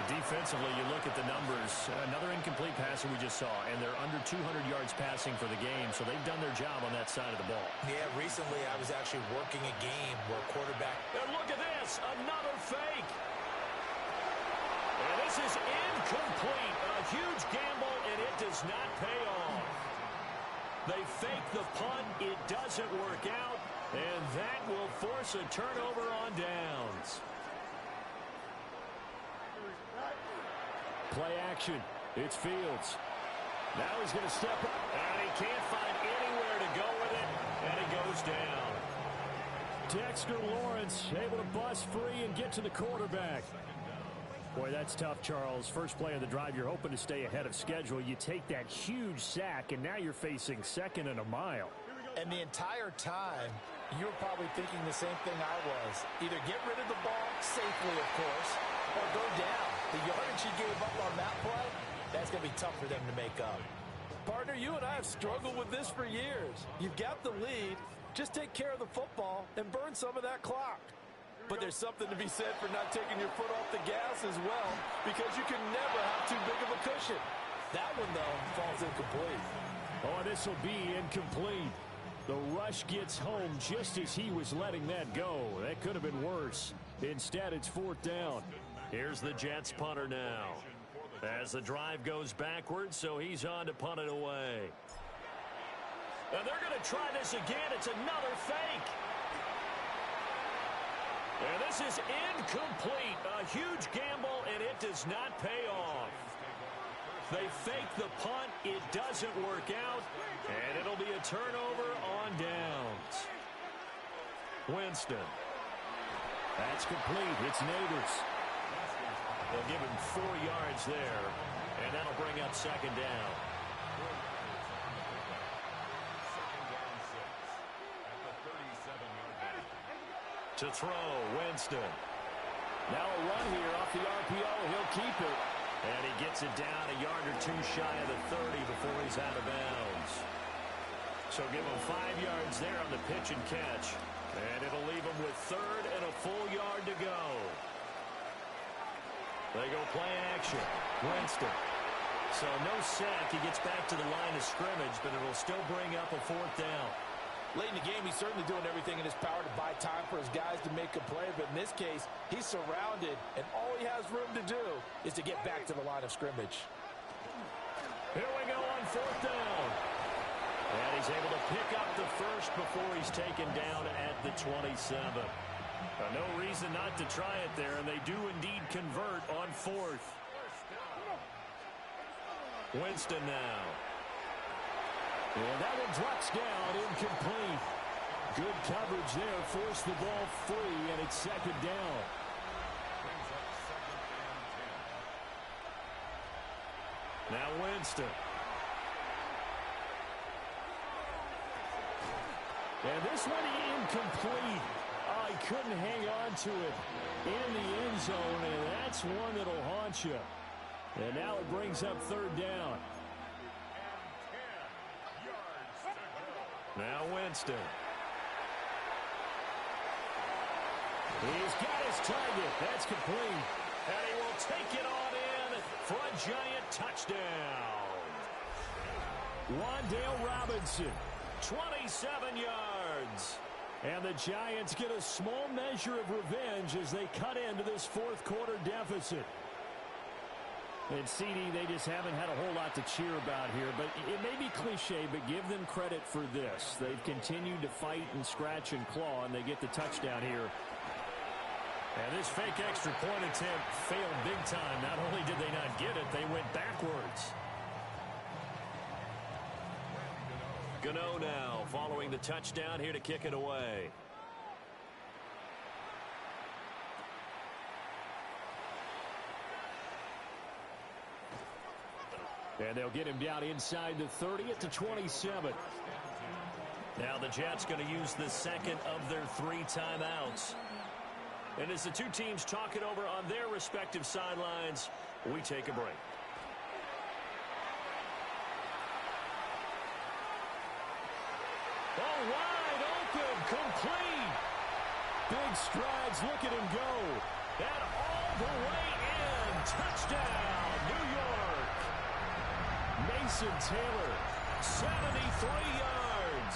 Defensively, you look at the numbers. Another incomplete passer we just saw, and they're under 200 yards passing for the game, so they've done their job on that side of the ball. Yeah, recently I was actually working a game where a quarterback... And look at this, another fake. And this is incomplete. A huge gamble, and it does not pay off. They fake the punt. It doesn't work out, and that will force a turnover on downs. Play action. It's Fields. Now he's going to step up. And he can't find anywhere to go with it. And he goes down. Dexter Lawrence able to bust free and get to the quarterback. Boy, that's tough, Charles. First play of the drive, you're hoping to stay ahead of schedule. You take that huge sack, and now you're facing 2nd and a mile. And the entire time, you were probably thinking the same thing I was. Either get rid of the ball safely, of course, or go down. The yardage he gave up on that play, that's going to be tough for them to make up. Partner, you and I have struggled with this for years. You've got the lead. Just take care of the football and burn some of that clock. But there's something to be said for not taking your foot off the gas as well, because you can never have too big of a cushion. That one, though, falls incomplete. Oh, this will be incomplete. The rush gets home just as he was letting that go. That could have been worse. Instead, it's 4th down. Here's the Jets punter now. As the drive goes backwards, so he's on to punt it away. And they're going to try this again. It's another fake. And this is incomplete. A huge gamble, and it does not pay off. They fake the punt. It doesn't work out, and it'll be a turnover on downs. Winston. That's complete. It's Neighbors. They'll give him 4 yards there, and that'll bring up 2nd down. To throw, Winston. Now a run here off the RPO. He'll keep it. And he gets it down a yard or two shy of the 30 before he's out of bounds. So give him 5 yards there on the pitch and catch. And it'll leave him with 3rd and a full yard to go. They go play action. Winston. So no sack. He gets back to the line of scrimmage, but it'll still bring up a 4th down. Late in the game, he's certainly doing everything in his power to buy time for his guys to make a play. But in this case, he's surrounded, and all he has room to do is to get back to the line of scrimmage. Here we go on 4th down. And he's able to pick up the first before he's taken down at the 27. No reason not to try it there, and they do indeed convert on 4th. Winston now. And that one drops down, incomplete. Good coverage there, forced the ball free, and it's 2nd down. Now Winston. And this one incomplete. He couldn't hang on to it in the end zone, and that's one that'll haunt you. And now it brings up 3rd down. Now Winston. He's got his target. That's complete. And he will take it on in for a giant touchdown. Wan'Dale Robinson, 27 yards. And the Giants get a small measure of revenge as they cut into this 4th quarter deficit. And CD, they just haven't had a whole lot to cheer about here. But it may be cliche, but give them credit for this. They've continued to fight and scratch and claw, and they get the touchdown here. And this fake extra point attempt failed big time. Not only did they not get it, they went backwards. Gano now following the touchdown here to kick it away. And they'll get him down inside the 30 at the 27. Now the Jets going to use the 2nd of their 3 timeouts. And as the two teams talk it over on their respective sidelines, we take a break. Oh, wide open, complete. Big strides, look at him go. And all the way in, touchdown, New York. Mason Taylor, 73 yards.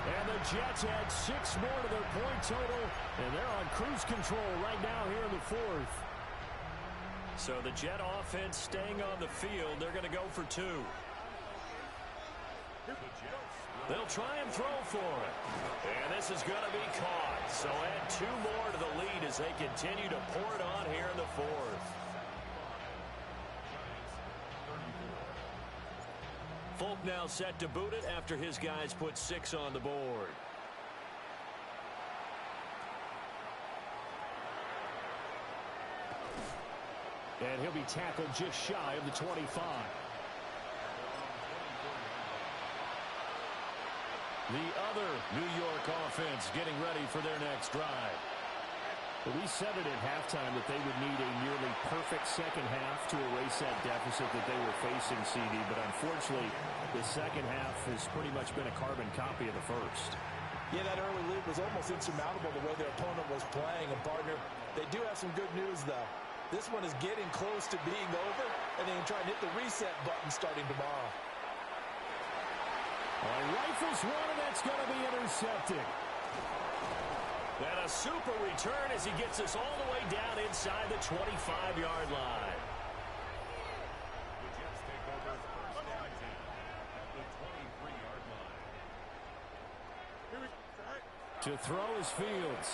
And the Jets add 6 more to their point total, and they're on cruise control right now here in the 4th. So the Jet offense staying on the field. They're going to go for 2. They'll try and throw for it. And this is going to be caught. So add 2 more to the lead as they continue to pour it on here in the 4th. Folk now set to boot it after his guys put 6 on the board. And he'll be tackled just shy of the 25. The other New York offense getting ready for their next drive. We said it at halftime that they would need a nearly perfect second half to erase that deficit that they were facing, CD. But unfortunately, the second half has pretty much been a carbon copy of the first. Yeah, that early lead was almost insurmountable the way their opponent was playing. And, partner, they do have some good news, though. This one is getting close to being over, and they can try and hit the reset button starting tomorrow. Rifles one, and that's going to be intercepted. And a super return as he gets us all the way down inside the 25-yard line. The Jets take over first and 10 at the 23-yard line. To throw is Fields.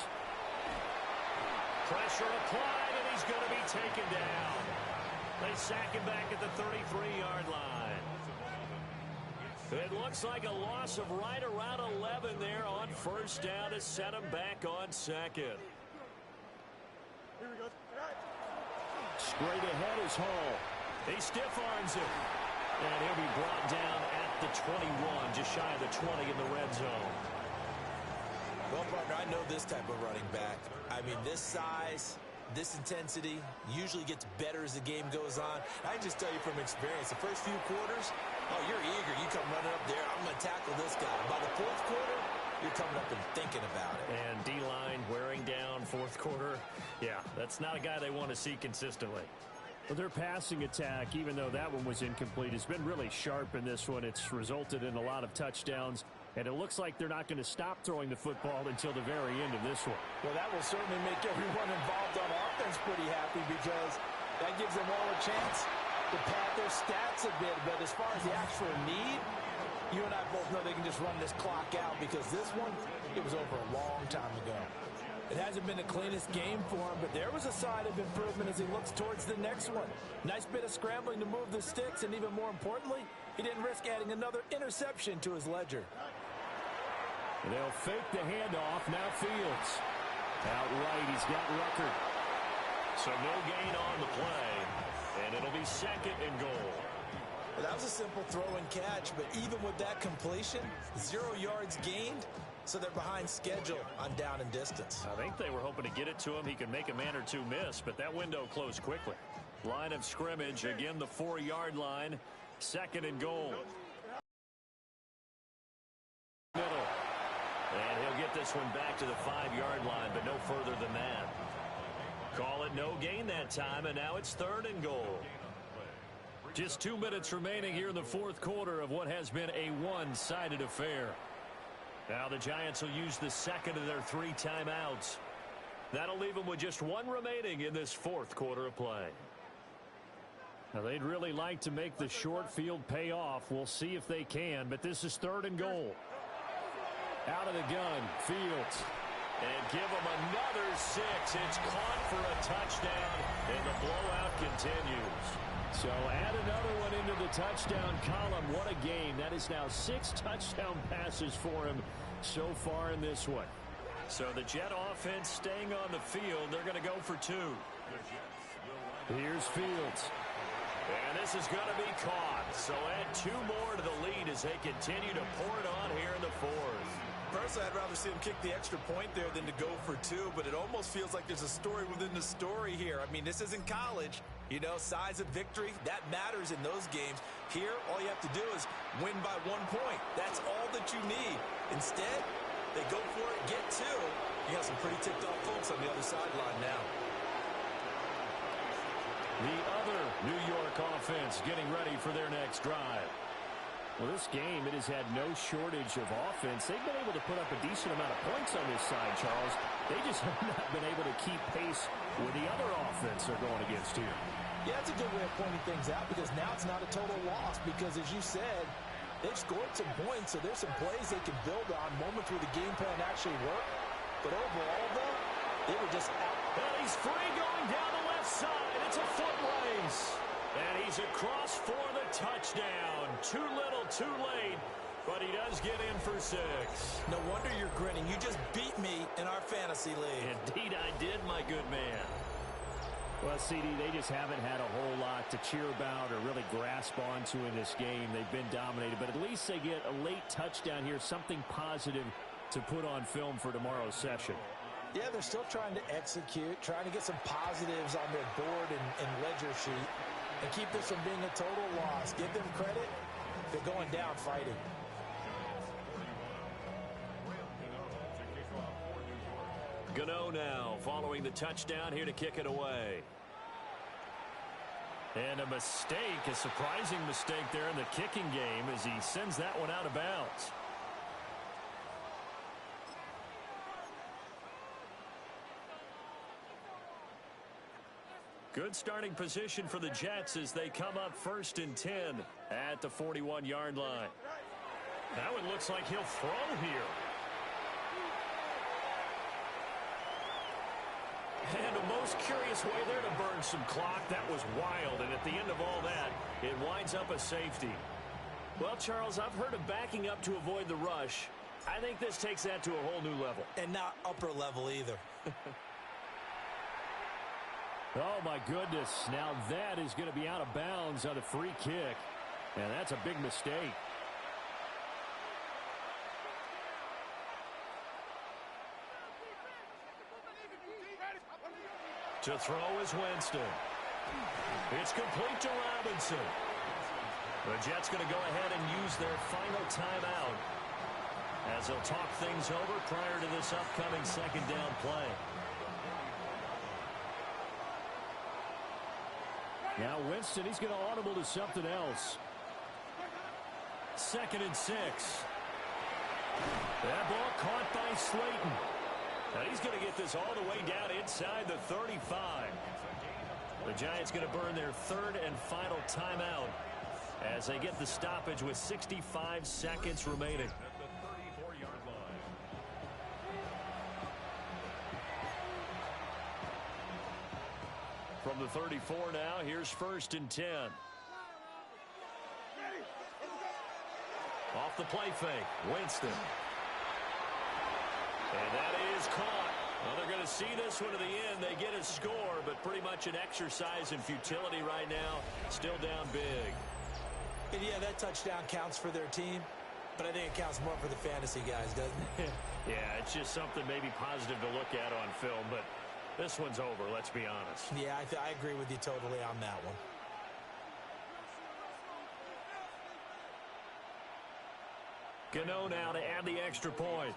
Pressure applied, and he's going to be taken down. They sack him back at the 33-yard line. It looks like a loss of right around 11 there on first down to set him back on second. Straight ahead is Hall. He stiff arms it. And he'll be brought down at the 21, just shy of the 20 in the red zone. Well, partner, I know this type of running back. I mean, this size, this intensity usually gets better as the game goes on. I can just tell you from experience, the first few quarters, oh, you're eager. You come running up there, I'm going to tackle this guy. By the fourth quarter, you're coming up and thinking about it. And D-line wearing down fourth quarter. Yeah, that's not a guy they want to see consistently. Well, their passing attack, even though that one was incomplete, has been really sharp in this one. It's resulted in a lot of touchdowns. And it looks like they're not going to stop throwing the football until the very end of this one. Well, that will certainly make everyone involved on offense pretty happy because that gives them all a chance to pad their stats a bit. But as far as the actual need, you and I both know they can just run this clock out because this one, it was over a long time ago. It hasn't been the cleanest game for him, but there was a sign of improvement as he looks towards the next one. Nice bit of scrambling to move the sticks, and even more importantly, he didn't risk adding another interception to his ledger. They'll fake the handoff. Now Fields. Out right, he's got Rucker. So no gain on the play, and it'll be second and goal. Well, that was a simple throw and catch, but even with that completion, 0 yards gained, so they're behind schedule on down and distance. I think they were hoping to get it to him. He could make a man or two miss, but that window closed quickly. Line of scrimmage, again the 4-yard line. Second and goal. Middle. And he'll get this one back to the 5-yard line, but no further than that. Call it no gain that time, and now it's third and goal. Just 2 minutes remaining here in the fourth quarter of what has been a one-sided affair. Now the Giants will use the second of their 3 timeouts. That'll leave them with just 1 remaining in this fourth quarter of play. Now they'd really like to make the short field pay off. We'll see if they can, but this is third and goal. Out of the gun, Fields. And give them another 6. It's caught for a touchdown, and the blowout continues. So add another one into the touchdown column. What a game. That is now 6 touchdown passes for him so far in this one. So the Jet offense staying on the field. They're going to go for 2. Here's Fields. And this is going to be caught. So add 2 more to the lead as they continue to pour it on here in the fourth. Personally, I'd rather see him kick the extra point there than to go for 2, but it almost feels like there's a story within the story here. I mean, this isn't college. You know, size of victory, that matters in those games. Here, all you have to do is win by 1 point. That's all that you need. Instead, they go for it, get 2. You got some pretty ticked off folks on the other sideline now. The other New York offense getting ready for their next drive. Well, this game, it has had no shortage of offense. They've been able to put up a decent amount of points on this side, Charles. They just have not been able to keep pace with the other offense they're going against here. Yeah, that's a good way of pointing things out because now it's not a total loss because, as you said, they've scored some points, so there's some plays they can build on, moments where the game plan actually worked. But overall, though, they were just out. And he's free going down the left side. It's a foot race. And he's across for the touchdown. Too little, too late. But he does get in for 6. No wonder you're grinning. You just beat me in our fantasy league. Indeed I did, my good man. Well, CD, they just haven't had a whole lot to cheer about or really grasp onto in this game. They've been dominated, but at least they get a late touchdown here, something positive to put on film for tomorrow's session. Yeah, they're still trying to execute, trying to get some positives on their board and ledger sheet and keep this from being a total loss. Give them credit. They're going down fighting. Gano now following the touchdown here to kick it away. And a mistake, a surprising mistake there in the kicking game as he sends that one out of bounds. Good starting position for the Jets as they come up 1st and 10 at the 41-yard line. That one looks like he'll throw here. And a most curious way there to burn some clock. That was wild, and at the end of all that, it winds up a safety. Well, Charles, I've heard of backing up to avoid the rush. I think this takes that to a whole new level. And not upper level either. Oh, my goodness. Now that is going to be out of bounds on a free kick. And that's a big mistake. To throw is Winston. It's complete to Robinson. The Jets going to go ahead and use their final timeout as they'll talk things over prior to this upcoming second down play. Now Winston, he's going to audible to something else. 2nd and 6. That ball caught by Slayton. And he's going to get this all the way down inside the 35. The Giants going to burn their 3rd and final timeout as they get the stoppage with 65 seconds remaining. From the 34 now, here's 1st and 10. Off the play fake, Winston. And that is caught. Well, they're going to see this one to the end. They get a score, but pretty much an exercise in futility right now. Still down big. And yeah, that touchdown counts for their team, but I think it counts more for the fantasy guys, doesn't it? Yeah, it's just something maybe positive to look at on film, but this one's over, let's be honest. Yeah, I agree with you totally on that one. Gano now to add the extra point.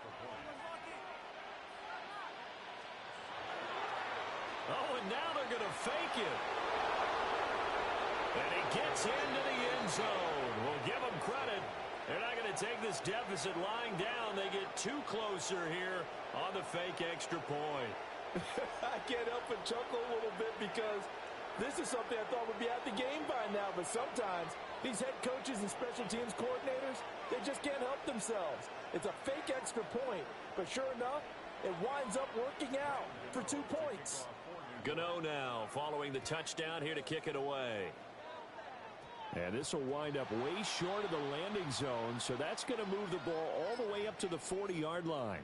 Oh, and now they're going to fake it. And he gets into the end zone. We'll give them credit. They're not going to take this deficit lying down. They get too closer here on the fake extra point. I can't help but chuckle a little bit because this is something I thought would be at the game by now, but sometimes these head coaches and special teams coordinators, they just can't help themselves. It's a fake extra point, but sure enough, it winds up working out for 2 points. Gano now following the touchdown here to kick it away. And this will wind up way short of the landing zone, so that's going to move the ball all the way up to the 40-yard line.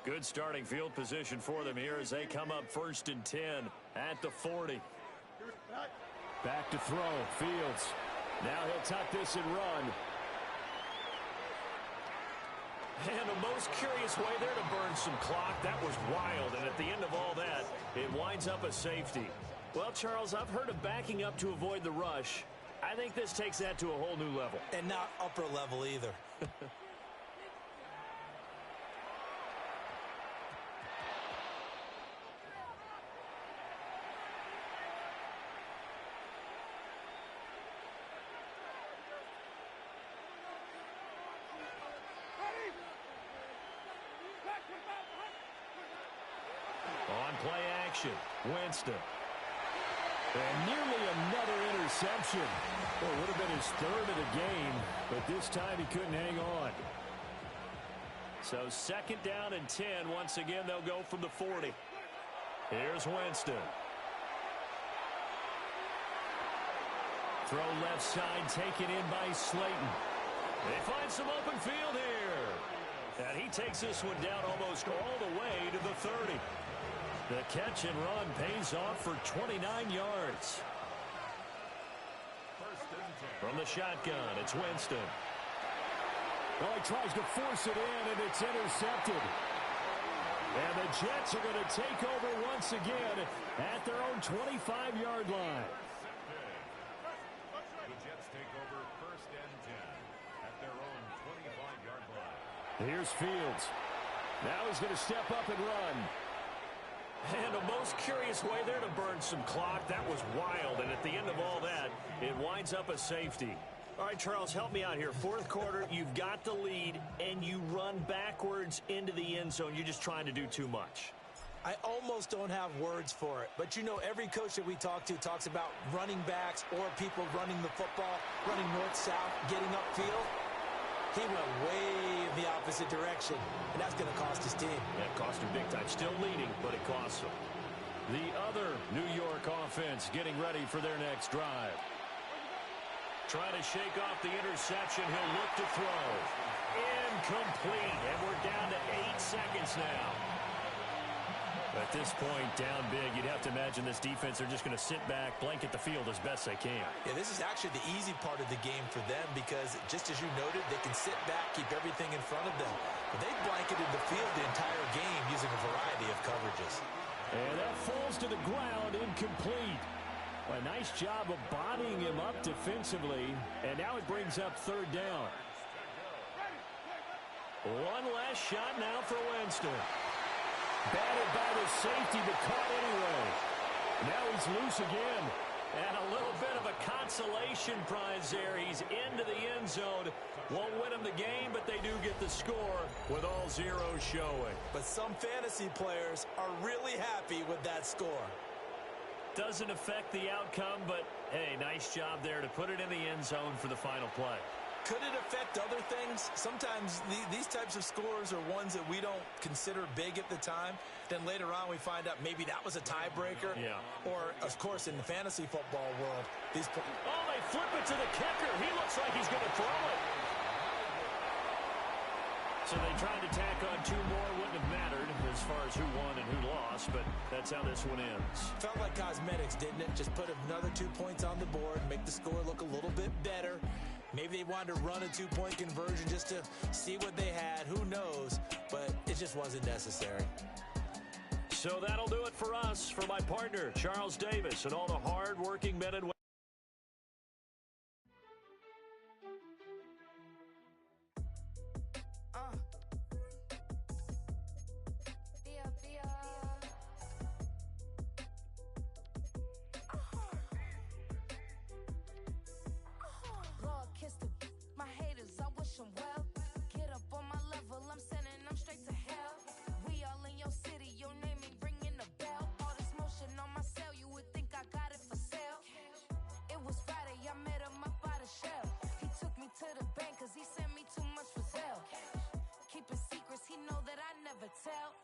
Good starting field position for them here as they come up 1st and 10 at the 40. Back to throw, Fields. Now he'll tuck this and run. And the most curious way there to burn some clock. That was wild, and at the end of all that, it winds up a safety. Well, Charles, I've heard of backing up to avoid the rush. I think this takes that to a whole new level. And not upper level either. On play action, Winston. And nearly another interception. Well, it would have been his 3rd of the game, but this time he couldn't hang on. So 2nd down and 10. Once again, they'll go from the 40. Here's Winston. Throw left side, taken in by Slayton. They find some open field here. And he takes this one down almost all the way to the 30. The catch and run pays off for 29 yards. From the shotgun, it's Winston. Well, he tries to force it in, and it's intercepted. And the Jets are going to take over once again at their own 25-yard line. The Jets take over 1st and 10 at their own 25-yard line. Here's Fields. Now he's going to step up and run. And the most curious way there to burn some clock. That was wild, and at the end of all that, it winds up a safety. All right, Charles, help me out here. 4th quarter, you've got the lead, and you run backwards into the end zone. You're just trying to do too much. I almost don't have words for it, but you know every coach that we talk to talks about running backs or people running the football, running north-south, getting upfield. He went way in the opposite direction, and that's going to cost his team. Yeah, cost him big time. Still leading, but it costs him. The other New York offense getting ready for their next drive. Trying to shake off the interception. He'll look to throw. Incomplete, and we're down to 8 seconds now. At this point, down big, you'd have to imagine imagine this defense, they're just going to sit back, blanket the field as best they can. Yeah, this is actually the easy part of the game for them because, just as you noted, they can sit back, keep everything in front of them. But they blanketed the field the entire game using a variety of coverages. And that falls to the ground, incomplete. A nice job of bodying him up defensively, and now it brings up third down. One last shot now for Winston. Batted by the safety, but caught anyway. Now he's loose again. And a little bit of a consolation prize there. He's into the end zone. Won't win him the game, but they do get the score with all zeros showing. But some fantasy players are really happy with that score. Doesn't affect the outcome, but, hey, nice job there to put it in the end zone for the final play. Could it affect other things? Sometimes these types of scores are ones that we don't consider big at the time. Then later on we find out maybe that was a tiebreaker. Yeah. Or, of course, in the fantasy football world, they flip it to the kicker. He looks like he's going to throw it. So they tried to tack on two more. Wouldn't have mattered as far as who won and who lost, but that's how this one ends. Felt like cosmetics, didn't it? Just put another 2 points on the board, make the score look a little bit better. Maybe they wanted to run a two-point conversion just to see what they had. Who knows? But it just wasn't necessary. So that'll do it for us. For my partner, Charles Davis, and all the hard-working men and women.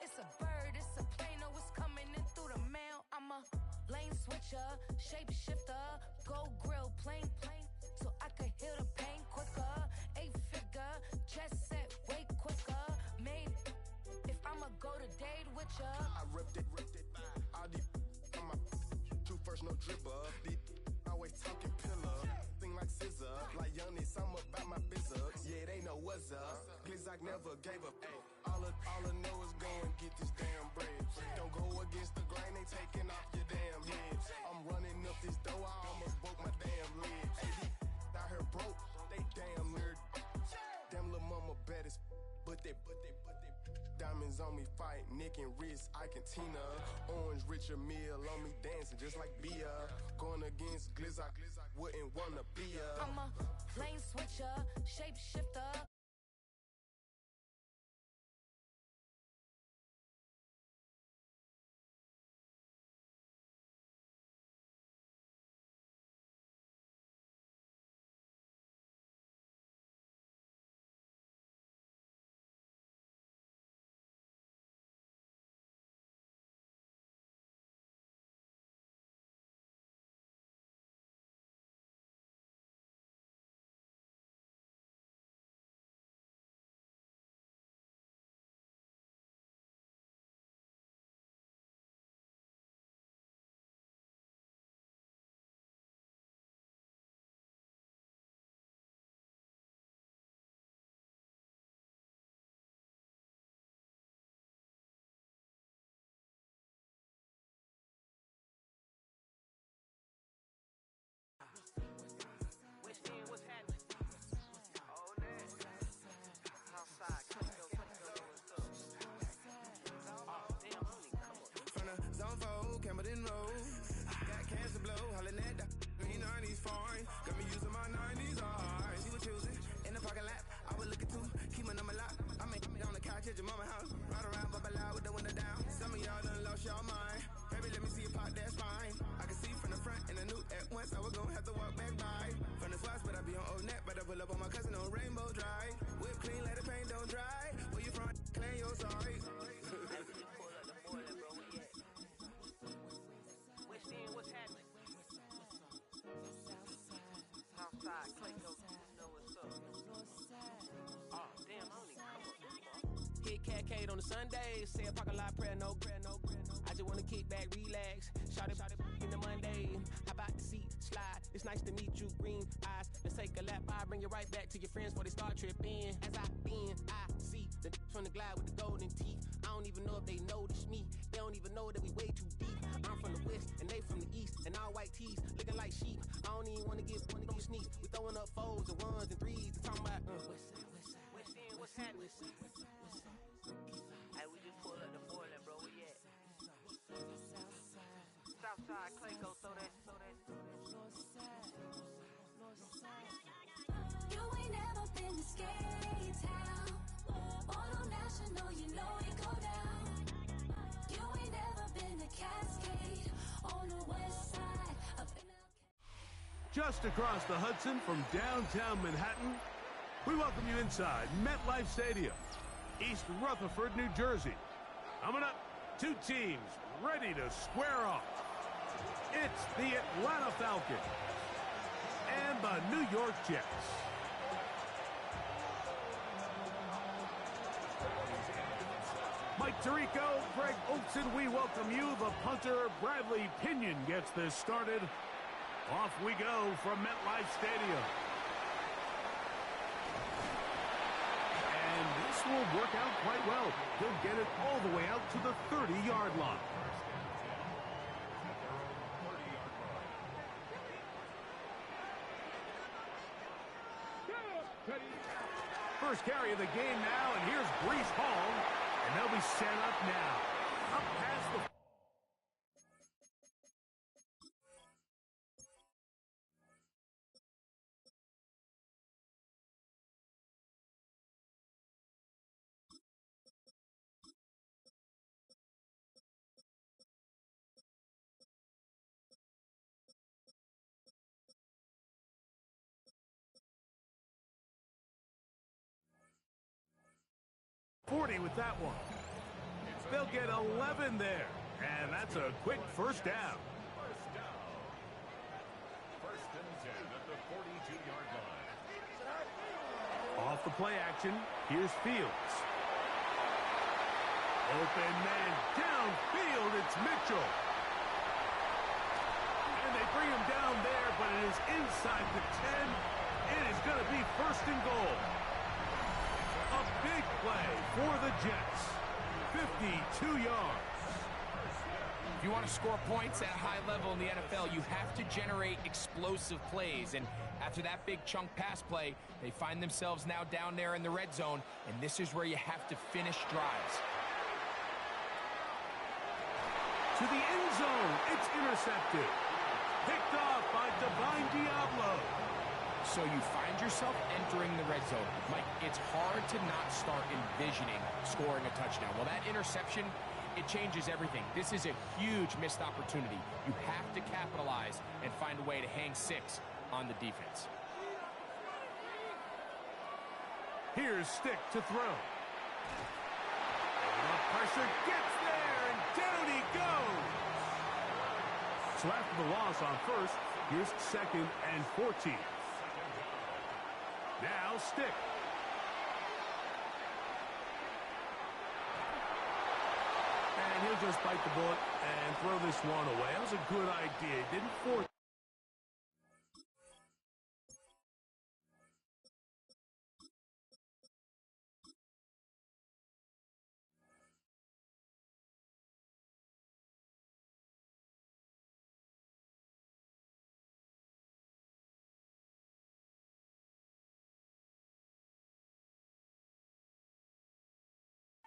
It's a bird, it's a plane, oh, it's coming in through the mail. I'm a lane switcher, shapeshifter, go grill, plane, so I could heal the pain quicker. 8-figure, jet set, way quicker. Maybe if I'ma go to date with ya. I ripped it. All these on my true first, no dribble. These always talking pillar. Thing like scissor, like Youngness, I'm about my business. Yeah, they know what's up. Glizzock never gave up. All I know is go and get this damn bread. Don't go against the grain, they taking off your damn head. I'm running up this door, I almost broke my damn leg. Hey, these out here broke, they damn nerd. Damn little mama bad as but they diamonds on me fight, neck and wrist, I can Tina. Orange Richard Mill on me dancing just like Bia. Going against Glizzock, wouldn't wanna be a. I'm a lane switcher, shapeshifter. Foreign, got me using my 90s eyes. You were choosing in the parking lot. I was looking too, keep my number locked. I make me on the couch at your mama house. Ride around, bubble loud with the window down. Some of y'all done lost y'all mind. Baby, let me see you pop, that's fine. I can see from the front and I knew at once I was gonna have to walk back by. From the spots, but I be on Old Net. But I pull up on my cousin on Rainbow Drive. Whip clean, let the paint don't dry. Where you from? Clean your sorry. Hit Cat Kate on the Sundays, say a parking lot prayer, no prayer, no prayer. I just just wanna kick back, relax. Shout it in the Monday. How about the seat slide? It's nice to meet you, green eyes. Let's take a lap. I bring you right back to your friends before they start tripping. As I bend, I see the from the glide with the golden teeth. I don't even know if they notice me. They don't even know that we way too deep. I'm from the west and they from the east, and all white tees looking like sheep. I don't even wanna get one of them sneaks. We throwing up fours and ones and threes. They're talking about what's happening? Hey, we just pulled up the Portland, bro. Where you at? Southside, Clayco, throw that. You ain't never been to Skate Town. Auto National, you know it go down. You ain't never been to Cascade on the west side of Just across the Hudson from downtown Manhattan, we welcome you inside MetLife Stadium, East Rutherford, New Jersey. Coming up, two teams ready to square off. It's the Atlanta Falcons and the New York Jets. Mike Tirico, Greg Olson, we welcome you. The punter, Bradley Pinion, gets this started. Off we go from MetLife Stadium. And this will work out quite well. He'll get it all the way out to the 30-yard line. First carry of the game now, and here's Breece Hall. And they'll be set up now. Up past the... with that one. They'll get 11 there, and that's a quick first down. First and 10 at the 42-yard line. Off the play action, here's Fields. Open man downfield, it's Mitchell. And they bring him down there, but it is inside the 10. It is going to be first and goal. A big play for the Jets. 52 yards. If you want to score points at a high level in the NFL, you have to generate explosive plays. And after that big chunk pass play, they find themselves now down there in the red zone, and this is where you have to finish drives. To the end zone, it's intercepted. Picked off by Divine Diablo. So you find yourself entering the red zone. Mike, it's hard to not start envisioning scoring a touchdown. Well, that interception, it changes everything. This is a huge missed opportunity. You have to capitalize and find a way to hang 6 on the defense. Here's Stick to throw. The pressure gets there, and down he goes. So after the loss on first, here's 2nd and 14. Now Stick. And he'll just bite the bullet and throw this one away. That was a good idea. Didn't force.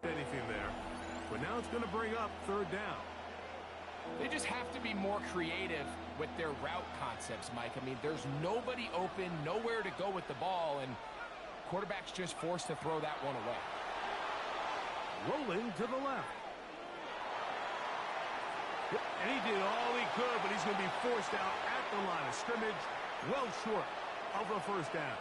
Anything there, but now it's going to bring up 3rd down. They just have to be more creative with their route concepts, Mike. I mean, there's nobody open, nowhere to go with the ball, and quarterback's just forced to throw that one away. Rolling to the left. And he did all he could, but he's going to be forced out at the line of scrimmage, well short of the 1st down.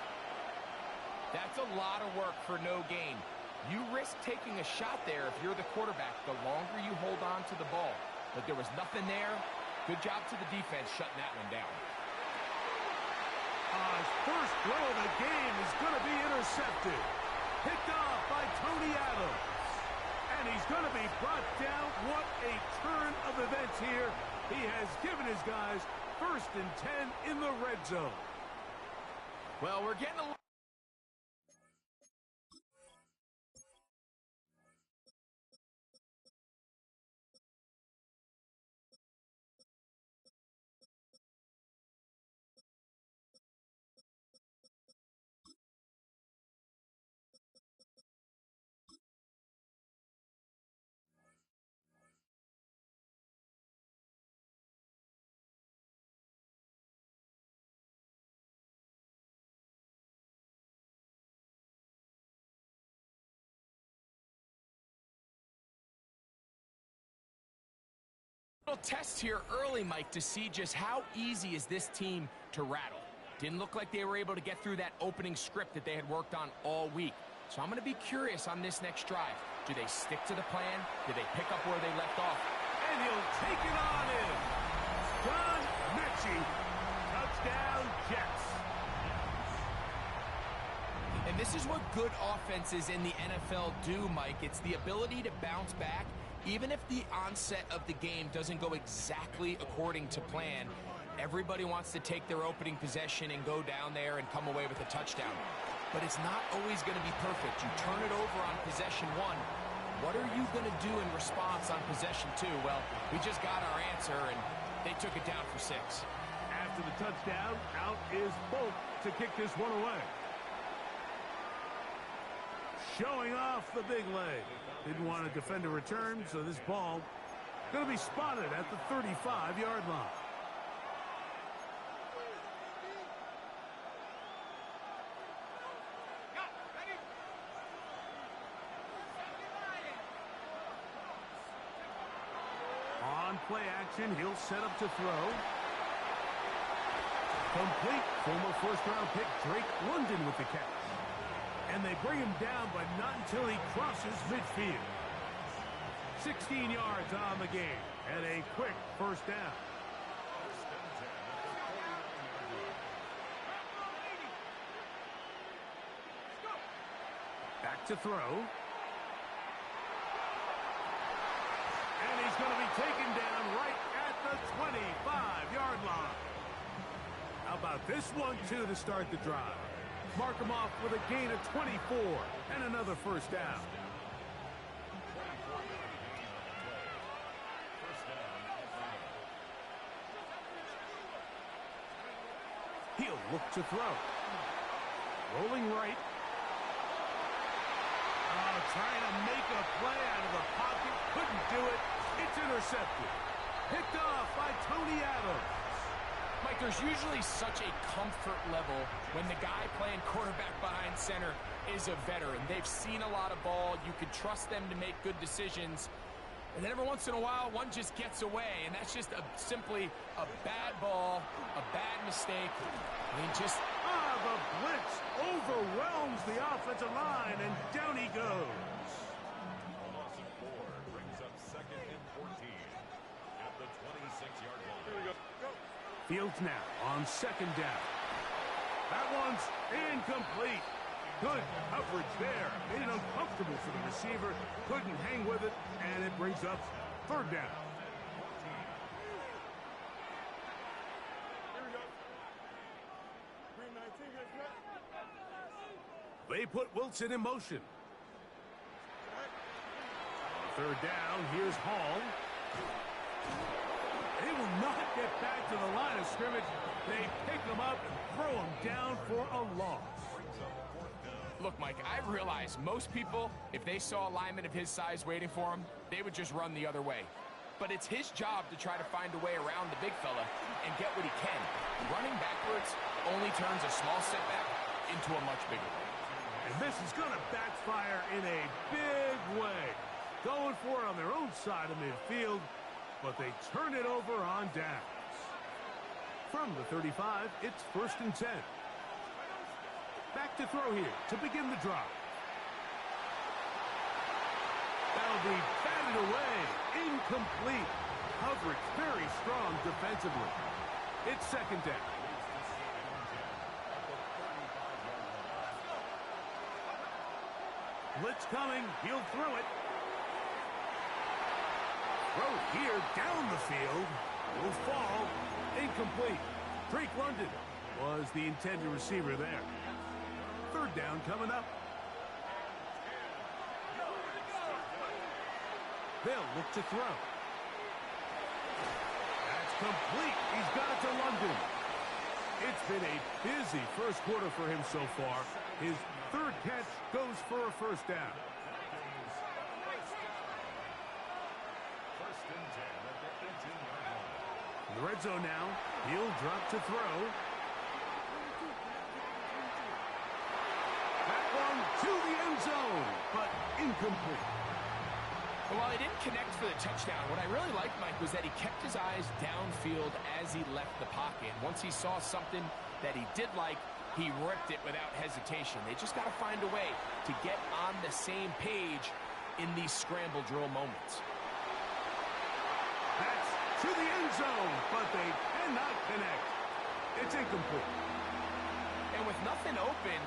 That's a lot of work for no gain. You risk taking a shot there if you're the quarterback the longer you hold on to the ball. But there was nothing there. Good job to the defense shutting that one down. His first throw of the game is going to be intercepted. Picked off by Tony Adams. And And he's going to be brought down. What a turn of events here. He has given his guys 1st and 10 in the red zone. Well, we're getting a little test here early, Mike, to see just how easy is this team to rattle. Didn't look like they were able to get through that opening script that they had worked on all week. So I'm going to be curious on this next drive. Do they stick to the plan? Do they pick up where they left off? And he'll take it on in. John Mechie. Touchdown, Jets. And this is what good offenses in the NFL do, Mike. It's the ability to bounce back. Even if the onset of the game doesn't go exactly according to plan, everybody wants to take their opening possession and go down there and come away with a touchdown. But it's not always going to be perfect. You turn it over on possession 1. What are you going to do in response on possession 2? Well, we just got our answer, and they took it down for 6. After the touchdown, out is Folk to kick this one away. Showing off the big leg. Didn't want to defend a return, so this ball going to be spotted at the 35-yard line. On play action, he'll set up to throw. Complete. Former first-round pick Drake London with the catch. And they bring him down, but not until he crosses midfield. 16 yards on the game and a quick first down. Back to throw. And he's going to be taken down right at the 25-yard line. How about this one, too, to start the drive? Mark him off with a gain of 24 and another first down. He'll look to throw. Rolling right. Trying to make a play out of the pocket. Couldn't do it. It's intercepted. Picked off by Tony Adams. Mike, there's usually such a comfort level when the guy playing quarterback behind center is a veteran. They've seen a lot of ball. You can trust them to make good decisions. And then every once in a while, one just gets away, and that's just simply a bad ball, a bad mistake. I mean, just... the blitz overwhelms the offensive line, and down he goes. Loss of 4 brings up 2nd and 14 at the 26-yard line. Here we go. Fields now on 2nd down. That one's incomplete. Good coverage there. Made it uncomfortable for the receiver. Couldn't hang with it, and it brings up 3rd down. They put Wilson in motion. 3rd down, here's Hall. They will not get back to the line of scrimmage. They pick him up and throw him down for a loss. Look, Mike, I realize most people, if they saw a lineman of his size waiting for him, they would just run the other way. But it's his job to try to find a way around the big fella and get what he can. Running backwards only turns a small setback into a much bigger one. And this is going to backfire in a big way. Going for it on their own side of midfield, but they turn it over on downs. From the 35, it's 1st and 10. Back to throw here to begin the drive. That'll be batted away. Incomplete. Coverage very strong defensively. It's 2nd down. Blitz coming. He'll throw it. Throw here down the field. Will fall. Incomplete. Drake London was the intended receiver there. Third down coming up. They'll look to throw. That's complete. He's got it to London. It's been a busy first quarter for him so far. His third catch goes for a first down. In the red zone now. He'll drop to throw. That one to the end zone, but incomplete. Well, while he didn't connect for the touchdown, what I really liked, Mike, was that he kept his eyes downfield as he left the pocket. Once he saw something that he did like, he ripped it without hesitation. They just got to find a way to get on the same page in these scramble drill moments. That's to the end zone, but they cannot connect. It's incomplete. And with nothing open,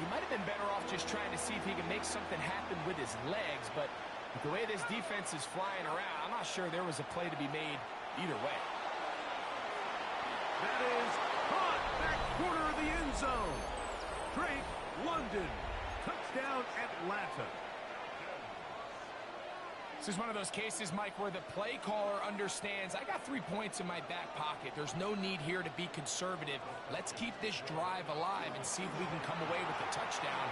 he might have been better off just trying to see if he can make something happen with his legs, but with the way this defense is flying around, I'm not sure there was a play to be made either way. That is caught back corner of the end zone. Drake London. Touchdown Atlanta. This is one of those cases, Mike, where the play caller understands, I got 3 points in my back pocket. There's no need here to be conservative. Let's keep this drive alive and see if we can come away with a touchdown.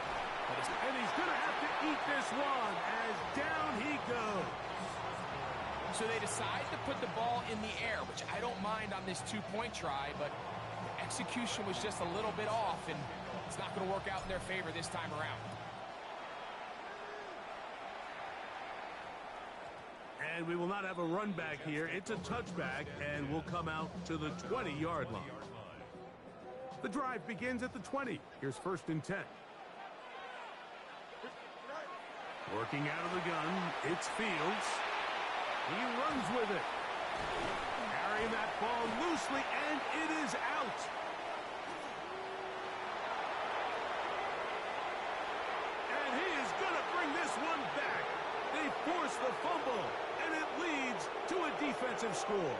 And he's going to have to eat this one as down he goes. So they decide to put the ball in the air, which I don't mind on this two-point try, but the execution was just a little bit off, and it's not going to work out in their favor this time around. And we will not have a run back here. It's a touchback, and we'll come out to the 20-yard line. The drive begins at the 20. Here's 1st and 10. Working out of the gun, it's Fields. He runs with it. Carrying that ball loosely, and it is out. And he is going to bring this one back. They force the fumble, and it leads to a defensive score.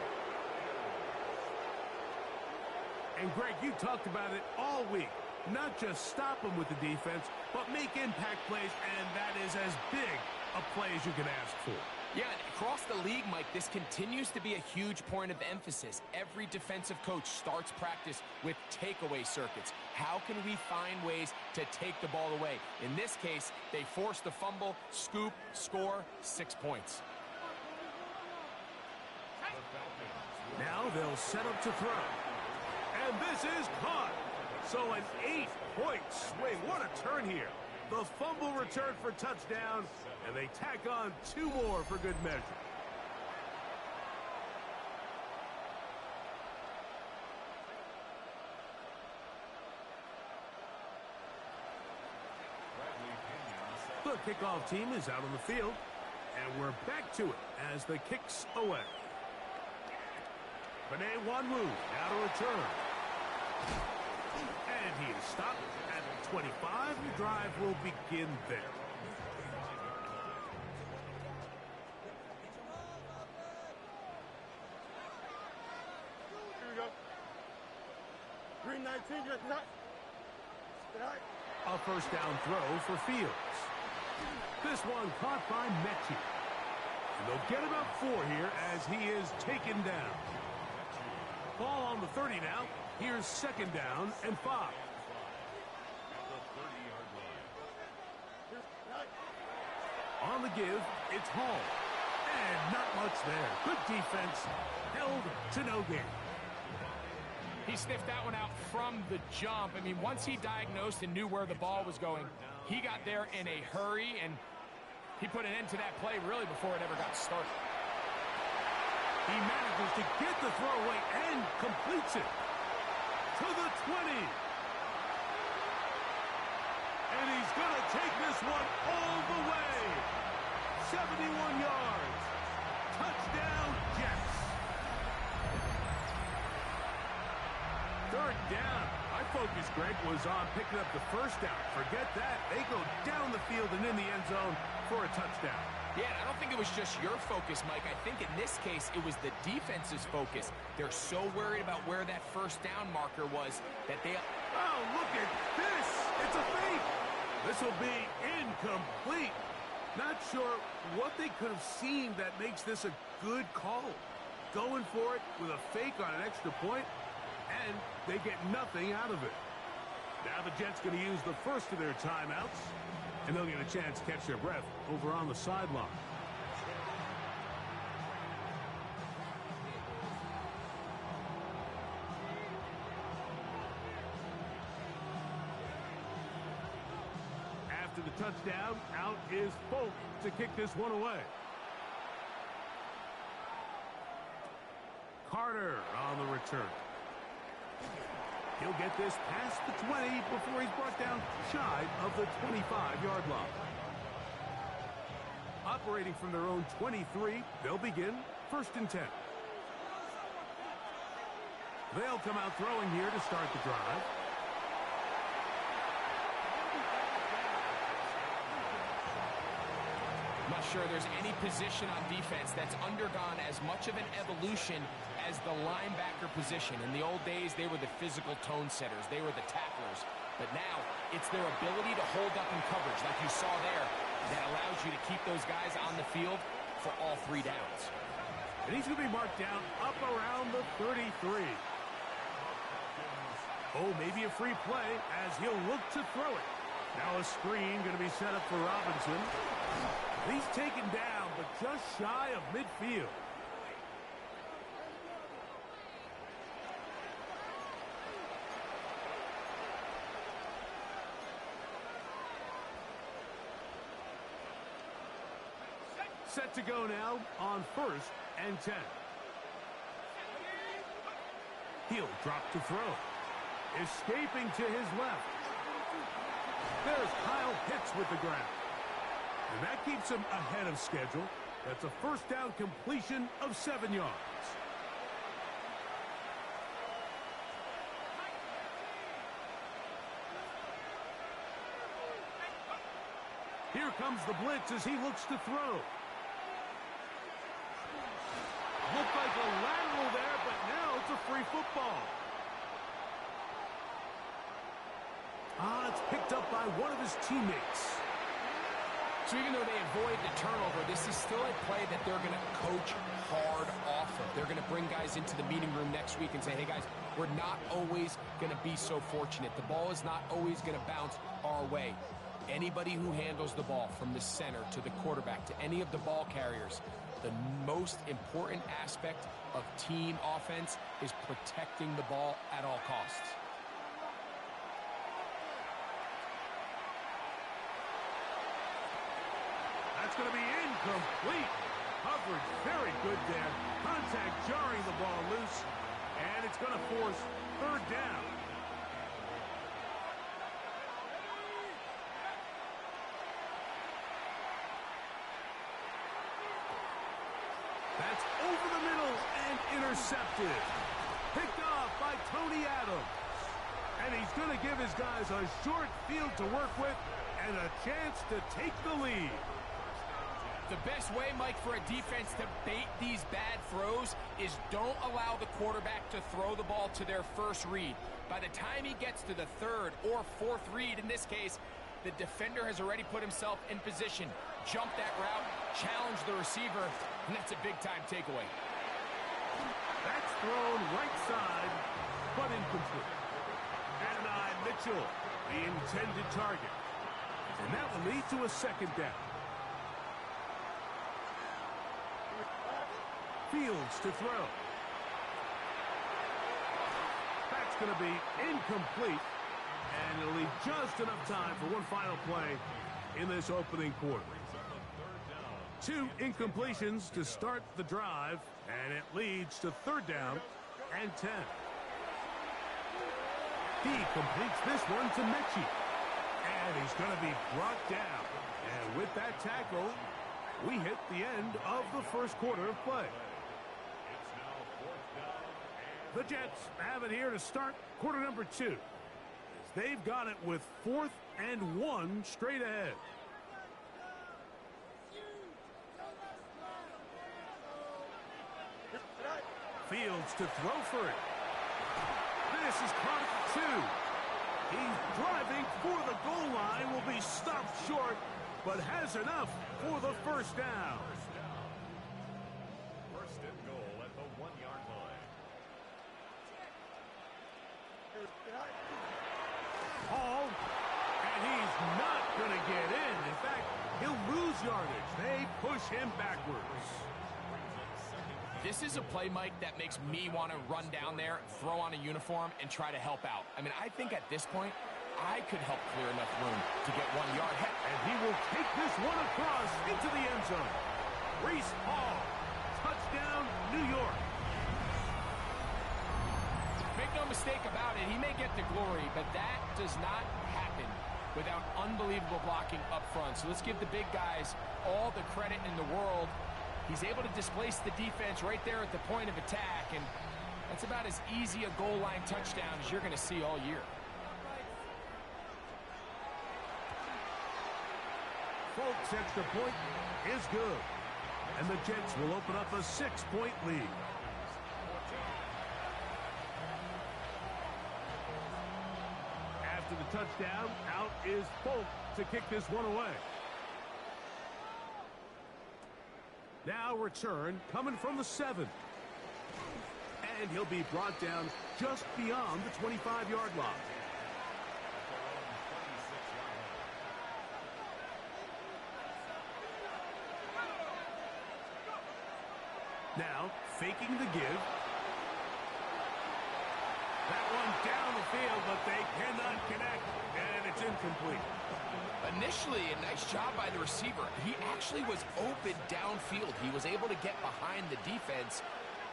And Greg, you talked about it all week. Not just stop them with the defense, but make impact plays, and that is as big a play as you can ask for. Yeah, and across the league, Mike, this continues to be a huge point of emphasis. Every defensive coach starts practice with takeaway circuits. How can we find ways to take the ball away? In this case, they force the fumble, scoop, score, 6 points. Now they'll set up to throw. And this is caught. So an 8-point swing. What a turn here. The fumble return for touchdown, and they tack on 2 more for good measure. The kickoff team is out on the field, and we're back to it as the kicks away. Benet Wanwu now to return. And he is stopped at the 25. The drive will begin there. Here we go. Green 19, get that. A first down throw for Fields. This one caught by Mechie. And they'll get about 4 here as he is taken down. Ball on the 30 now. Here's 2nd down and 5. On the give, it's Hall. And not much there. Good defense. Held to no gain. He sniffed that one out from the jump. I mean, once he diagnosed and knew where the ball was going, he got there in a hurry, and he put an end to that play really before it ever got started. He manages to get the throwaway and completes it to the 20. And he's going to take this one all the way. 71 yards. Touchdown, Jets. 3rd down. My focus, Greg, was on picking up the 1st down. Forget that. They go down the field and in the end zone for a touchdown. Yeah, and I don't think it was just your focus, Mike. I think in this case, it was the defense's focus. They're so worried about where that first down marker was that they... Oh, look at this! It's a fake! This will be incomplete. Not sure what they could have seen that makes this a good call. Going for it with a fake on an extra point, and they get nothing out of it. Now the Jets going to use the first of their timeouts, and they'll get a chance to catch their breath over on the sideline. After the touchdown, out is Folk to kick this one away. Carter on the return. He'll get this past the 20 before he's brought down shy of the 25-yard line. Operating from their own 23, they'll begin 1st and 10. They'll come out throwing here to start the drive. I'm not sure there's any position on defense that's undergone as much of an evolution as the linebacker position. In the old days, they were the physical tone setters. They were the tacklers. But now, it's their ability to hold up in coverage, like you saw there, that allows you to keep those guys on the field for all 3 downs. And he's going to be marked down up around the 33. Oh, maybe a free play as he'll look to throw it. Now a screen going to be set up for Robinson. He's taken down, but just shy of midfield. Set to go now on 1st and 10. He'll drop to throw. Escaping to his left. There's Kyle Pitts with the grab. And that keeps him ahead of schedule. That's a 1st down completion of 7 yards. Here comes the blitz as he looks to throw. Looked like a lateral there, but now it's a free football. It's picked up by one of his teammates. So even though they avoid the turnover, this is still a play that they're going to coach hard off of. They're going to bring guys into the meeting room next week and say, hey, guys, we're not always going to be so fortunate. The ball is not always going to bounce our way. Anybody who handles the ball from the center to the quarterback to any of the ball carriers, the most important aspect of team offense is protecting the ball at all costs. That's going to be incomplete. Coverage very good there. Contact jarring the ball loose. And it's going to force 3rd down. That's over the middle and intercepted. Picked off by Tony Adams. And he's going to give his guys a short field to work with and a chance to take the lead. The best way, Mike, for a defense to bait these bad throws is don't allow the quarterback to throw the ball to their first read. By the time he gets to the 3rd or 4th read, in this case, the defender has already put himself in position, jump that route, challenge the receiver, and that's a big-time takeaway. That's thrown right side, but incomplete. Adonai Mitchell, the intended target. And that will lead to a 2nd down. Fields to throw. That's going to be incomplete. And it'll leave just enough time for one final play in this opening quarter. 2 incompletions to start the drive, and it leads to 3rd down and 10. He completes this one to Mechie. And he's going to be brought down. And with that tackle, we hit the end of the 1st quarter of play. The Jets have it here to start quarter number 2. They've got it with 4th and 1 straight ahead. Fields to throw for it. This is caught at the 2. He's driving for the goal line, will be stopped short, but has enough for the first down. First and goal at the 1-yard line. Hall, and he's not going to get in. In fact, he'll lose yardage. They push him backwards. This is a play, Mike, that makes me want to run down there, throw on a uniform, and try to help out. I mean, I think at this point, I could help clear enough room to get 1 yard. And he will take this one across into the end zone. Reese Hall, touchdown, New York. Make no mistake about it, he may get the glory, but that does not happen without unbelievable blocking up front. So let's give the big guys all the credit in the world. He's able to displace the defense right there at the point of attack, and that's about as easy a goal line touchdown as you're going to see all year. Folks' extra point is good, and the Jets will open up a 6-point lead. After the touchdown, out is Folk to kick this one away. Now return coming from the 7. And he'll be brought down just beyond the 25-yard line. Now, faking the give. That one down the field, but they cannot connect, and it's incomplete. Initially, a nice job by the receiver. He actually was open downfield. He was able to get behind the defense,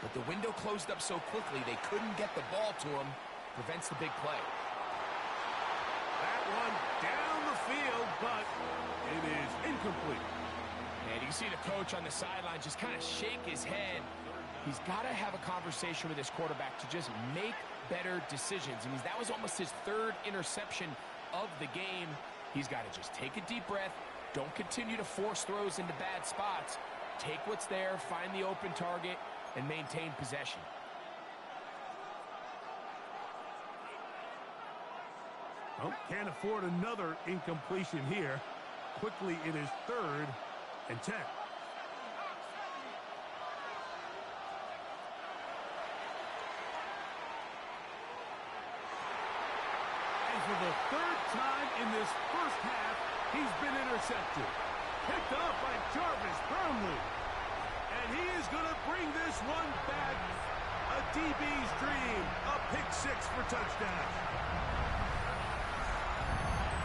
but the window closed up so quickly they couldn't get the ball to him. Prevents the big play. That one down the field, but it is incomplete. And you can see the coach on the sideline just kind of shake his head. He's got to have a conversation with his quarterback to just make better decisions. I mean, that was almost his 3rd interception of the game. He's got to just take a deep breath. Don't continue to force throws into bad spots. Take what's there, find the open target, and maintain possession. Oh, can't afford another incompletion here. Quickly, it is 3rd and 10. And for the 3rd time in this first half, he's been intercepted. Picked up by Jarvis Burnley. And he is going to bring this one back. A DB's dream. A pick 6 for touchdown.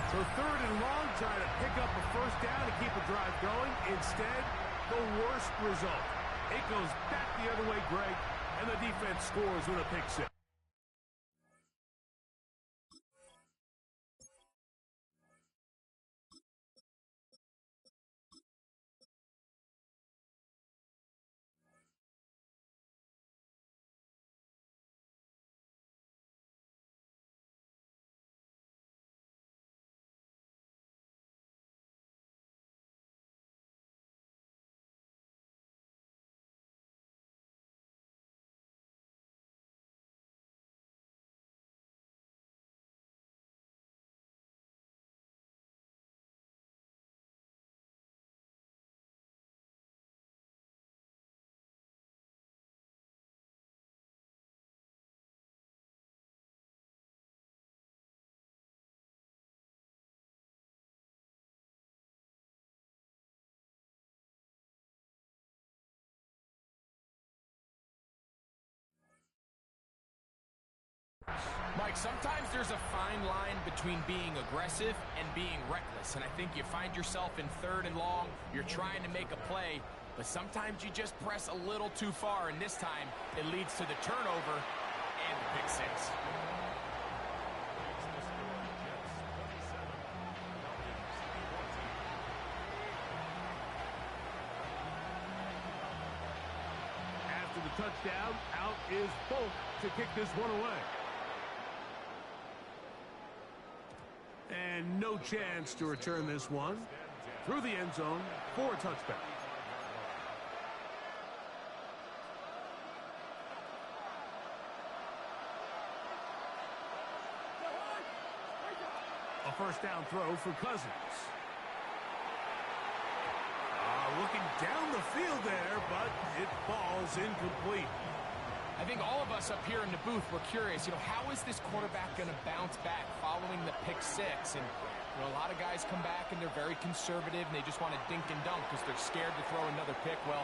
So 3rd and long, trying to pick up a first down to keep a drive going. Instead, the worst result. It goes back the other way, Greg, and the defense scores with a pick 6. Mike, sometimes there's a fine line between being aggressive and being reckless, and I think you find yourself in 3rd and long, you're trying to make a play, but sometimes you just press a little too far, and this time it leads to the turnover and the pick 6. After the touchdown, out is Folk to kick this one away. And no chance to return this one through the end zone for a touchback. first down throw for Cousins. Looking down the field there, but it falls incomplete. I think all of us up here in the booth were curious, how is this quarterback going to bounce back following the pick six? And a lot of guys come back and they're very conservative and they just want to dink and dunk because they're scared to throw another pick. Well,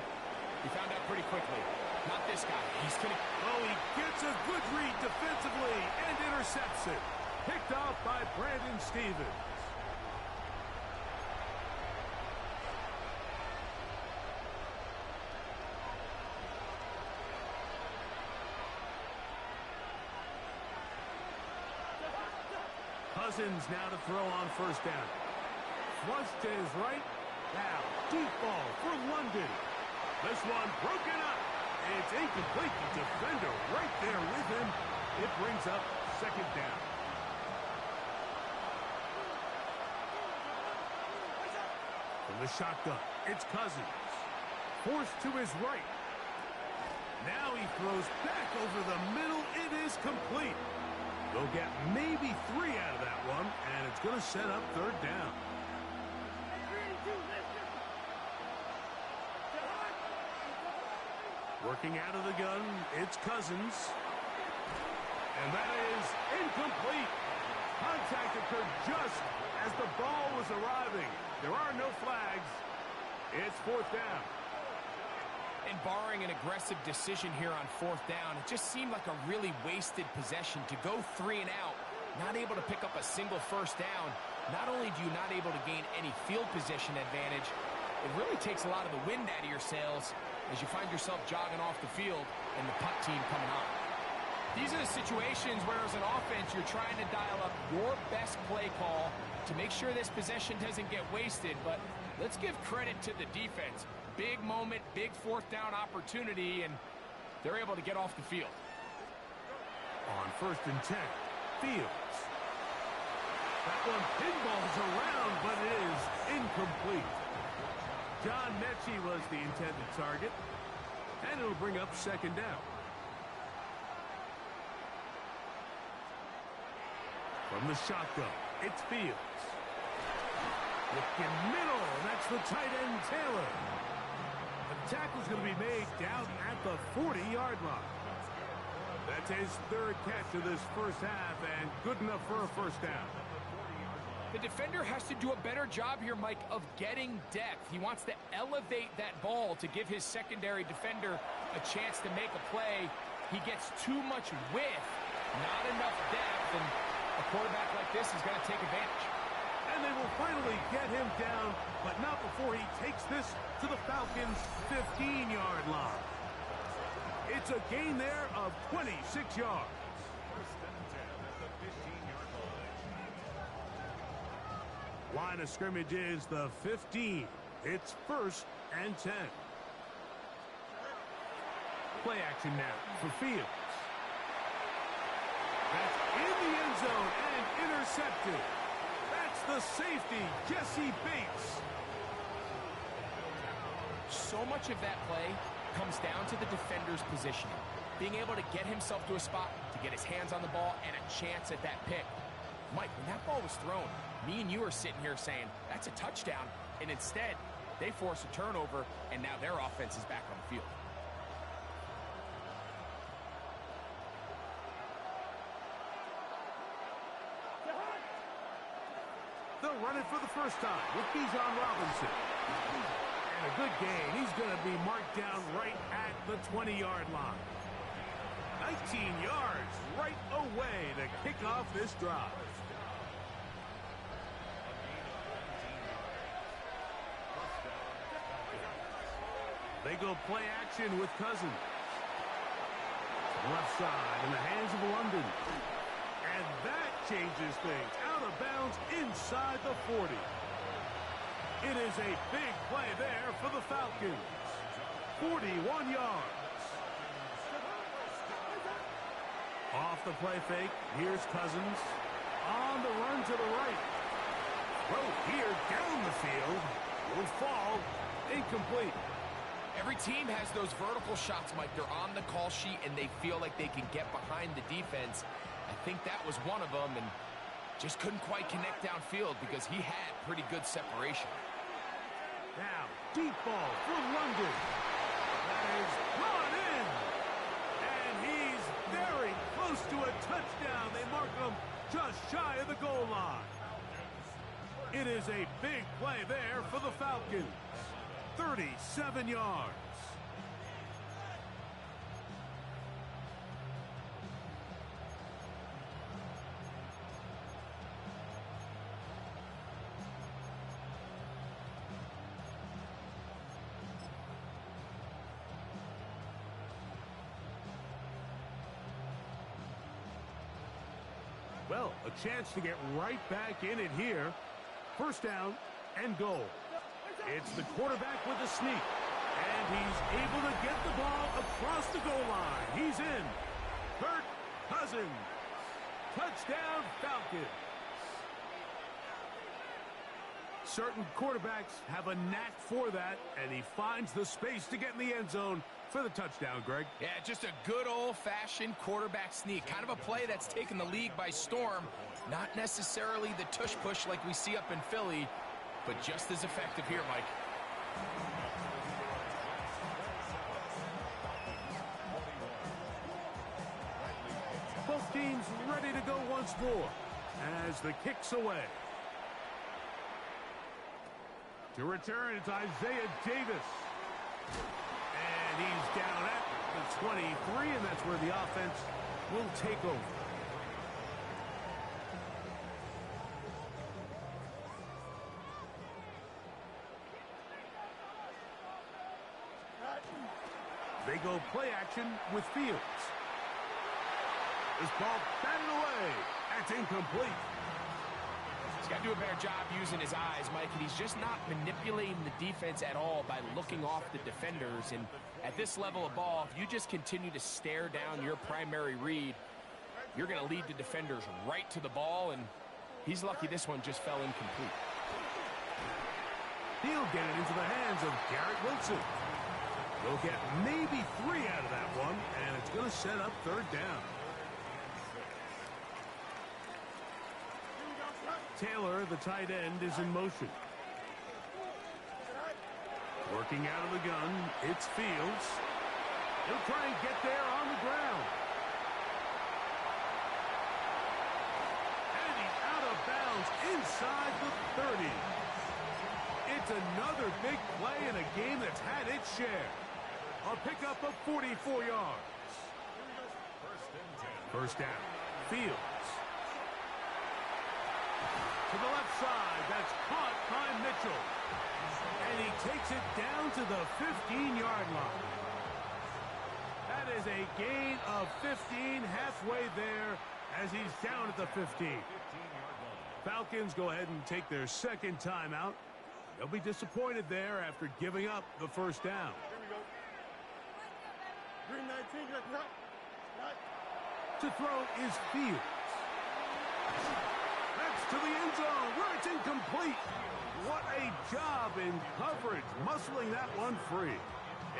we found out pretty quickly. Not this guy. He's going to... Oh, he gets a good read defensively and intercepts it. Picked off by Brandon Stevens. Cousins now to throw on first down. Flush to his right. Now, deep ball for London. This one broken up. It's incomplete. The defender right there with him. It brings up second down. From the shotgun, it's Cousins. Forced to his right. Now he throws back over the middle. It is complete. They'll get maybe 3 out of that one, and it's going to set up third down. Working out of the gun, it's Cousins. And that is incomplete. Contact occurred just as the ball was arriving. There are no flags. It's fourth down. And barring an aggressive decision here on fourth down, it just seemed like a really wasted possession to go 3 and out, not able to pick up a single first down. Not only do you not able to gain any field position advantage, it really takes a lot of the wind out of your sails as you find yourself jogging off the field and the punt team coming on. These are the situations where as an offense you're trying to dial up your best play call to make sure this possession doesn't get wasted, but let's give credit to the defense. Big moment, big fourth down opportunity, and they're able to get off the field. On first and 10, Fields. That one pinballs around, but it is incomplete. John Mechie was the intended target, and it'll bring up second down. From the shotgun, it's Fields. Looking middle, that's the tight end, Taylor. The tackle's going to be made down at the 40-yard line. That's his third catch of this first half, and good enough for a first down. The defender has to do a better job here, Mike, of getting depth. He wants to elevate that ball to give his secondary defender a chance to make a play. He gets too much width, not enough depth, and a quarterback like this is going to take advantage. And they will finally get him down, but not before he takes this to the Falcons' 15-yard line. It's a gain there of 26 yards. First and 10 at the 15-yard line. Line of scrimmage is the 15. It's first and 10. Play action now for Fields. That's in the end zone and intercepted. That's the safety, Jesse Bates. So much of that play comes down to the defender's positioning. Being able to get himself to a spot, to get his hands on the ball, and a chance at that pick. Mike, when that ball was thrown, me and you are sitting here saying, that's a touchdown. And instead, they force a turnover, and now their offense is back on the field. They'll run it for the first time with Bijan Robinson. And a good gain. He's going to be marked down right at the 20-yard line. 19 yards right away to kick off this drive. They go play action with Cousins. Left side in the hands of London. And that changes things. Out of bounds inside the 40. It is a big play there for the Falcons. 41 yards. Off the play fake. Here's Cousins. On the run to the right. Throw here down the field. Will fall. Incomplete. Every team has those vertical shots, Mike. They're on the call sheet, and they feel like they can get behind the defense. I think that was one of them, and Just couldn't quite connect downfield because he had pretty good separation. Now, deep ball for London. That is brought in. And he's very close to a touchdown. They mark him just shy of the goal line. It is a big play there for the Falcons. 37 yards. Well, a chance to get right back in it here. First down and goal. It's the quarterback with the sneak. And he's able to get the ball across the goal line. He's in. Kirk Cousins. Touchdown, Falcons. Certain quarterbacks have a knack for that, and he finds the space to get in the end zone for the touchdown, Greg. Yeah, just a good old-fashioned quarterback sneak. Kind of a play that's taken the league by storm. Not necessarily the tush-push like we see up in Philly, but just as effective here, Mike. Both teams ready to go once more as the kick's away. To return, it's Isaiah Davis. And he's down at the 23, and that's where the offense will take over. They go play action with Fields. This ball batted away. That's incomplete. He's got to do a better job using his eyes, Mike, and he's just not manipulating the defense at all by looking off the defenders. And at this level of ball, if you just continue to stare down your primary read, you're going to lead the defenders right to the ball, and he's lucky this one just fell incomplete. He'll get it into the hands of Garrett Wilson. They'll get maybe 3 out of that one, and it's going to set up third down. Taylor, the tight end, is in motion. Working out of the gun, it's Fields. He'll try and get there on the ground. And he's out of bounds inside the 30. It's another big play in a game that's had its share. A pickup of 44 yards. First down. Fields. To the left side. That's caught by Mitchell. And he takes it down to the 15-yard line. That is a gain of 15 halfway there as he's down at the 15. Falcons go ahead and take their second timeout. They'll be disappointed there after giving up the first down. Green 19, To throw is Fields. That's to the end zone where it's incomplete. What a job in coverage, muscling that one free.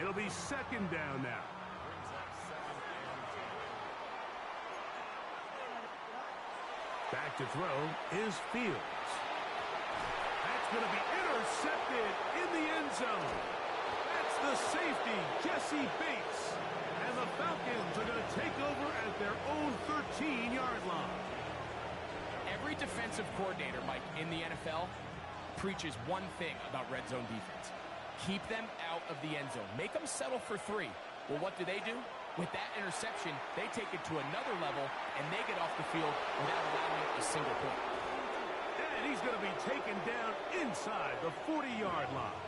It'll be second down now. Back to throw is Fields. That's going to be intercepted in the end zone. That's the safety, Jesse Bates. And the Falcons are going to take over at their own 13-yard line. Every defensive coordinator, Mike, in the NFL preaches one thing about red zone defense. Keep them out of the end zone. Make them settle for 3. Well, what do? With that interception, they take it to another level, and they get off the field without allowing a single point. And he's going to be taken down inside the 40-yard line.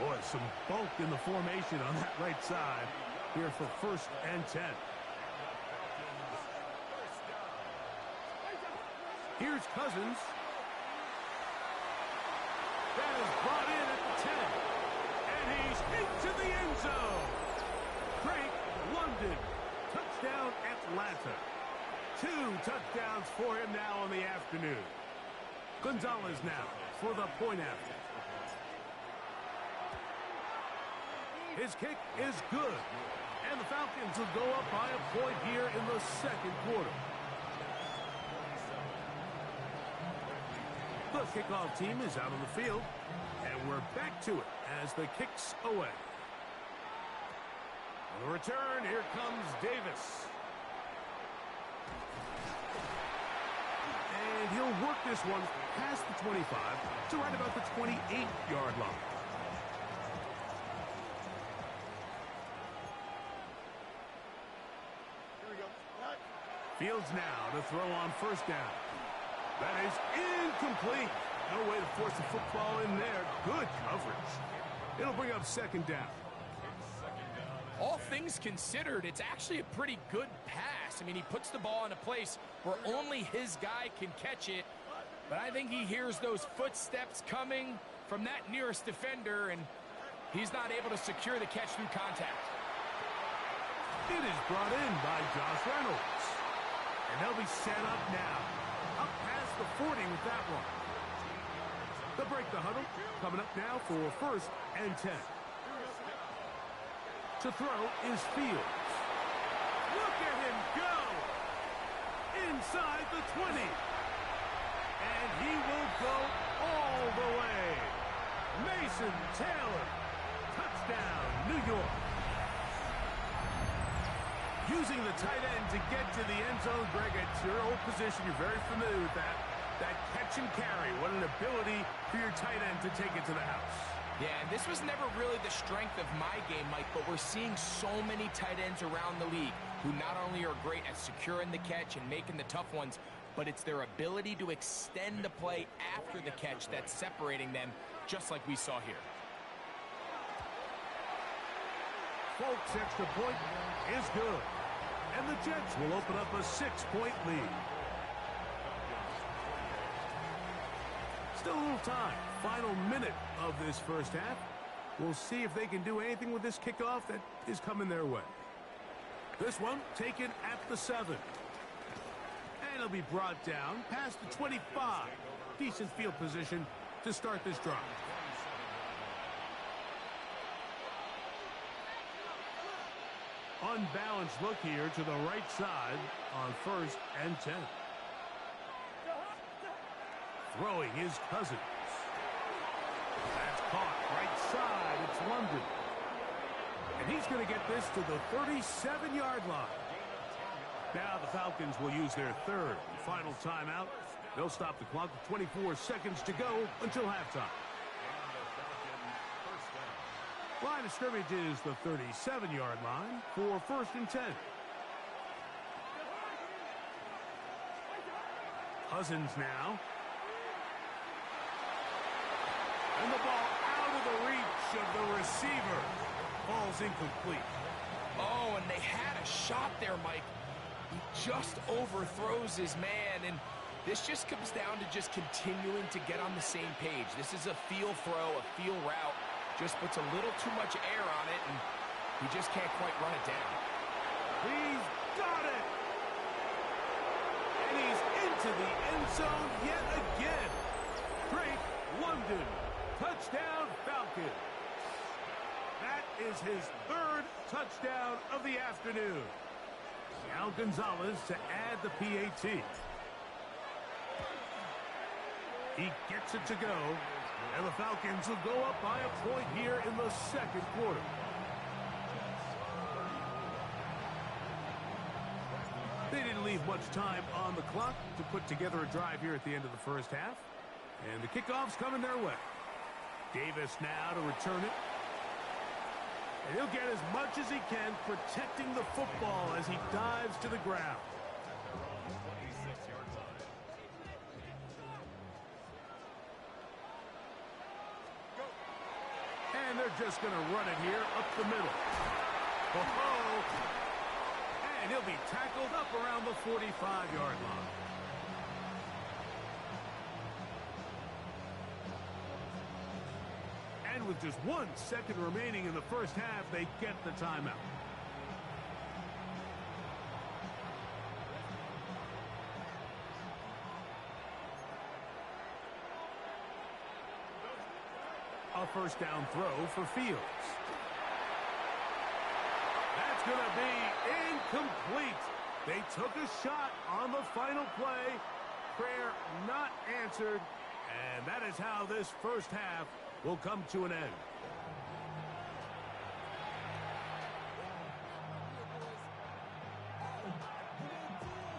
Boy, some bulk in the formation on that right side here for first and 10. Here's Cousins. That is brought in at the 10. And he's into the end zone. Drake London. Touchdown, Atlanta. 2 touchdowns for him now on the afternoon. Gonzalez now for the point after. His kick is good. And the Falcons will go up by a point here in the second quarter. The kickoff team is out on the field, and we're back to it as the kick's away. On the return, here comes Davis. And he'll work this one past the 25 to right about the 28-yard line. Here we go. What? Fields now to throw on first down. That is incomplete. No way to force the football in there. Good coverage. It'll bring up second down. All things considered, it's actually a pretty good pass. I mean, he puts the ball in a place where only his guy can catch it. But I think he hears those footsteps coming from that nearest defender, and he's not able to secure the catch through contact. It is brought in by Josh Reynolds. And they'll be set up now. Up past the 40 with that one. They'll break the huddle. Coming up now for first and 10. To throw is Fields. Look at him go! Inside the 20. And he will go all the way. Mason Taylor. Touchdown, New York. Using the tight end to get to the end zone, Greg, it's your old position. You're very familiar with that. That catch and carry. What an ability for your tight end to take it to the house. Yeah, and this was never really the strength of my game, Mike, but we're seeing so many tight ends around the league who not only are great at securing the catch and making the tough ones, but it's their ability to extend the play after the catch that's separating them, just like we saw here. Folks, extra point is good. And the Jets will open up a 6-point lead. Still a little time. Final minute of this first half. We'll see if they can do anything with this kickoff that is coming their way. This one taken at the 7. And it'll be brought down past the 25. Decent field position to start this drive. Unbalanced look here to the right side on first and 10. Throwing his Cousins. That's caught right side. It's London. And he's going to get this to the 37-yard line. Now the Falcons will use their third and final timeout. They'll stop the clock with 24 seconds to go until halftime. Line of scrimmage is the 37-yard line for first and 10. Cousins now. And the ball out of the reach of the receiver. Ball's incomplete. Oh, and they had a shot there, Mike. He just overthrows his man, and this just comes down to just continuing to get on the same page. This is a feel throw, a feel route. Just puts a little too much air on it, and he just can't quite run it down. He's got it! And he's into the end zone yet again. Drake London. Touchdown, Falcons. That is his third touchdown of the afternoon. Now Gonzalez to add the PAT. He gets it to go, and the Falcons will go up by a point here in the second quarter. They didn't leave much time on the clock to put together a drive here at the end of the first half, and the kickoff's coming their way. Davis now to return it. And he'll get as much as he can, protecting the football as he dives to the ground. And they're just going to run it here up the middle. Oh, and he'll be tackled up around the 45-yard line. And with just 1 second remaining in the first half, they get the timeout. A first down throw for Fields. That's going to be incomplete. They took a shot on the final play. Prayer not answered, And that is how this first half will come to an end.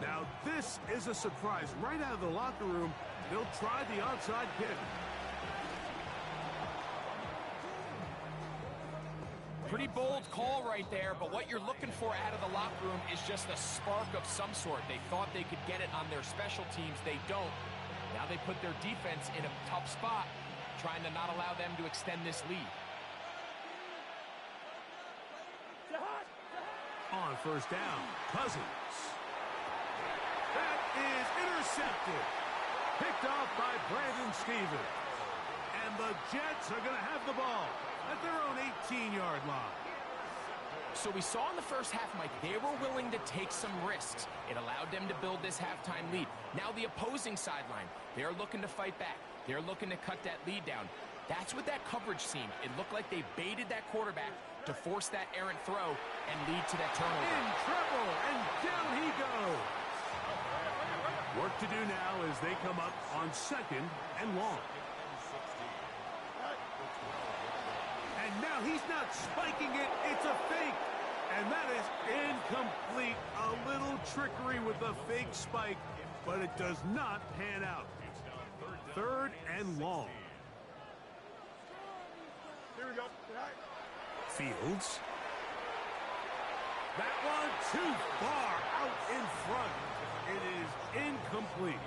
Now, this is a surprise. Right out of the locker room, they'll try the onside kick. Pretty bold call right there, but what you're looking for out of the locker room is just a spark of some sort. They thought they could get it on their special teams. They don't. Now they put their defense in a tough spot, trying to not allow them to extend this lead. On first down, Cousins. That is intercepted. Picked off by Brandon Stevens. And the Jets are going to have the ball at their own 18-yard line. So we saw in the first half, Mike, they were willing to take some risks. It allowed them to build this halftime lead. Now the opposing sideline, they're looking to fight back. They're looking to cut that lead down. That's what that coverage seemed. It looked like they baited that quarterback to force that errant throw and lead to that turnover. In trouble, and down he goes. Work to do now as they come up on 2nd and long. And now he's not spiking it, it's a fake. And that is incomplete. A little trickery with the fake spike, but it does not pan out. 3rd and long. Here we go. Fields. That one too far out in front. It is incomplete.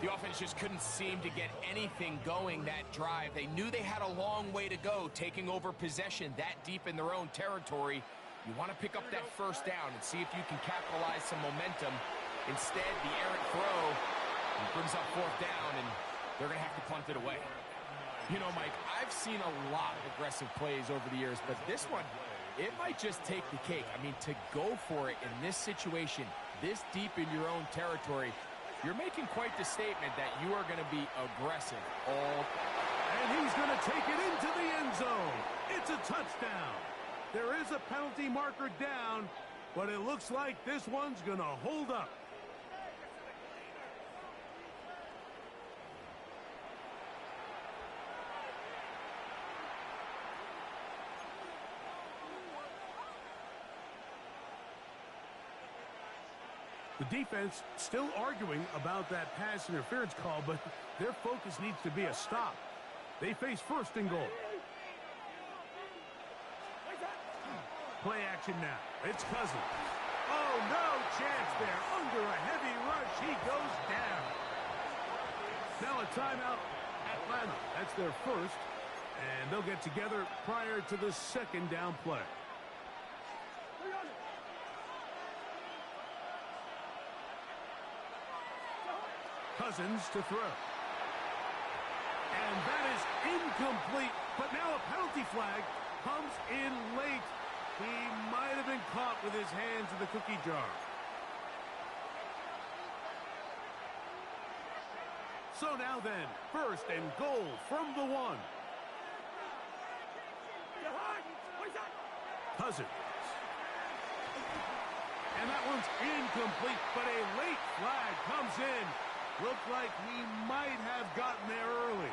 The offense just couldn't seem to get anything going that drive. They knew they had a long way to go, taking over possession that deep in their own territory. You want to pick up that first down and see if you can capitalize some momentum. Instead, the errant throw brings up 4th down, and they're going to have to punt it away. You know, Mike, I've seen a lot of aggressive plays over the years, but this one, it might just take the cake. I mean, to go for it in this situation, this deep in your own territory, you're making quite the statement that you are going to be aggressive all. And he's going to take it into the end zone. It's a touchdown. There is a penalty marker down, but it looks like this one's going to hold up. The defense still arguing about that pass interference call, but their focus needs to be a stop. They face 1st and goal. Play action now. It's Cousins. Oh, no chance there. Under a heavy rush, he goes down. Now a timeout, Atlanta. That's their first, and they'll get together prior to the 2nd down play. Cousins to throw. And that is incomplete, but now a penalty flag comes in late. He might have been caught with his hands in the cookie jar. So now then, 1st and goal from the 1. Cousins. And that one's incomplete, but a late flag comes in. Looked like he might have gotten there early.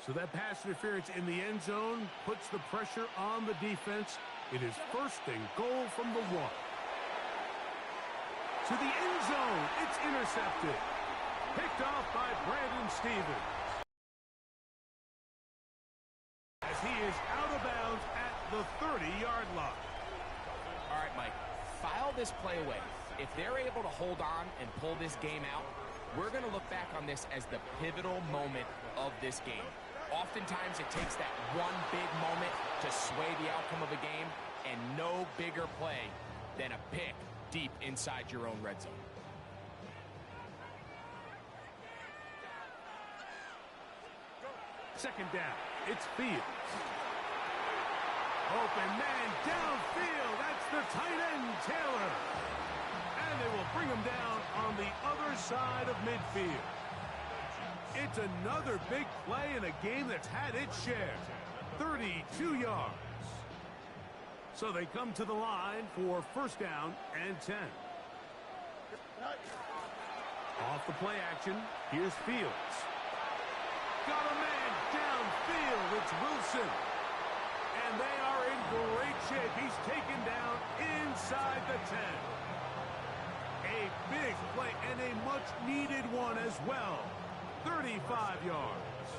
So that pass interference in the end zone puts the pressure on the defense. It is 1st and goal from the 1. To the end zone, it's intercepted. Picked off by Brandon Stevens. As he is out of bounds at the 30-yard line. All right, Mike. File this play away. If they're able to hold on and pull this game out, we're going to look back on this as the pivotal moment of this game. Oftentimes, it takes that one big moment to sway the outcome of a game, and no bigger play than a pick deep inside your own red zone. Second down. It's Fields. Open man downfield. That's the tight end, Taylor. And they will bring him down on the other side of midfield. It's another big play in a game that's had its share. 32 yards. So they come to the line for 1st down and 10. Off the play action, here's Fields. Got a man downfield, it's Wilson. And they are in great shape. He's taken down inside the 10. A big play and a much-needed one as well. 35 yards.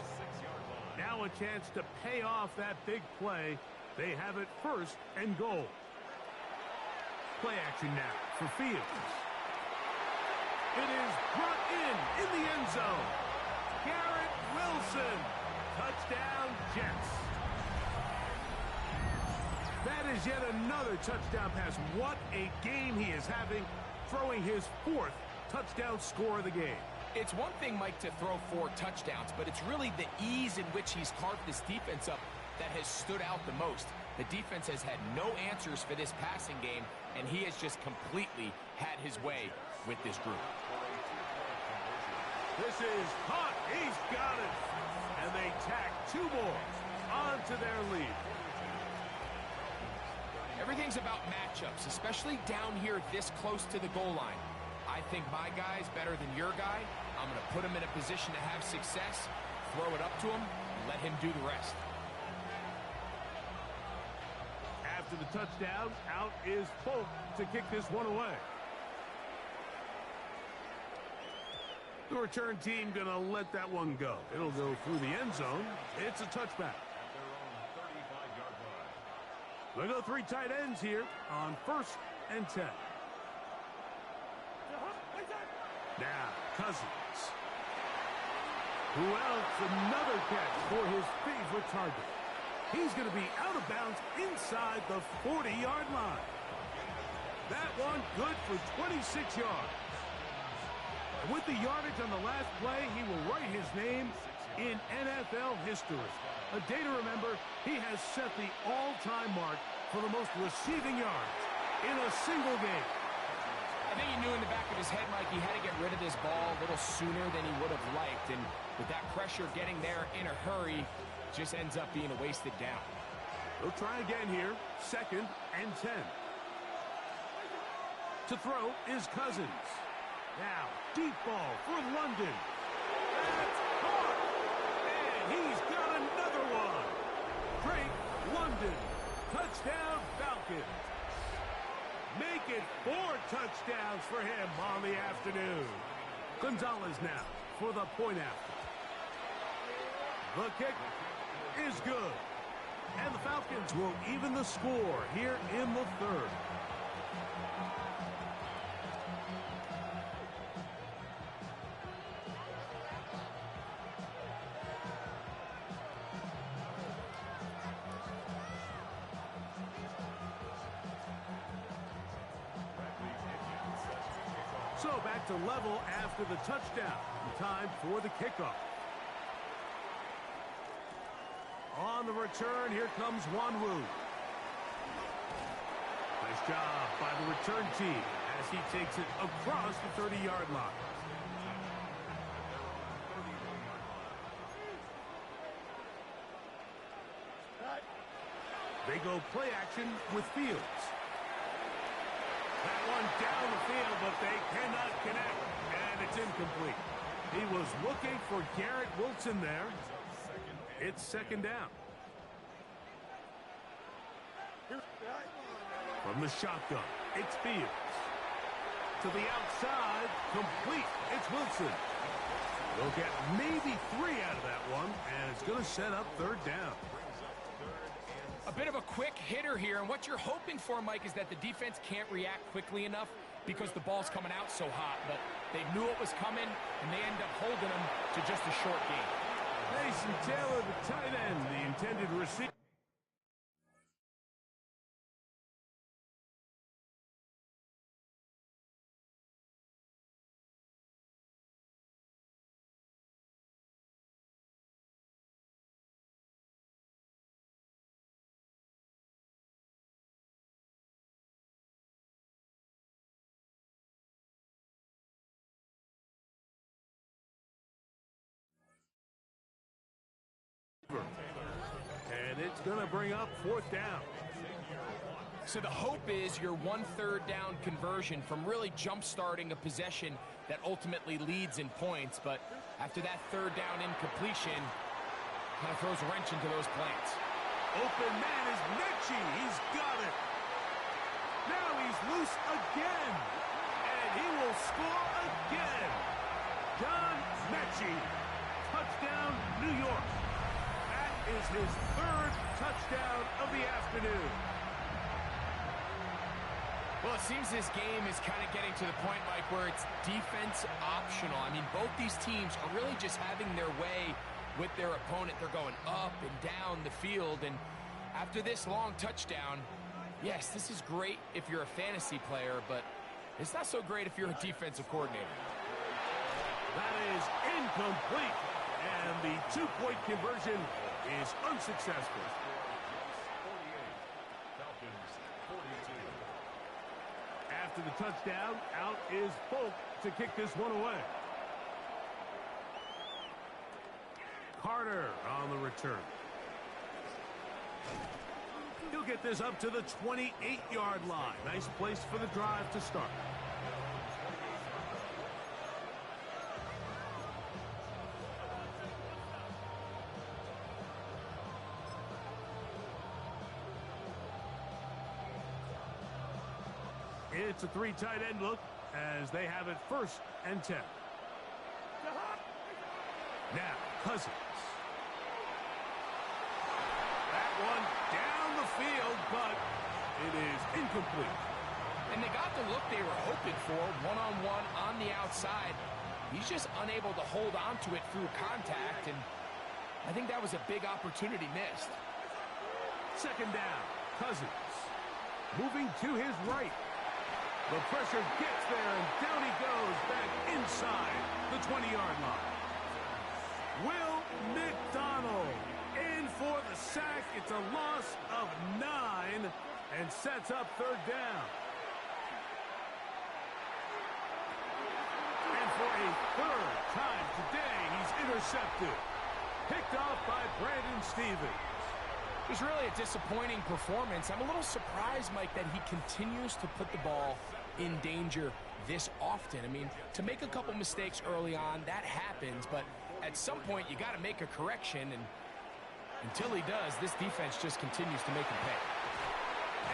Now a chance to pay off that big play. They have it 1st and goal. Play action now for Fields. It is brought in the end zone. Garrett Wilson. Touchdown, Jets. That is yet another touchdown pass. What a game he is having, throwing his 4th touchdown score of the game. It's one thing, Mike, to throw 4 touchdowns, but it's really the ease in which he's carved this defense up that has stood out the most. The defense has had no answers for this passing game, and he has just completely had his way with this group. This is hot. He's got it. And they tack 2 more onto their lead. Everything's about matchups, especially down here this close to the goal line. I think my guy's better than your guy. I'm going to put him in a position to have success, throw it up to him, and let him do the rest. After the touchdown, out is Folk to kick this one away. The return team going to let that one go. It'll go through the end zone. It's a touchback. They go 3 tight ends here on 1st and 10. Now, Cousins. Who else? Another catch for his favorite target. He's going to be out of bounds inside the 40-yard line. That one good for 26 yards. And with the yardage on the last play, he will write his name in NFL history. A day to remember, he has set the all-time mark for the most receiving yards in a single game. I think he knew in the back of his head, Mike, he had to get rid of this ball a little sooner than he would have liked. And with that pressure getting there in a hurry, just ends up being a wasted down. We'll try again here. 2nd and 10. To throw is Cousins. Now, deep ball for London. That's caught. And he's got another one. Drake London. Touchdown, Falcons. Make it 4 touchdowns for him on the afternoon. Gonzalez now for the point after. The kick is good. And the Falcons will even the score here in the 3rd. So back to level after the touchdown. Time for the kickoff. On the return, here comes Wanwu. Nice job by the return team as he takes it across the 30-yard line. They go play action with Fields. That one down the field, but they cannot connect, and it's incomplete. He was looking for Garrett Wilson there. It's 2nd down. From the shotgun, it's Fields. To the outside, complete. It's Wilson. They'll get maybe 3 out of that one, and it's going to set up 3rd down. A bit of a quick hitter here, and what you're hoping for, Mike, is that the defense can't react quickly enough because the ball's coming out so hot. But they knew it was coming, and they end up holding them to just a short game. Mason Taylor, the tight end, the intended receiver. And it's going to bring up 4th down. So the hope is your 1/3 down conversion from really jump-starting a possession that ultimately leads in points. But after that 3rd down incompletion, kind of throws a wrench into those plans. Open man is Mechie. He's got it. Now he's loose again. And he will score again. John Mechie. Touchdown, New York. That is his 3rd touchdown of the afternoon. Well, it seems this game is kind of getting to the point, Mike, where it's defense optional. I mean, both these teams are really just having their way with their opponent. They're going up and down the field, and after this long touchdown, yes, this is great if you're a fantasy player, but it's not so great if you're a defensive coordinator. That is incomplete, and the 2-point conversion is unsuccessful. After the touchdown, out is Folk to kick this one away. Carter on the return. He'll get this up to the 28-yard line. Nice place for the drive to start. It's a 3 tight end look as they have it 1st and 10. Now, Cousins. That one down the field, but it is incomplete. And they got the look they were hoping for, one-on-one on the outside. He's just unable to hold on to it through contact, and I think that was a big opportunity missed. 2nd down, Cousins. Moving to his right. The pressure gets there, and down he goes back inside the 20-yard line. Will McDonald in for the sack. It's a loss of 9 and sets up 3rd down. And for a 3rd time today, he's intercepted. Picked off by Brandon Stevens. It was really a disappointing performance. I'm a little surprised, Mike, that he continues to put the ball in danger this often. I mean, to make a couple mistakes early on, that happens, but at some point you got to make a correction, and until he does, this defense just continues to make him pay.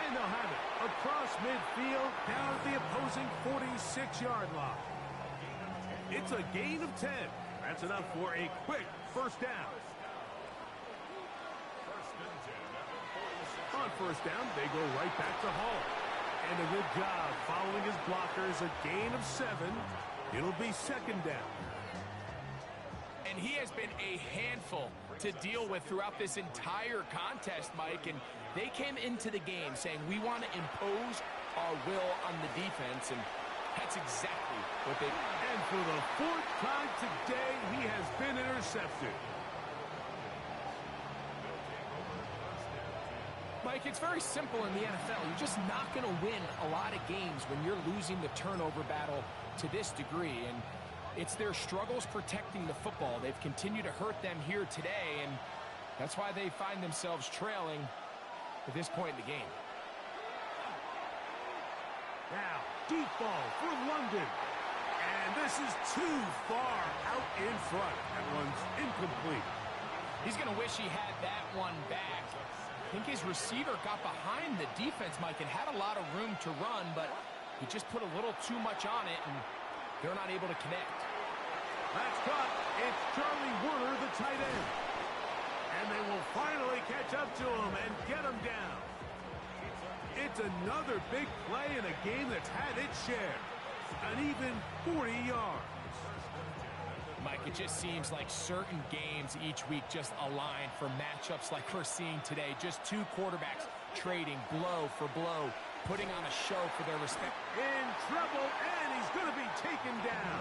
And they'll have it across midfield down at the opposing 46-yard line. It's a gain of 10. That's enough for a quick 1st down. On 1st down, they go right back to Hall. And a good job following his blockers, a gain of 7. It'll be 2nd down. And he has been a handful to deal with throughout this entire contest, Mike. And they came into the game saying, we want to impose our will on the defense. And that's exactly what they did. And for the 4th time today, he has been intercepted. Mike, it's very simple in the NFL. You're just not going to win a lot of games when you're losing the turnover battle to this degree. And it's their struggles protecting the football. They've continued to hurt them here today, and that's why they find themselves trailing at this point in the game. Now, deep ball for London. And this is too far out in front. That one's incomplete. He's going to wish he had that one back. I think his receiver got behind the defense, Mike, and had a lot of room to run, but he just put a little too much on it, and they're not able to connect. That's caught. It's Charlie Werner, the tight end. And they will finally catch up to him and get him down. It's another big play in a game that's had its share. An even 40 yards. Mike, it just seems like certain games each week just align for matchups like we're seeing today. Just 2 quarterbacks trading blow for blow, putting on a show for their respect. In trouble, and he's going to be taken down.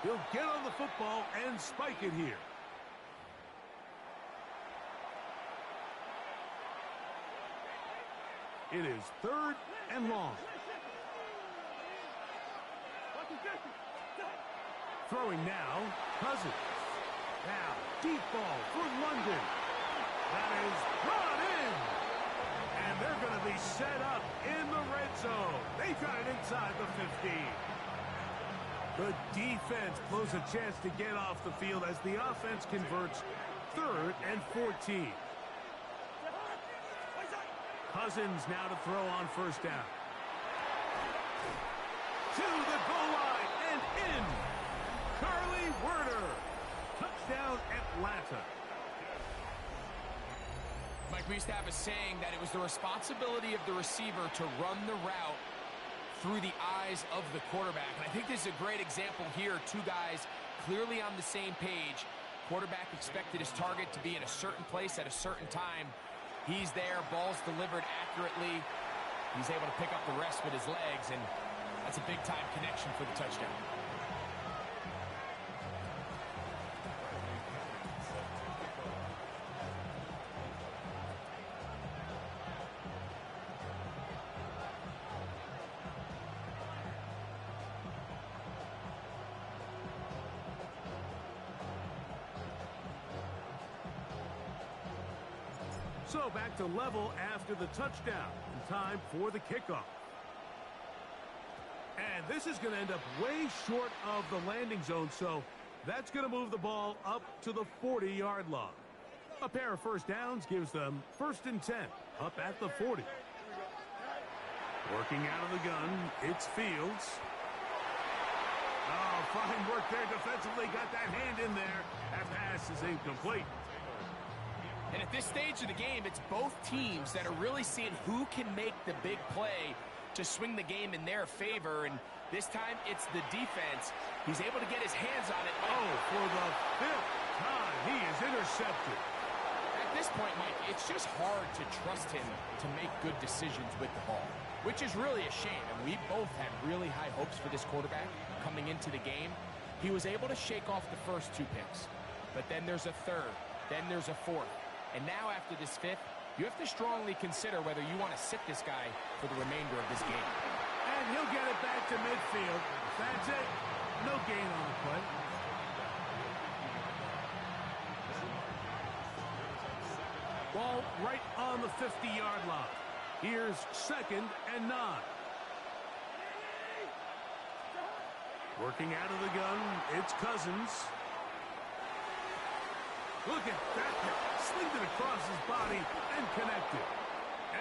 He'll get on the football and spike it here. It is 3rd and long. Throwing now, Cousins. deep ball for London. That is brought in. And they're going to be set up in the red zone. They got it inside the 15. The defense blows a chance to get off the field as the offense converts 3rd and 14. Cousins now to throw on first down. To the goal line and in. Carly Werner. Touchdown, Atlanta. Mike, we used to have a saying that it was the responsibility of the receiver to run the route through the eyes of the quarterback. And I think this is a great example here. Two guys clearly on the same page. Quarterback expected his target to be in a certain place at a certain time. He's there, ball's delivered accurately. He's able to pick up the rest with his legs, and that's a big-time connection for the touchdown. So back to level after the touchdown. And time for the kickoff. And this is going to end up way short of the landing zone, so that's going to move the ball up to the 40-yard line. A pair of first downs gives them 1st and 10, up at the 40. Working out of the gun, it's Fields. Oh, fine work there defensively. Got that hand in there. That pass is incomplete. And at this stage of the game, it's both teams that are really seeing who can make the big play to swing the game in their favor. And this time, it's the defense. He's able to get his hands on it. Oh, for the 5th time, he is intercepted. At this point, Mike, it's just hard to trust him to make good decisions with the ball, which is really a shame. And we both had really high hopes for this quarterback coming into the game. He was able to shake off the first 2 picks, but then there's a 3rd, then there's a 4th. And now after this 5th, you have to strongly consider whether you want to sit this guy for the remainder of this game. And he'll get it back to midfield. That's it. No gain on the play. Ball right on the 50-yard line. Here's 2nd and 9. Working out of the gun, it's Cousins. Look at that. Slinged it across his body and connected.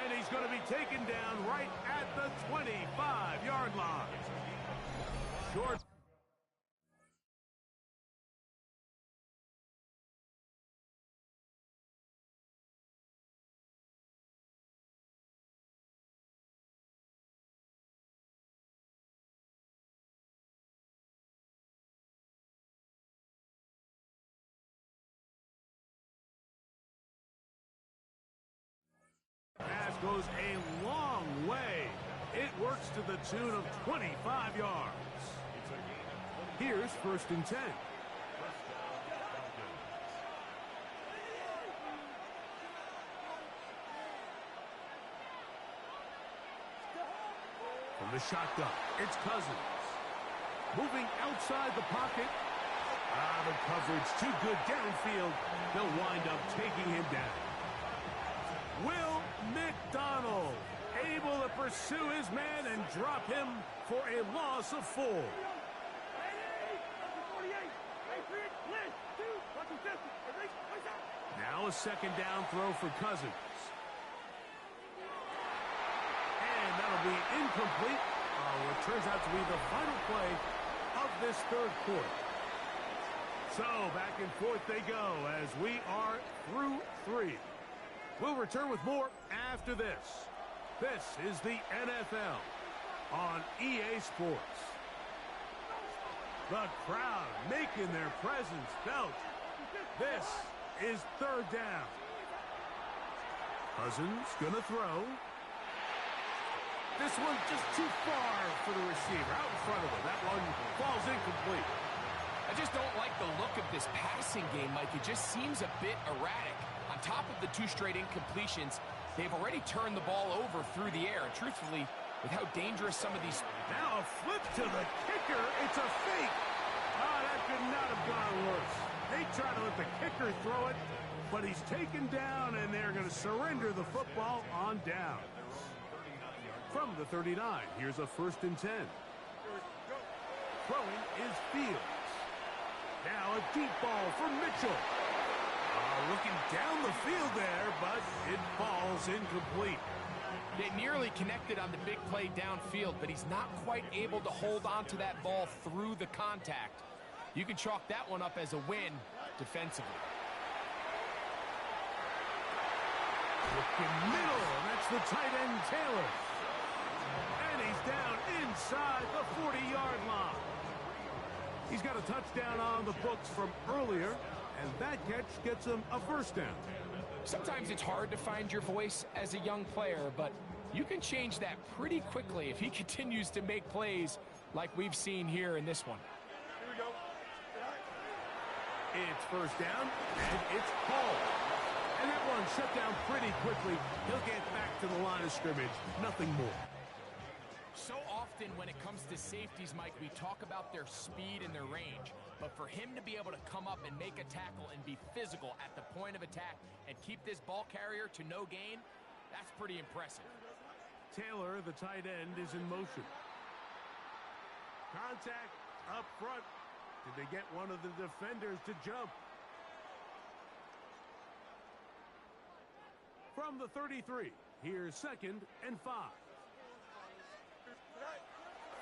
And he's going to be taken down right at the 25-yard line. Short. Pass goes a long way. It works to the tune of 25 yards. Here's 1st and 10. From the shotgun, it's Cousins. Moving outside the pocket. The coverage too good downfield. They'll wind up taking him down. Will McDonald able to pursue his man and drop him for a loss of 4. Now a 2nd down throw for Cousins. And that'll be incomplete. What turns out to be the final play of this 3rd quarter. So back and forth they go as we are through 3. We'll return with more after this. This is the NFL on EA Sports. The crowd making their presence felt. This is 3rd down. Cousins gonna throw. This one just too far for the receiver. Out in front of him. That one falls incomplete. I just don't like the look of this passing game, Mike. It just seems a bit erratic. On top of the 2 straight incompletions, they've already turned the ball over through the air. And truthfully, with how dangerous some of these... Now a flip to the kicker. It's a fake. That could not have gone worse. They trying to let the kicker throw it, but he's taken down, and they're going to surrender the football on down. From the 39, here's a 1st and 10. Throwing is Fields. Now a deep ball for Mitchell. Looking down the field there, but it falls incomplete. They nearly connected on the big play downfield, but he's not quite able to hold on to that ball through the contact. You can chalk that one up as a win defensively. Looking middle, that's the tight end Taylor. And he's down inside the 40-yard line. He's got a touchdown on the books from earlier, and that catch gets him a 1st down. Sometimes it's hard to find your voice as a young player, but you can change that pretty quickly if he continues to make plays like we've seen here in this one. Here we go. It's 1st down, and it's Paul. And that one shut down pretty quickly. He'll get back to the line of scrimmage. Nothing more. So often when it comes to safeties, Mike, we talk about their speed and their range. But for him to be able to come up and make a tackle and be physical at the point of attack and keep this ball carrier to no gain, that's pretty impressive. Taylor, the tight end, is in motion. Contact up front. Did they get one of the defenders to jump? From the 33, here's 2nd and 5.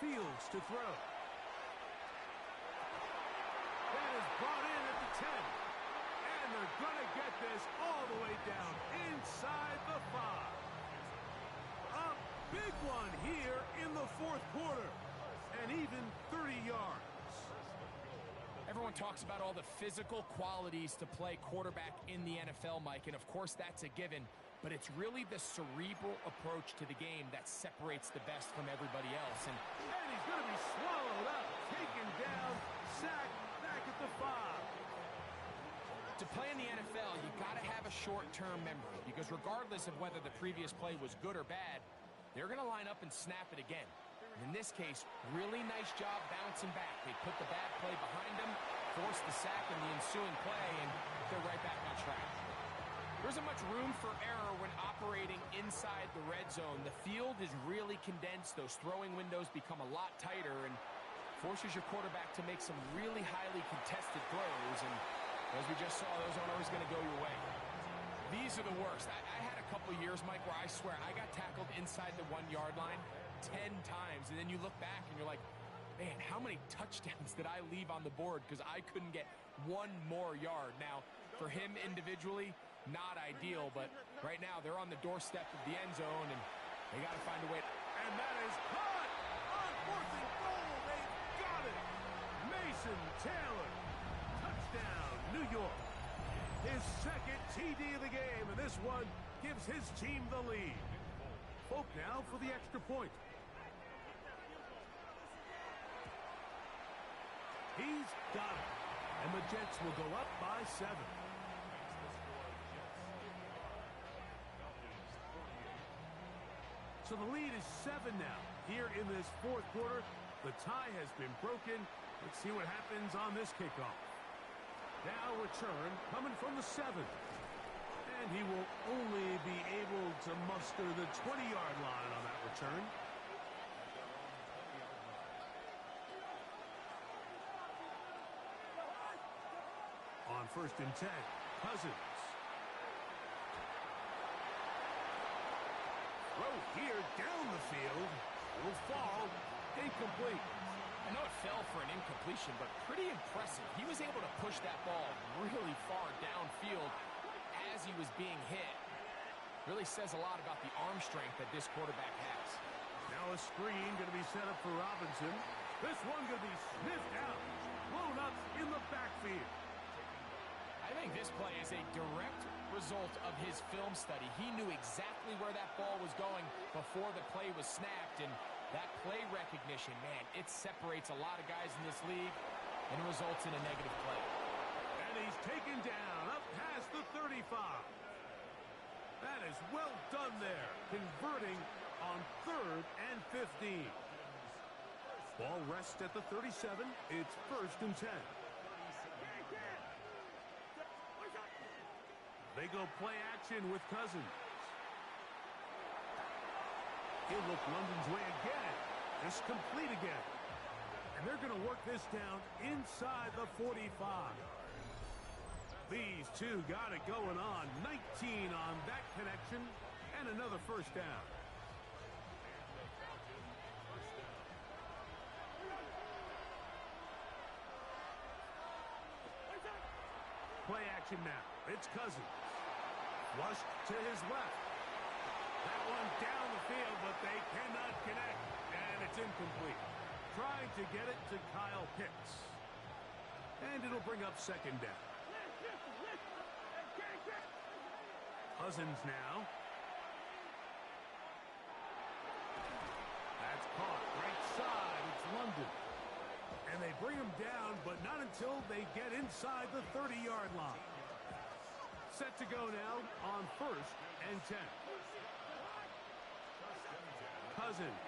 Fields to throw. That is brought in at the 10. And they're going to get this all the way down inside the 5. A big one here in the 4th quarter. And even 30 yards. Everyone talks about all the physical qualities to play quarterback in the NFL, Mike, and of course that's a given. But it's really the cerebral approach to the game that separates the best from everybody else. And he's going to be swallowed up, taken down, sacked back at the 5. To play in the NFL, you got to have a short-term memory, because regardless of whether the previous play was good or bad, they're going to line up and snap it again. And in this case, really nice job bouncing back. They put the bad play behind them, forced the sack in the ensuing play, and they're right back on track. There isn't much room for error when operating inside the red zone. The field is really condensed. Those throwing windows become a lot tighter and forces your quarterback to make some really highly contested throws. And as we just saw, those aren't always going to go your way. These are the worst. I had a couple years, Mike, where I swear I got tackled inside the 1-yard line 10 times. And then you look back and you're like, man, how many touchdowns did I leave on the board because I couldn't get one more yard? Now, for him individually, not ideal, but right now they're on the doorstep of the end zone, and they got to find a way. And that is caught on 4th and goal. They got it. Mason Taylor, touchdown, New York. His 2nd TD of the game, and this one gives his team the lead. Folk now for the extra point. He's got it, and the Jets will go up by 7. So the lead is 7 now. Here in this 4th quarter, the tie has been broken. Let's see what happens on this kickoff. Now return coming from the 7. And he will only be able to muster the 20-yard line on that return. On 1st and 10, Cousins. Throw here down the field. Will fall. Incomplete. I know it fell for an incompletion, but pretty impressive. He was able to push that ball really far downfield as he was being hit. Really says a lot about the arm strength that this quarterback has. Now a screen going to be set up for Robinson. This one going to be sniffed out. Blown up in the backfield. I think this play is a direct result of his film study. He knew exactly where that ball was going before the play was snapped, and that play recognition, man, it separates a lot of guys in this league and results in a negative play. And he's taken down up past the 35. That is well done there, converting on 3rd and 15. Ball rests at the 37. It's 1st and 10. They go play action with Cousins. He'll look London's way again. It's complete again. And they're going to work this down inside the 45. These two got it going on. 19 on that connection and another first down. Play action now. It's Cousins. Flushed to his left. That one down the field, but they cannot connect. And it's incomplete. Trying to get it to Kyle Pitts. And it'll bring up second down. Cousins now. That's caught. Right side. It's London. And they bring him down, but not until they get inside the 30-yard line. Set to go now on 1st and 10. Cousins.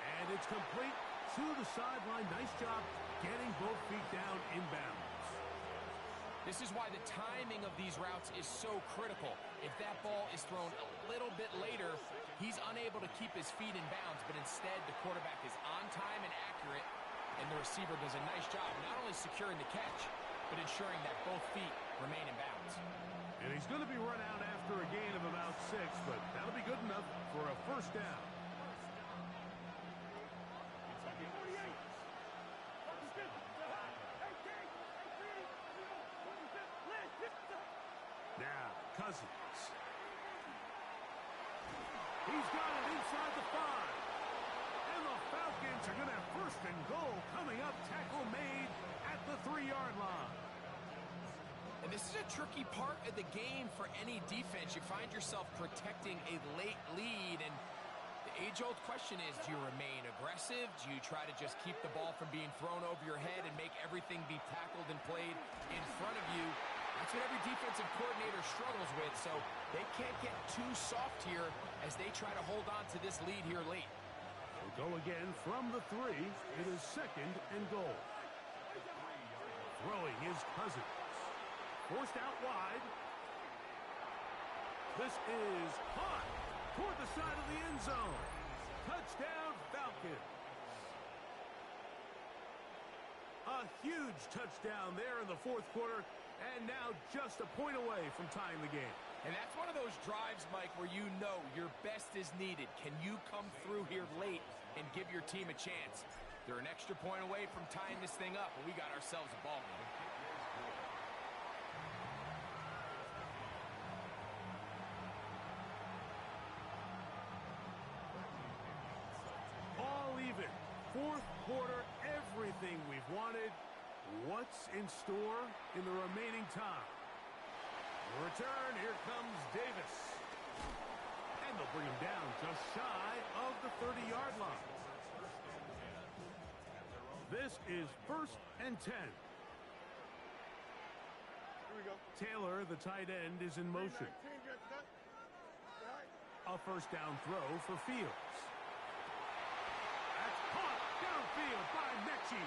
And it's complete to the sideline. Nice job getting both feet down inbounds. This is why the timing of these routes is so critical. If that ball is thrown a little bit later, he's unable to keep his feet in bounds, but instead the quarterback is on time and accurate, and the receiver does a nice job not only securing the catch, but ensuring that both feet remain in bounds. And he's going to be run out after a gain of about 6, but that'll be good enough for a first down. Now, Cousins. He's got it inside the 5. And the Falcons are going to have 1st and goal coming up. Tackle made at the 3-yard line. And this is a tricky part of the game for any defense. You find yourself protecting a late lead, and the age-old question is, do you remain aggressive? Do you try to just keep the ball from being thrown over your head and make everything be tackled and played in front of you? That's what every defensive coordinator struggles with, so they can't get too soft here as they try to hold on to this lead here late. We'll go again from the 3. It is 2nd and goal. Throwing is Cousins. Forced out wide. This is hot toward the side of the end zone. Touchdown, Falcons. A huge touchdown there in the 4th quarter, and now just a point away from tying the game. And that's one of those drives, Mike, where you know your best is needed. Can you come through here late and give your team a chance? They're an extra point away from tying this thing up, but we got ourselves a ball game. All even. 4th quarter, everything we've wanted. What's in store in the remaining time? Return, here comes Davis. And they'll bring him down just shy of the 30-yard line. This is 1st and 10. Here we go. Taylor, the tight end, is in motion. A first down throw for Fields. That's caught downfield by Mechie.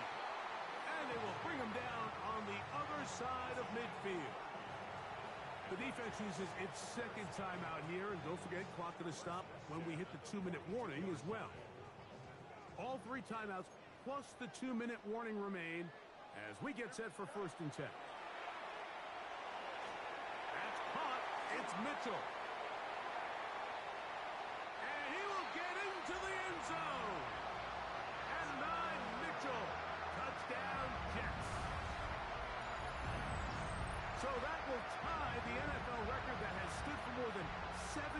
And they will bring him down on the other side of midfield. The defense uses its 2nd timeout here, and don't forget, clock going to stop when we hit the 2-minute warning as well. All 3 timeouts plus the 2-minute warning remain as we get set for 1st and 10. That's caught. It's Mitchell. And he will get into the end zone. And 9, Mitchell. Touchdown, Jets. So that will tie the NFL record that has stood for more than 70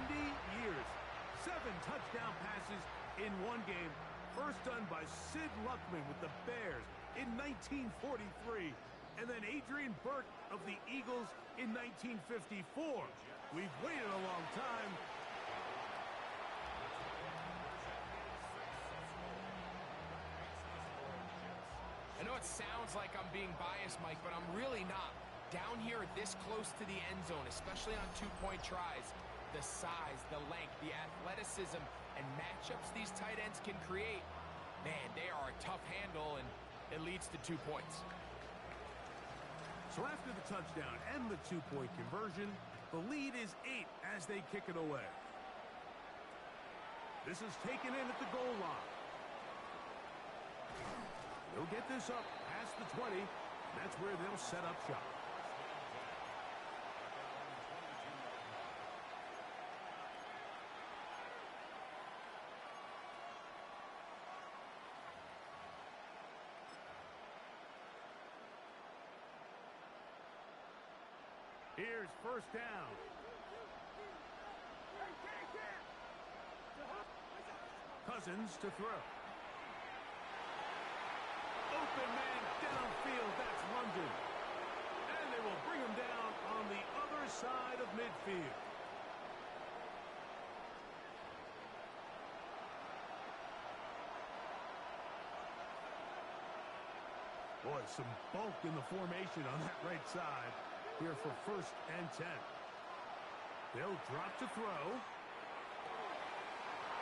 years. 7 touchdown passes in one game. First done by Sid Luckman with the Bears in 1943. And then Adrian Burke of the Eagles in 1954. We've waited a long time. I know it sounds like I'm being biased, Mike, but I'm really not. Down here this close to the end zone, especially on 2-point tries, the size, the length, the athleticism, and matchups these tight ends can create, man, they are a tough handle, and it leads to 2 points. So after the touchdown and the two-point conversion, the lead is 8 as they kick it away. This is taken in at the goal line. They'll get this up past the 20. That's where they'll set up shop. Here's first down. Cousins to throw. Open man downfield. That's London. And they will bring him down on the other side of midfield. Boy, some bulk in the formation on that right side here for first and 10. They'll drop to throw.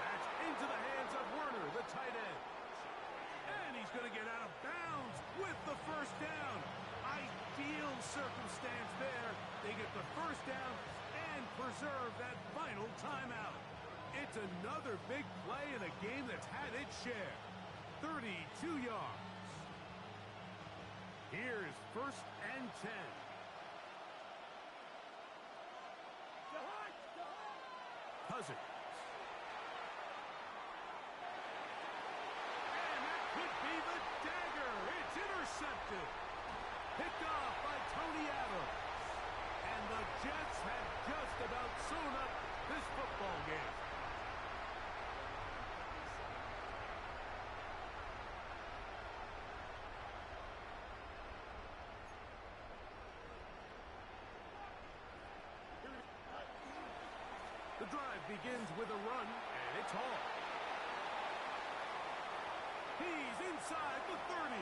That's into the hands of Werner, the tight end. And he's going to get out of bounds with the first down. Ideal circumstance there. They get the first down and preserve that final timeout. It's another big play in a game that's had its share. 32 yards. Here's first and 10. Cousins. And that could be the dagger. It's intercepted. Picked off by Tony Adams. And the Jets have just about sewn up this football game. The drive begins with a run, and it's Hall. He's inside the 30.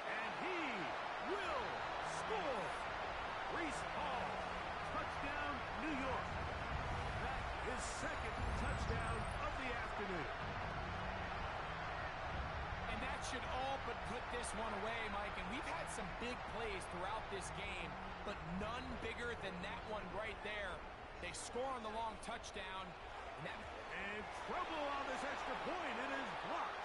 And he will score. Reese Hall, touchdown, New York. That is second touchdown of the afternoon. And that should all but put this one away, Mike. And we've had some big plays throughout this game, but none bigger than that one right there. They score on the long touchdown. And trouble on this extra point. It is blocked.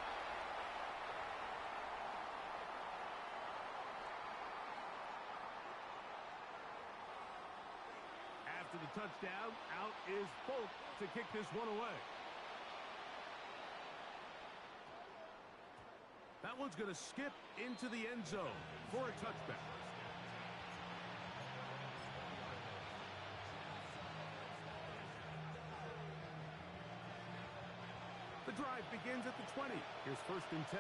After the touchdown, out is Folk to kick this one away. That one's going to skip into the end zone for a touchback. The drive begins at the 20. Here's first and 10.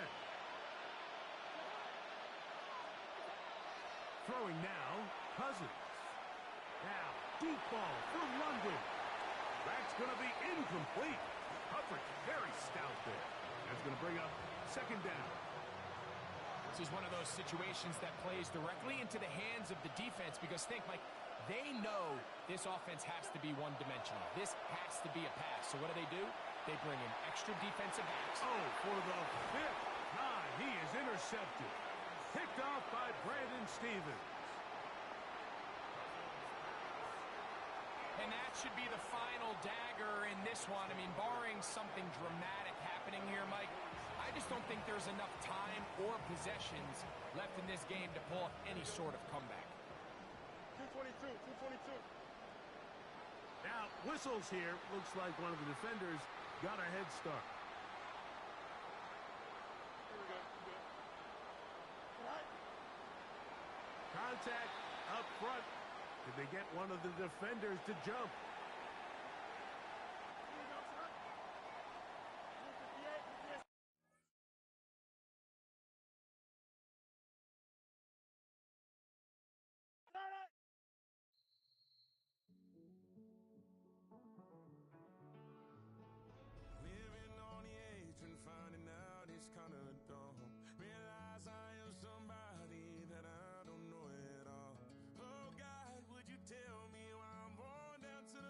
Throwing now, Cousins. Now, deep ball for London. That's going to be incomplete. Coverage very stout there. That's going to bring up second down. This is one of those situations that plays directly into the hands of the defense because think, Mike, they know this offense has to be one-dimensional. This has to be a pass. So what do? They bring in extra defensive backs. Oh, for the fifth time, he is intercepted. Picked off by Brandon Stevens. And that should be the final dagger in this one. I mean, barring something dramatic happening here, Mike, I just don't think there's enough time or possessions left in this game to pull off any sort of comeback. 222. Now, whistles here. Looks like one of the defenders got a head start. Here we go. Good. Contact up front. Did they get one of the defenders to jump? Finding out it's kind of dumb. Realize I am somebody that I don't know at all. Oh God, would you tell me why I'm born down to the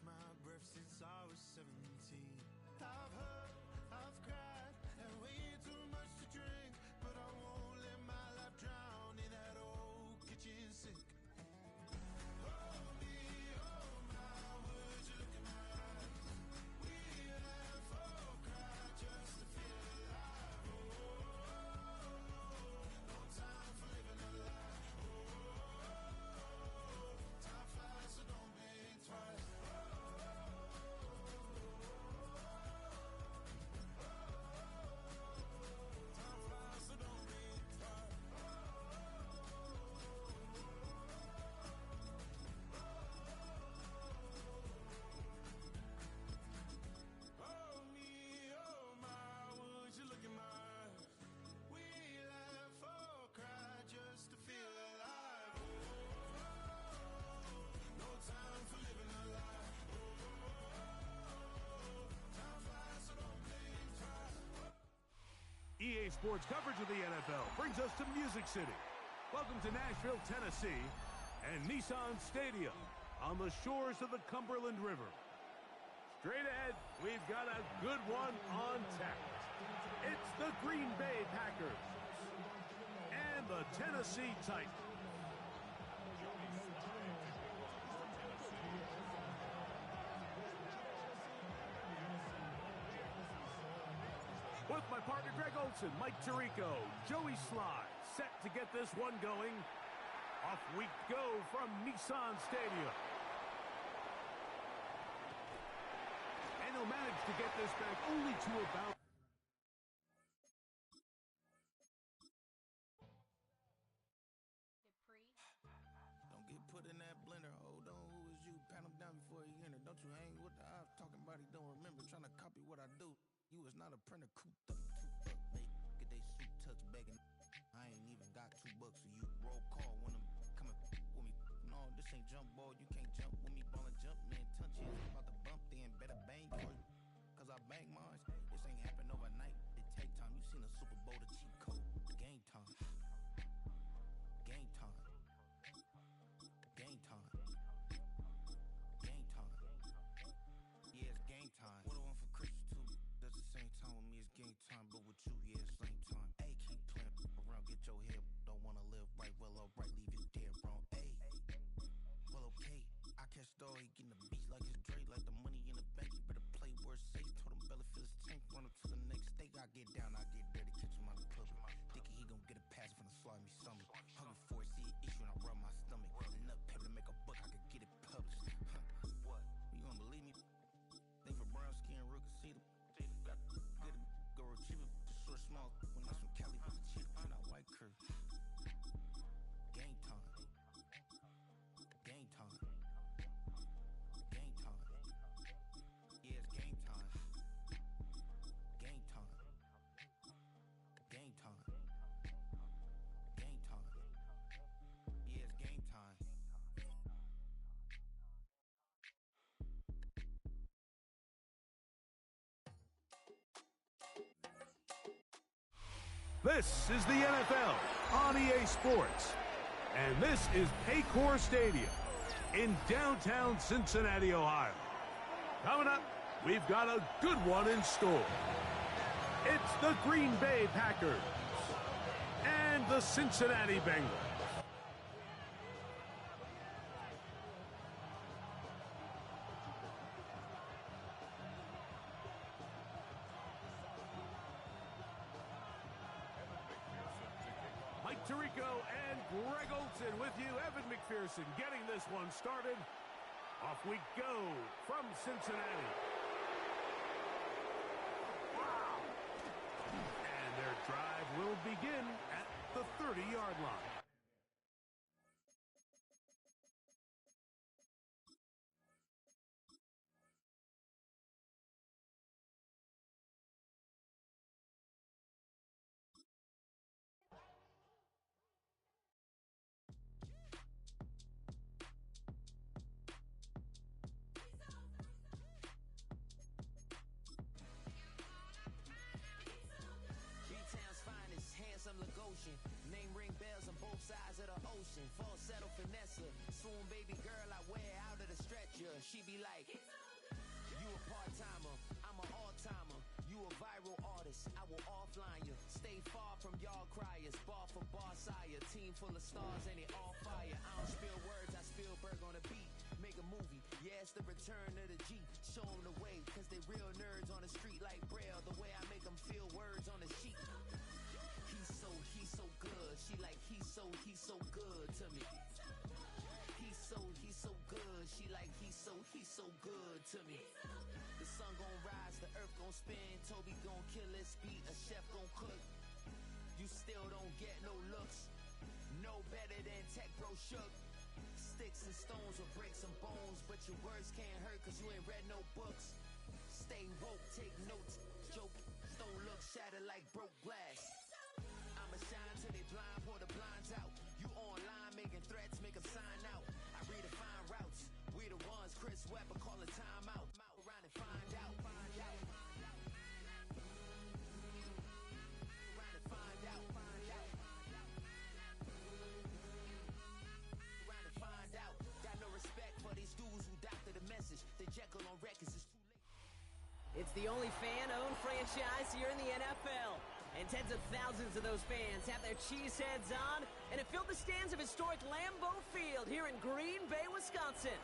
my breath since I was 17. I've heard, I've cried, and way too much to drink, but I won't let my life drown in that old kitchen sink. Oh me, oh my, would you look in my eyes? We laugh, oh cry, just to feel alive. Oh, no time for living a lie. Oh, time flies, so don't think twice. EA Sports coverage of the NFL brings us to Music City. Welcome to Nashville, Tennessee, and Nissan Stadium on the shores of the Cumberland River. Straight ahead, we've got a good one on tap. It's the Green Bay Packers and the Tennessee Titans. With my partner Greg Olson, Mike Tirico, Joey Sly, set to get this one going. Off we go from Nissan Stadium. And he'll manage to get this back only to about... Don't get put in that blender. Hold on, who is you? Pat him down before he enter. Don't you hang with the ops talking about he don't remember. Trying to copy what I do. You is not a printer, cooped up, mate. Get they suit touch begging. I ain't even got $2, so you roll call when I'm coming with me. No, this ain't jump ball. You can't jump with me. Ballin' jump, man. Touch it. About to bump, then better bang yours. Cause I bang mine. This ain't happen overnight. It take time. You seen a Super Bowl, the cheat code. Game time. Game time. Game time. Game time. Yeah, it's game time. What I want for Christmas too? Does the same time with me, it's game time, but with you, yeah, it's same time. Hey, keep playing around, get your head. Don't wanna live right, well, alright, leave you dead wrong. Hey, well, okay. I catch dog, he getting the beats like it's Dre, like the money in the bank. You better play where it's safe. Told him Bella fill his tank, run him to the next state. I get down, I get dirty, catch him out the public. Thinking he gon' get a pass from the slimy stomach. Hungry for it, see an issue and I rub my stomach. Enough paper to make a buck, I could get it published. What? You don't believe me? Think for brown skin, real can see them. Got get it, go retrieve it, just short small. When that's from Cali with the chip, and I white curve. Game time. Game time. Game time. Yeah, it's game time. Game time. Game time. Game time. Yeah, it's game time. This is the NFL on EA Sports. And this is Paycor Stadium in downtown Cincinnati, Ohio. Coming up, we've got a good one in store. It's the Green Bay Packers and the Cincinnati Bengals. Mike Tirico and Greg Olson with you. Evan McPherson getting this one started. Off we go from Cincinnati. Wow! And their drive will begin at the 30-yard line. B-Town's finest, handsome Lagosian. Name ring bells on both both sides of the ocean. Falsetto finesse. Soon, baby girl, I wear out of the stretcher. She be like, you a part-timer, I'm an all-timer. You a viral artist, I will offline you. Stay far from y'all criers. Bar for bar sire. Team full of stars and it all fire. I don't spill words, I Spielberg on a beat. Make a movie, yeah, it's the return of the G. Show them the way, cause they real nerds on the street like Braille. The way I make them feel words on the sheet. He's so good. She like, he's so good to me. He's so good. She like, he's so good to me. The sun gon' rise, the earth gon' spin. Toby gon' kill this beat, a chef gon' cook. You still don't get no looks. No better than Tech Bro Shook. Sticks and stones will break some bones, but your words can't hurt cause you ain't read no books. Stay woke, take notes, joke. Don't look shattered like broke glass. I'ma shine till they blind, pour the blinds out. You online making threats, make them sign out. I redefine routes. We the ones Chris Webber call a timeout. Around and find out. Around and find out. Around and find out. Got no respect for these dudes who doctor the message. The Jekyll on records is too late. It's the only fan-owned franchise here in the NFL. And tens of thousands of those fans have their cheese heads on, and it filled the stands of historic Lambeau Field here in Green Bay, Wisconsin.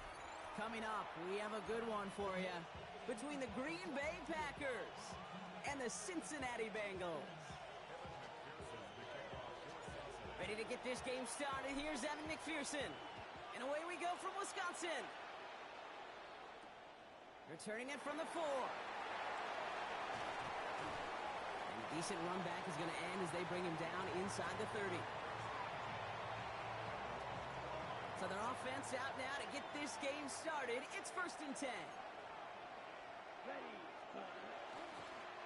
Coming up, we have a good one for you between the Green Bay Packers and the Cincinnati Bengals. Ready to get this game started, here's Evan McPherson. And away we go from Wisconsin. Returning it from the 4. Decent run back is going to end as they bring him down inside the 30. So their offense out now to get this game started. It's 1st and 10.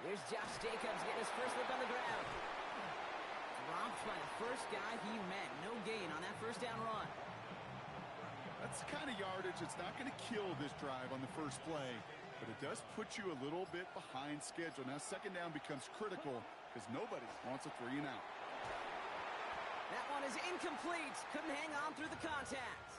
Here's Josh Jacobs getting his first look on the ground. Dropped by the first guy he met. No gain on that first down run. That's the kind of yardage that's not going to kill this drive on the first play. But it does put you a little bit behind schedule. Now, second down becomes critical because nobody wants a 3 and out. That one is incomplete. Couldn't hang on through the contact.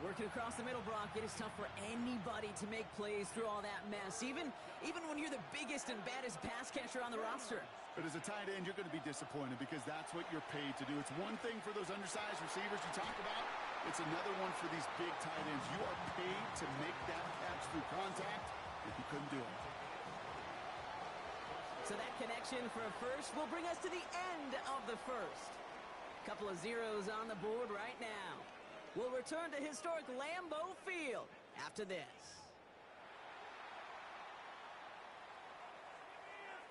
Working across the middle, Brock, it is tough for anybody to make plays through all that mess, even when you're the biggest and baddest pass catcher on the roster. But as a tight end, you're going to be disappointed because that's what you're paid to do. It's one thing for those undersized receivers you talk about. It's another one for these big tight ends. You are paid to make that catch through contact, and you couldn't do it. So that connection for a first will bring us to the end of the first. Couple of zeros on the board right now. We'll return to historic Lambeau Field after this.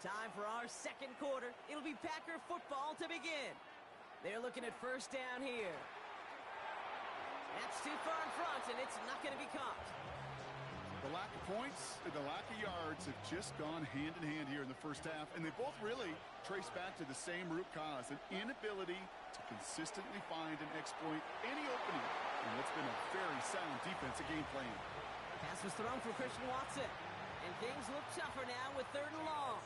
Time for our second quarter. It'll be Packer football to begin. They're looking at first down here. That's too far in front, and it's not going to be caught. The lack of points and the lack of yards have just gone hand in hand here in the first half, and they both really trace back to the same root cause, an inability to consistently find and exploit any opening in what's been a very sound defensive game plan. Pass was thrown for Christian Watson, and things look tougher now with 3rd and long.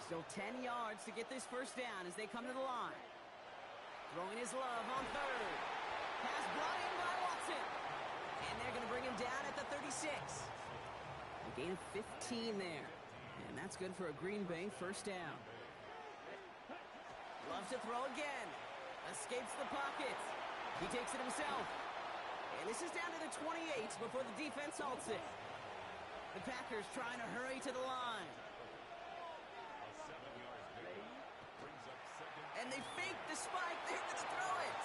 Still 10 yards to get this first down as they come to the line. Throwing his love on 3rd. Pass brought in by Watson. And they're going to bring him down at the 36. A gain of 15 there. And that's good for a Green Bay first down. Loves to throw again. Escapes the pocket. He takes it himself. And this is down to the 28 before the defense halts it. The Packers trying to hurry to the line. And they fake the spike. They're going to throw it.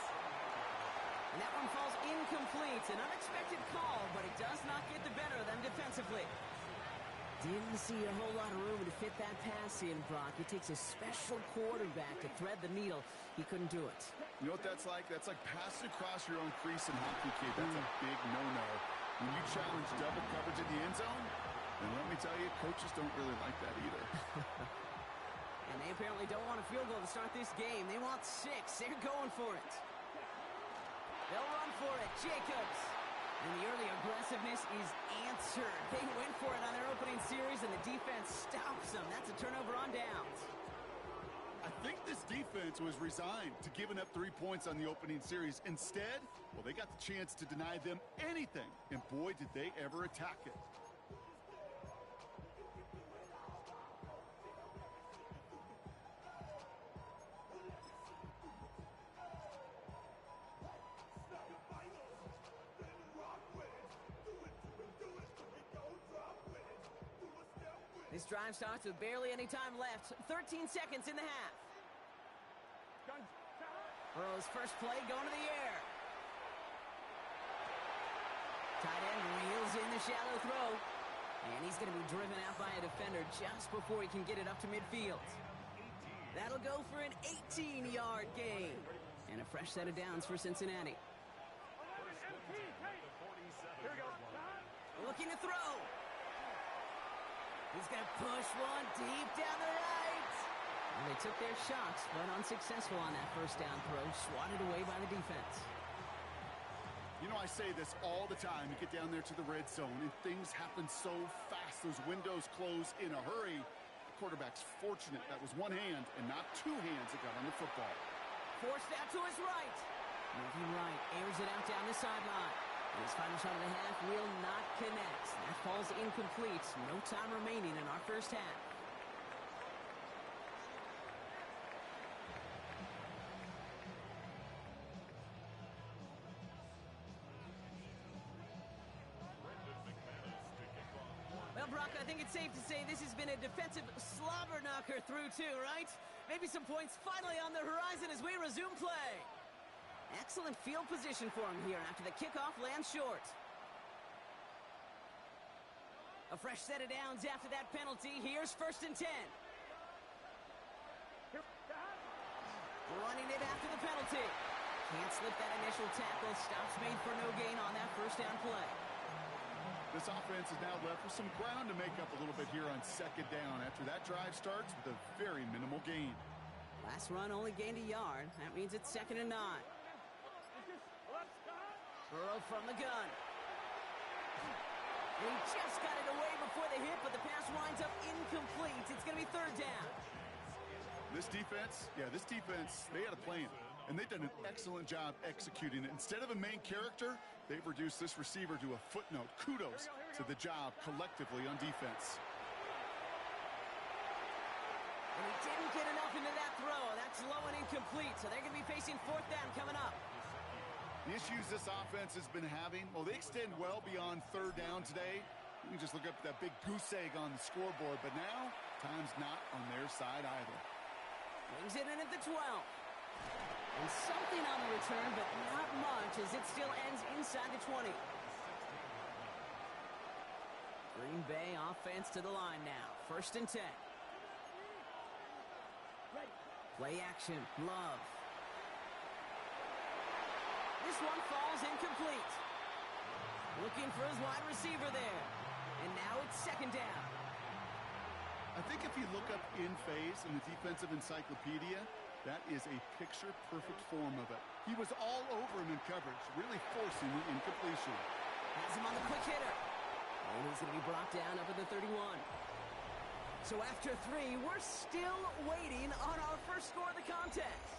And that one falls incomplete. An unexpected call, but it does not get the better of them defensively. Didn't see a whole lot of room to fit that pass in, Brock. It takes a special quarterback to thread the needle. He couldn't do it. You know what that's like? That's like passing across your own crease in hockey, kid. That's a big no-no. When you challenge double coverage in the end zone, and let me tell you, coaches don't really like that either. And they apparently don't want a field goal to start this game. They want 6. They're going for it. They'll run for it. Jacobs. And the early aggressiveness is answered. They went for it on their opening series, and the defense stops them. That's a turnover on downs. I I think this defense was resigned to giving up 3 points on the opening series. Instead, well, they got the chance to deny them anything, and boy, did they ever attack it. This drive starts with barely any time left. 13 seconds in the half. Burrow's first play going to the air. Tight end reels in the shallow throw. And he's going to be driven out by a defender just before he can get it up to midfield. That'll go for an 18-yard gain. And a fresh set of downs for Cincinnati. Looking to throw. He's going to push one deep down the right. And they took their shots, but unsuccessful on that first down throw, swatted away by the defense. You know, I say this all the time. You get down there to the red zone, and things happen so fast. Those windows close in a hurry. The quarterback's fortunate that was one hand and not two hands that got on the football. Forced out to his right. Moving right, airs it out down the sideline. And his final shot of the half will not connect. That falls incomplete. No time remaining in our first half. Well, Brock, I think it's safe to say this has been a defensive slobber knocker through two, right? Maybe some points finally on the horizon as we resume play. Excellent field position for him here after the kickoff lands short. A fresh set of downs after that penalty. Here's 1st and 10. Running it after the penalty. Can't slip that initial tackle. Stops made for no gain on that first down play. This offense is now left with some ground to make up a little bit here on 2nd down after that drive starts with a very minimal gain. Last run only gained a yard. That means it's 2nd and 9. Burrow from the gun. He just got it away before the hit, but the pass winds up incomplete. It's going to be 3rd down. This defense, they had a plan, and they've done an excellent job executing it. Instead of a main character, they've reduced this receiver to a footnote. Kudos to the job collectively on defense. And he didn't get enough into that throw. That's low and incomplete, so they're going to be facing 4th down coming up. The issues this offense has been having, well, they extend well beyond 3rd down today. You can just look up that big goose egg on the scoreboard, but now, time's not on their side either. Brings it in at the 12. And something on the return, but not much, as it still ends inside the 20. Green Bay offense to the line now. 1st and 10. Play action, Love. This one falls incomplete. Looking for his wide receiver there. And now it's 2nd down. I think if you look up in phase in the defensive encyclopedia, that is a picture-perfect form of it. He was all over him in coverage, really forcing the incompletion. Has him on the quick hitter. And he's going to be brought down up at the 31. So after 3, we're still waiting on our first score of the contest.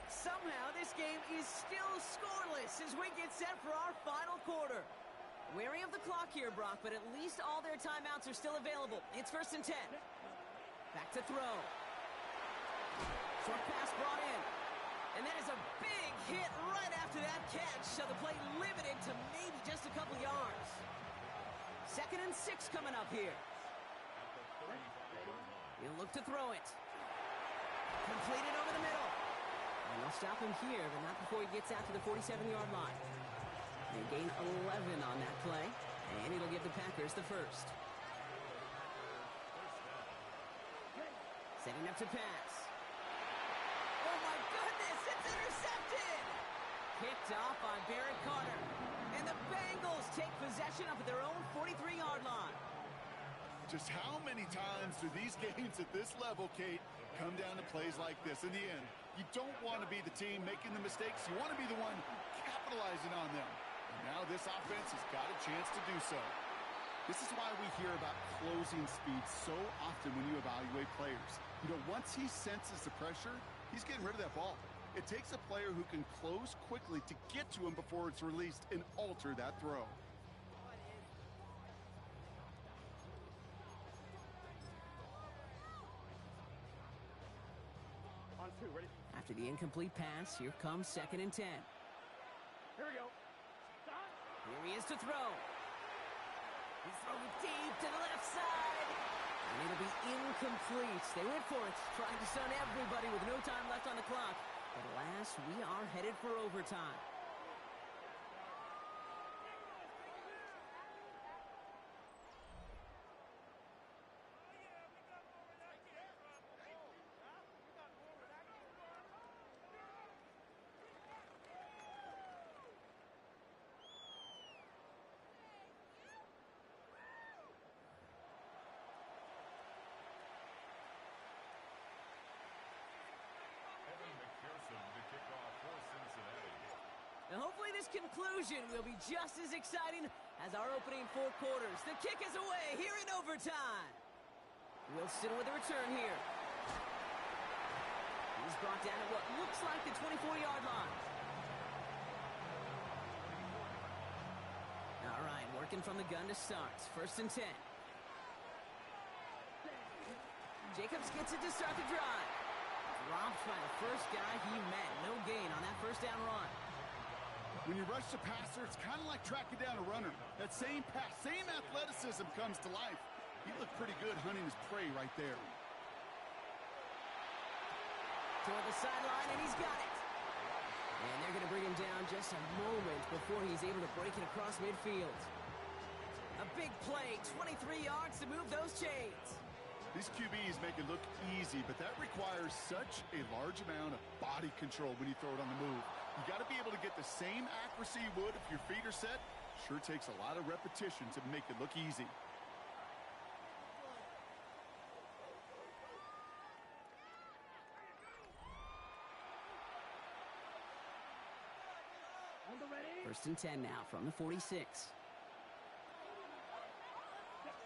Somehow, this game is still scoreless as we get set for our final quarter. Wary of the clock here, Brock, but at least all their timeouts are still available. It's 1st and 10. Back to throw. Short pass brought in. And that is a big hit right after that catch, so the play limited to maybe just a couple yards. 2nd and 6 coming up here. He'll look to throw it. Completed over the middle. And they'll stop him here, but not before he gets out to the 47-yard line. They gain 11 on that play, and it'll give the Packers the first. Setting up to pass. Oh, my goodness, it's intercepted! Picked off by Barrett Carter. And the Bengals take possession up at their own 43-yard line. Just how many times do these games at this level, Kate, come down to plays like this? In the end, you don't want to be the team making the mistakes. You want to be the one capitalizing on them. And now this offense has got a chance to do so. This is why we hear about closing speed so often when you evaluate players. You know, once he senses the pressure, he's getting rid of that ball. It takes a player who can close quickly to get to him before it's released and alter that throw. On two, ready? After the incomplete pass, here comes 2nd and 10. Here we go. Here he is to throw. He's throwing deep to the left side. And it'll be incomplete. They went for it, trying to stun everybody with no time left on the clock. But alas, we are headed for overtime. And hopefully this conclusion will be just as exciting as our opening 4 quarters. The kick is away here in overtime. Wilson with a return here. He's brought down at what looks like the 24-yard line. All right, working from the gun to start. 1st and 10. Jacobs gets it to start the drive. Dropped by the first guy he met. No gain on that 1st down run. When you rush the passer, it's kind of like tracking down a runner. That same pass, same athleticism comes to life. He looked pretty good hunting his prey right there. Toward the sideline, and he's got it. And they're going to bring him down just a moment before he's able to break it across midfield. A big play, 23 yards to move those chains. These QBs make it look easy, but that requires such a large amount of body control when you throw it on the move. You got to be able to get the same accuracy you would if your feet are set. Sure takes a lot of repetition to make it look easy. Ready? 1st and 10 now from the 46.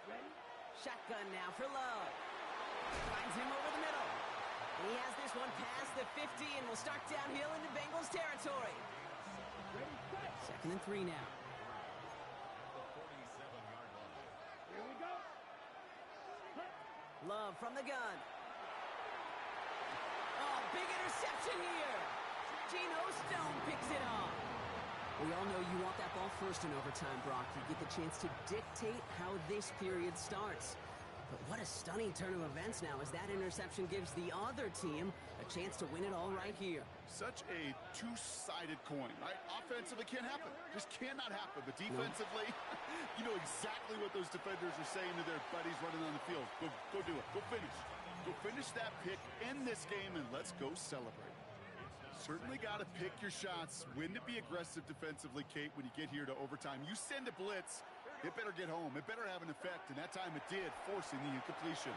Ready? Shotgun now for Love. Finds him over the middle. He has this one past the 50 and will start downhill into Bengals territory. 2nd and 3 now. Here we go. Love from the gun. Oh, big interception here. Geno Stone picks it off. We all know you want that ball first in overtime, Brock. You get the chance to dictate how this period starts. But what a stunning turn of events now as that interception gives the other team a chance to win it all right here. Such a two-sided coin, right? Offensively can't happen. Just cannot happen. But defensively, you know exactly what those defenders are saying to their buddies running on the field. Go do it. Go finish. Go finish that pick, end this game, and let's go celebrate. Certainly got to pick your shots. When to be aggressive defensively, Kate, when you get here to overtime. You send a blitz, it better get home. It better have an effect, and that time it did, forcing the incompletion.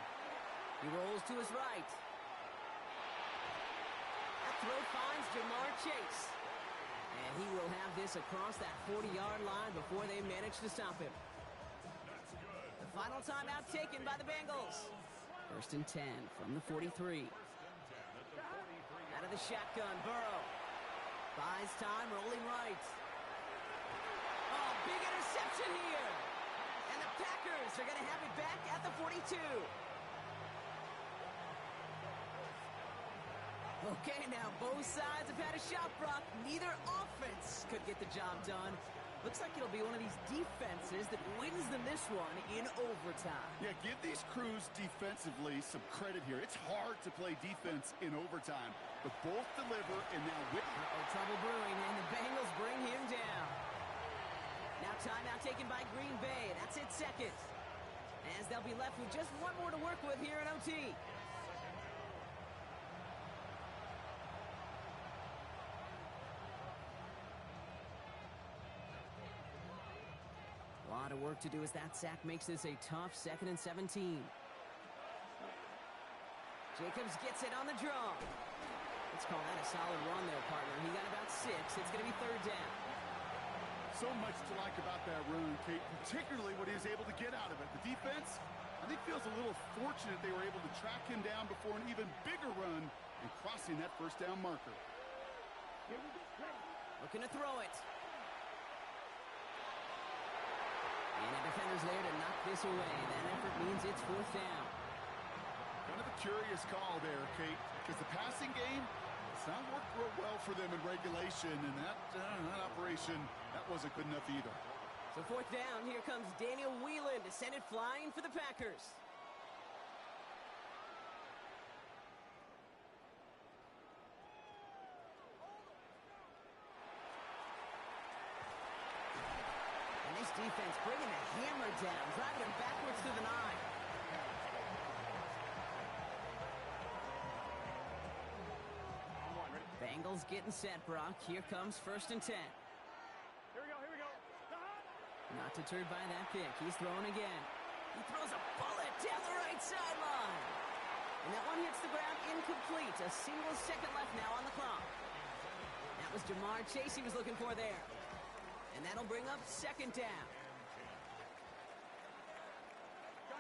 He rolls to his right. That throw finds Jamar Chase. And he will have this across that 40-yard line before they manage to stop him. The final timeout taken by the Bengals. 1st and 10 from the 43. Out of the shotgun, Burrow. Buys time, rolling right. Oh, big interception here. And the Packers are going to have it back at the 42. Okay, now both sides have had a shot, Brock. Neither offense could get the job done. Looks like it'll be one of these defenses that wins them this one in overtime. Yeah, give these crews defensively some credit here. It's hard to play defense in overtime, but both deliver, and now trouble brewing, and the Bengals bring him down. Now timeout taken by Green Bay. That's it, 2nd. As they'll be left with just one more to work with here in OT. A lot of work to do as that sack makes this a tough 2nd and 17. Jacobs gets it on the draw. Let's call that a solid run there, partner. He got about 6. It's going to be 3rd down. So much to like about that run, Kate, particularly what he was able to get out of it. The defense, I think, feels a little fortunate they were able to track him down before an even bigger run and crossing that first down marker. Looking to throw it. And the defender's there to knock this away. That effort means it's fourth down. Kind of a curious call there, Kate, because the passing game, it's not worked real well for them in regulation, and that operation, that wasn't good enough either. So fourth down, here comes Daniel Whelan to send it flying for the Packers. And this defense bringing the hammer down, driving him backwards to the 9. Bengals getting set, Brock. Here comes 1st and 10. Here we go. Not deterred by that pick. He's throwing again. He throws a bullet down the right sideline. And that one hits the ground incomplete. A single second left now on the clock. That was Jamar Chase he was looking for there. And that'll bring up 2nd down.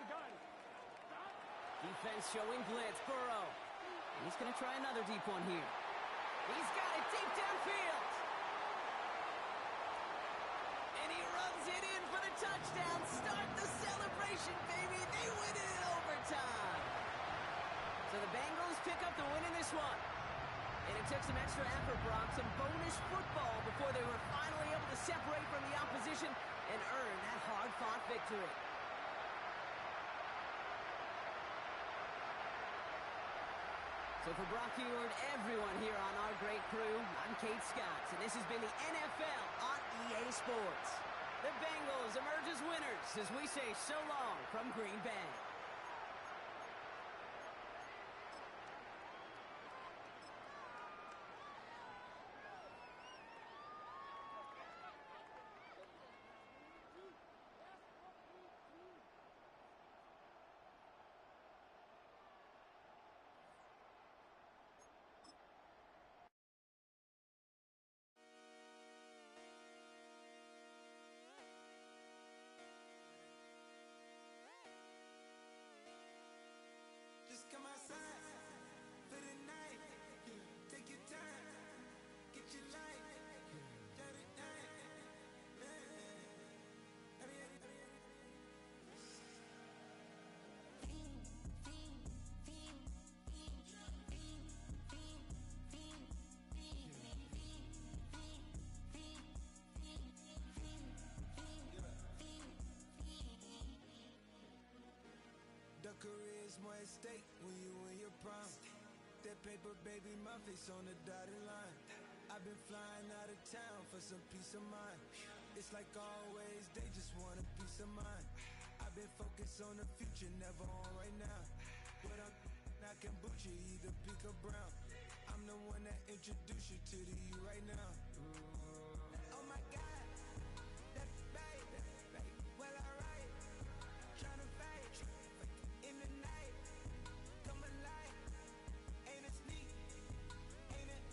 Gun. Defense showing blitz. Burrow. And he's going to try another deep one here. He's got it deep downfield. And he runs it in for the touchdown. Start the celebration, baby. They win it in overtime. So the Bengals pick up the win in this one. And it took some extra effort, Brock, some bonus football before they were finally able to separate from the opposition and earn that hard-fought victory. So for Brock Eward, everyone here on our great crew, I'm Kate Scott, and this has been the NFL on EA Sports. The Bengals emerge as winners as we say so long from Green Bay. Just come outside for the night. Take your time, get your light. Let it The career's more at stake when you win your prime. That paper, baby, my face on the dotted line. I've been flying out of town for some peace of mind. It's like always, they just want a peace of mind. I've been focused on the future, never on right now. But I can boot you either pink or brown. I'm the one that introduced you to the you right now. Oh my God, that baby, well alright. Tryna fight in the night, come alive. Ain't it sneak? Ain't it?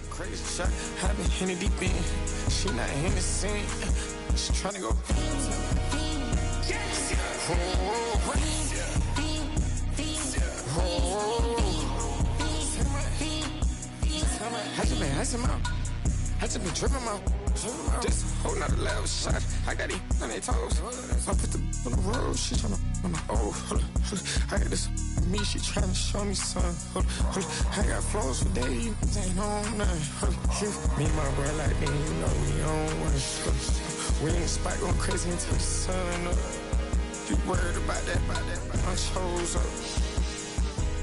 Crazy shot, I been in the deep end. She not in the scene. She tryna go. How's your man? How's your mom? I just been dripping my this whole nother level shot. I got these on their toes. I put the on the road. She tryna hold up. I got this me. She tryna show me something. Hold up. I got flows for days. Ain't on nothing. Me and my bro like me, you know we on one. We in the spot going crazy until the sun up. You worried about that? My chose up.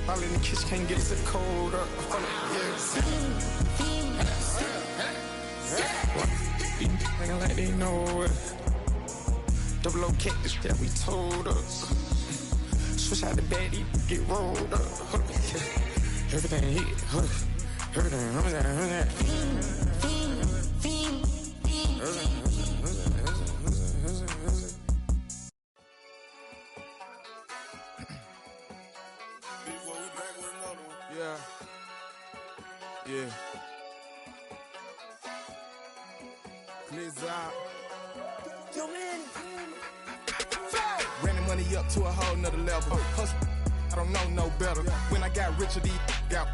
All in the kitchen can't get it cold up. Nigga like they know it. Double O cactus that we told us. Switch out the baddie, get rolled up. Everything hit, everything. Yeah. Clears out. Yo, man. Ran the money up to a whole nother level. Hustle, I don't know no better. When I got richer, these got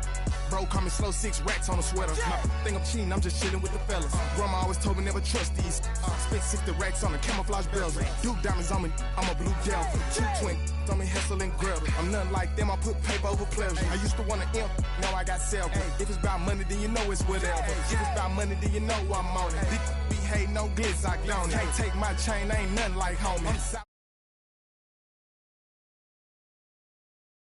bro call me slow, 6 racks on a sweater. My think I'm cheating, I'm just chilling with the fellas. Grandma always told me never trust these. Spent 60 racks on a camouflage bells. Duke diamonds on me, I'm a blue Delta. 220 on me, Hessel and Greta. I'm nothing like them, I put paper over pleasure. I used to want to imp, now I got self. If it's about money, then you know it's whatever. If it's about money, then you know I'm on it. Behave no glitz, I don't. Can't take my chain, ain't nothing like homie.